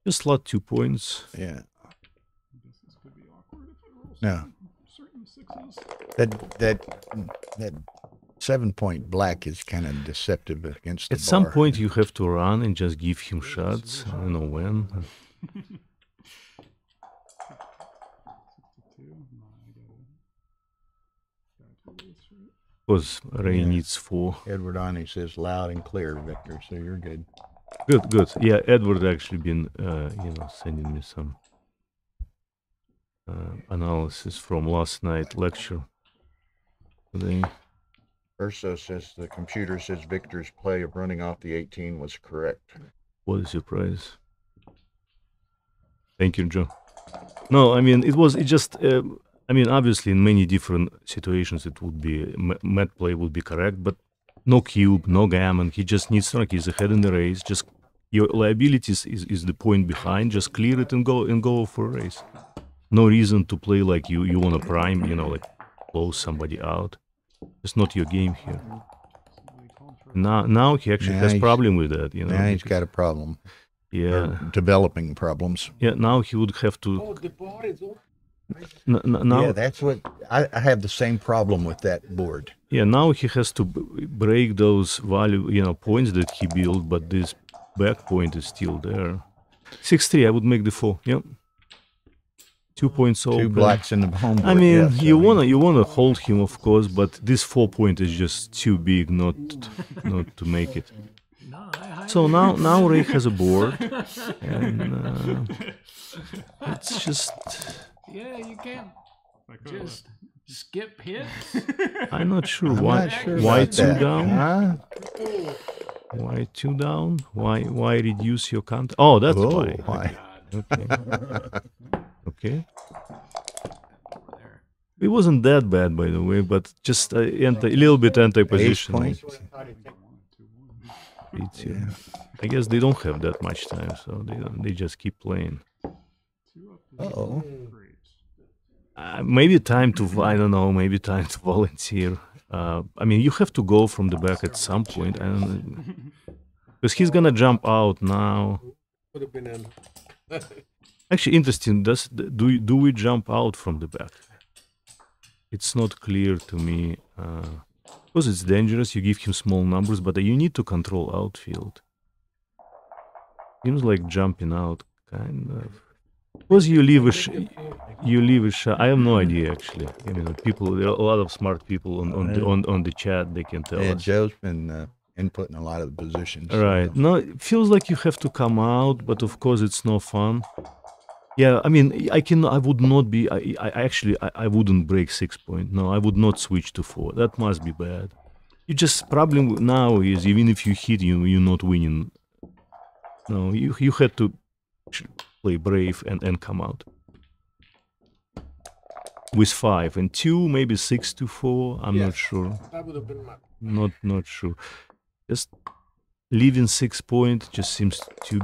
Just slot 2 points. Yeah. I guess this could be awkward if I roll No. certain 6s. That 7-point black is kind of deceptive against the At some bar. point you have to run and just give him shots. I don't know when. 62. No, I got it. Because Ray Yeah. needs 4. Edward Ani says loud and clear, Victor, so you're good. Good, good. Yeah, Edward actually been, sending me some analysis from last night lecture today. Urso says the computer says Victor's play of running off the 18 was correct. What a surprise. Thank you, Joe. No, I mean, obviously in many different situations it would be, mat play would be correct, but no cube, no gammon. He just needs, he's ahead in the race. Just your liabilities is the point behind. Just clear it and go for a race. No reason to play like you want to prime, like close somebody out. It's not your game here. Now he actually has problem with that, Now he's got a problem. Yeah. Or developing problems. Yeah, now he would have to. Oh, the board is open. Now, yeah, that's what I have the same problem with that board. Yeah, now he has to break those value, points that he built, but this back point is still there. 6-3, I would make the 4. Yep. 2 points open. 2 blacks in the home board. I mean, you wanna hold him, of course, but this 4 point is just too big not to make it. So now Ray has a board, and it's just. Yeah, you can't just skip hits. I'm not sure I'm why. not sure Why about 2 that. down? Huh? Why 2 down? Why reduce your count? Oh, that's why. Okay. Okay. It wasn't that bad, by the way, but just a little bit anti-position. Yeah. I guess they don't have that much time, so they just keep playing. Uh-oh. Maybe time to maybe time to volunteer. I mean, you have to go from the back at some point. I don't know, because he's gonna jump out now. Would have been Actually, interesting. Do we jump out from the back? It's not clear to me. Because it's dangerous. You give him small numbers, but you need to control outfield. Seems like jumping out, kind of. Because you leave a shot. I have no idea actually. There are a lot of smart people on the chat. They can tell us. Joe's been inputting a lot of the positions. Right. No, it feels like you have to come out, but of course it's no fun. Yeah, I mean, I would not be. I wouldn't break 6 point. No, I would not switch to 4. That must be bad. You just problem now is even if you hit, you're not winning. No, you had to play brave and come out with 5 and 2, maybe 6 to 4. I'm not sure. That would have been my. Not sure. Just leaving 6 point just seems too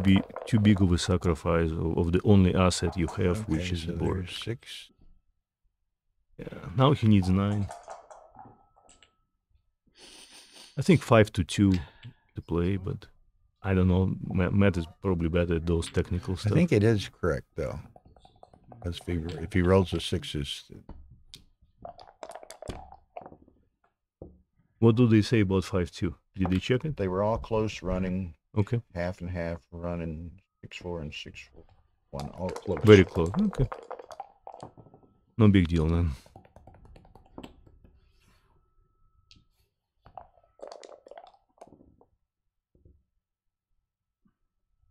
big of a sacrifice of the only asset you have, which is the board. 6. Yeah. Now he needs 9. I think 5 to 2 to play, but I don't know. Matt is probably better at those technical stuff. I think it is correct though. If he rolls the 6s. What do they say about 5-2? Did they check it? They were all close running. Okay. Half and half running 6-4 and 6-4. All close. Very close. Okay. No big deal then.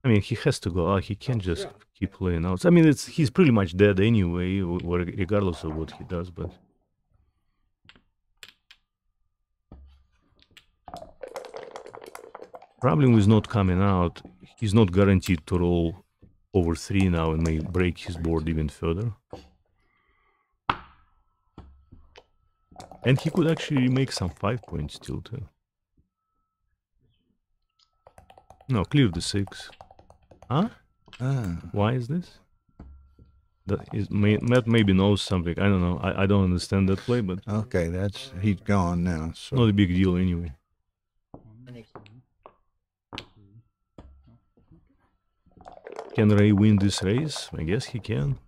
I mean, he has to go out. He can't just keep playing out. I mean, he's pretty much dead anyway, regardless of what he does. But problem with not coming out, he's not guaranteed to roll over 3 now and may break his board even further. And he could actually make some 5 points still too. No, clear the 6. Huh? Why is this? Matt maybe knows something. I don't know. I don't understand that play, but okay, he's gone now. So not a big deal anyway. Can Ray win this race? I guess he can.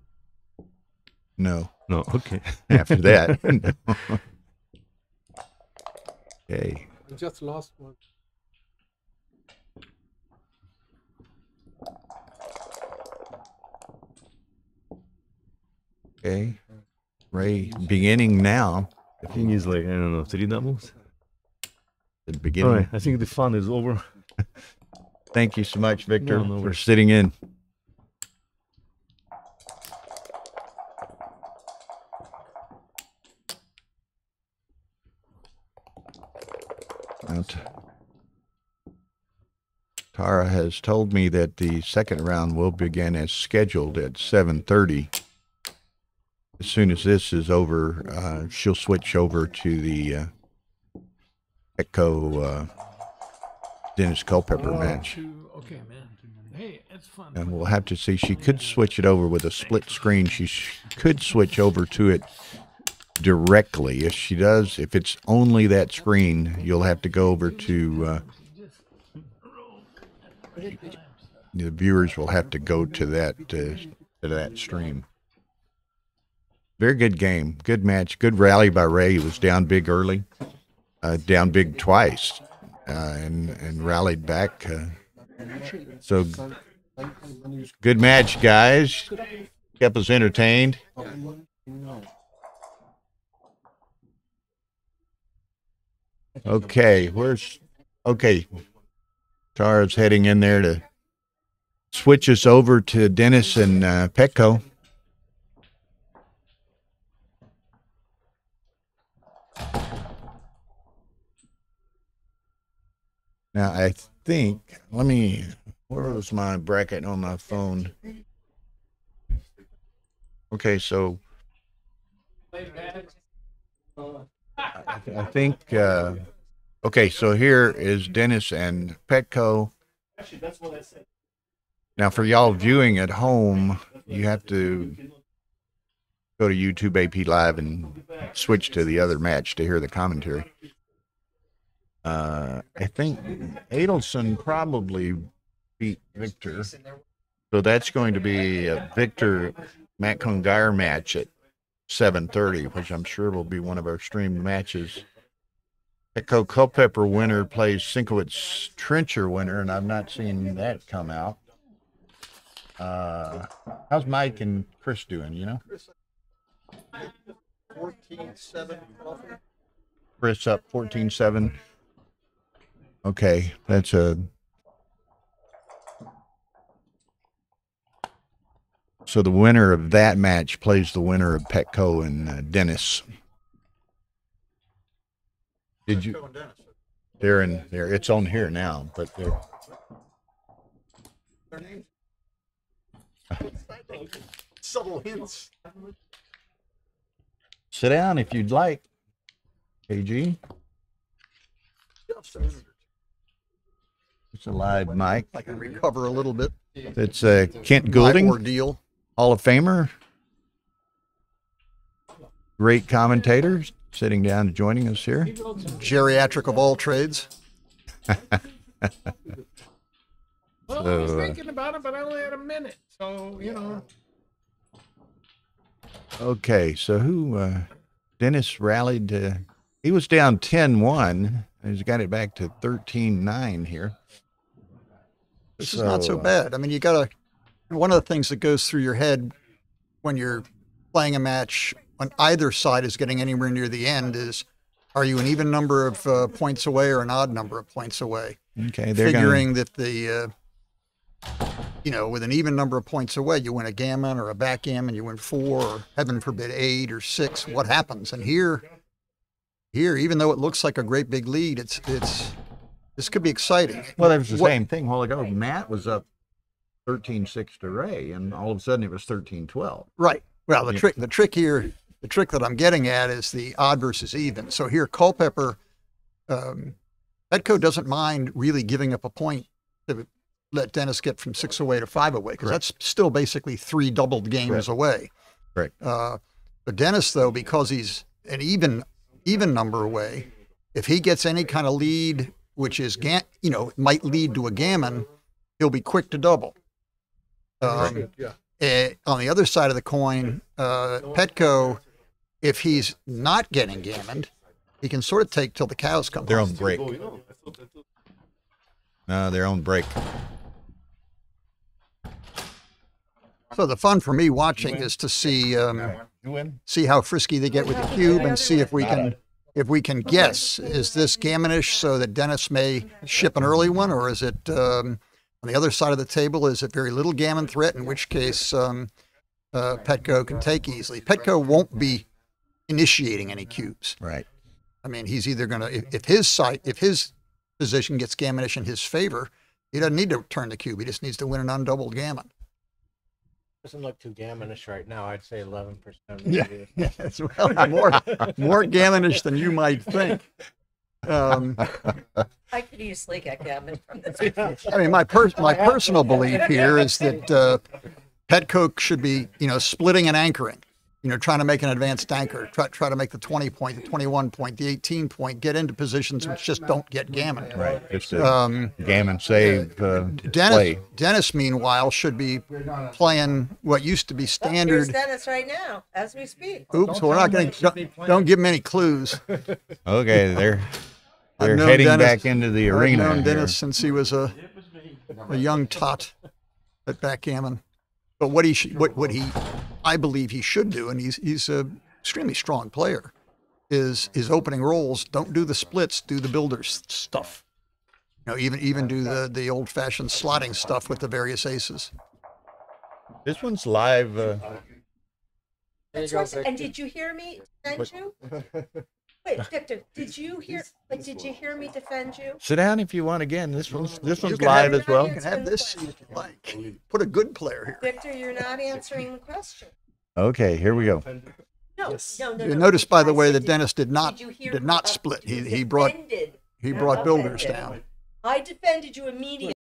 No. No. Okay. After that. No. Okay. I just lost one. Okay. Ray beginning now. I think he's like, I don't know, 3 doubles? The beginning. All right, I think the fun is over. Thank you so much, Victor, No for worries. sitting in. Now, Tara has told me that the second round will begin as scheduled at 7:30. As soon as this is over, she'll switch over to the Petco Dennis Culpepper match. Okay, man. Hey, it's fun. And we'll have to see. She could switch it over with a split screen. She could switch over to it directly. If she does, if it's only that screen, you'll have to go over to the viewers will have to go to that stream. Very good game, good match, good rally by Ray. He was down big early, down big twice, and rallied back. So good match, guys. Kept us entertained. Okay, Tara's heading in there to switch us over to Dennis and Petco. Now, I think, where was my bracket on my phone? Okay, so I think, okay, so here is Dennis and Petco. Now, for y'all viewing at home, you have to go to YouTube AP Live and switch to the other match to hear the commentary. I think Adelson probably beat Victor. So that's going to be a Victor Matt Cohn-Geier match at 7:30, which I'm sure will be one of our streamed matches. Petco Culpepper winner plays Sinkowitz Trencher winner, and I've not seen that come out. How's Mike and Chris doing, you know? 14-7. Chris up 14-7. Okay, that's a... So the winner of that match plays the winner of Petco and Dennis. Did you? They're in there. It's on here now, but they're... Subtle hints. Sit down if you'd like, KG. It's a live mic. I can recover a little bit. It's Kent Goulding, ordeal. Hall of Famer, great commentator, sitting down and joining us here. Geriatric of all trades. Well, I was thinking about it, but I only had a minute, so, you know. Okay, so who, Dennis rallied, he was down 10-1, he's got it back to 13-9 here. This is not so bad. I mean, you gotta, one of the things that goes through your head when you're playing a match when either side is getting anywhere near the end is, are you an even number of points away or an odd number of points away? Okay, they're figuring that the, you know, with an even number of points away, you win a gammon or a backgammon, you win 4 or heaven forbid 8 or 6. What happens? And here, even though it looks like a great big lead, this could be exciting. Well, that was the same thing a while ago. Matt was up 13-6 to Ray, and all of a sudden it was 13-12. Right. Well, the trick here, the trick that I'm getting at is the odd versus even. So here, Culpepper, Petco doesn't mind really giving up a point to let Dennis get from 6 away to 5 away, because that's still basically 3 doubled games away. Right. But Dennis, though, because he's an even number away, if he gets any kind of lead, which is might lead to a gammon, he'll be quick to double. On the other side of the coin, Petco, if he's not getting gammoned, he can sort of take till the cows come. Their own break. No, their own break. So the fun for me watching is to see how frisky they get with the cube and see if we can guess, is this gammonish so that Dennis may ship an early one, or is it On the other side of the table is a very little gammon threat, in which case Petco can take easily. Petco won't be initiating any cubes. Right. I mean, he's either going to, if his position gets gammonish in his favor, he doesn't need to turn the cube. He just needs to win an undoubled gammon. Doesn't look too gammonish right now. I'd say 11%. Yeah, it's well more gammonish than you might think. I could easily get gammon from this. I mean, my personal belief here is that Petco should be, splitting and anchoring. Trying to make an advanced anchor, try to make the 20 point, the 21 point, the 18 point, get into positions which just don't get gammon. Right. Just a gammon save play. Dennis, meanwhile, should be playing what used to be standard. Here's Dennis right now, as we speak. Oops, we're not going to, don't give him any clues. Okay, they're heading back into the arena. I've known here. Dennis since he was a young tot at backgammon. But what I believe he should do, and he's an extremely strong player, is opening rolls. Don't do the splits, do the builders stuff. Even do the old-fashioned slotting stuff with the various aces. This one's live. That's right. And did you hear me defend you? Wait, Victor, did you hear me defend you? Sit down if you want again. This one's You live as well. You can have this seat if you like. Put a good player here. Victor, you're not answering the question. Okay, here we go. No. You notice, by the way, that Dennis did you hear not split. He brought builders down. I defended you immediately.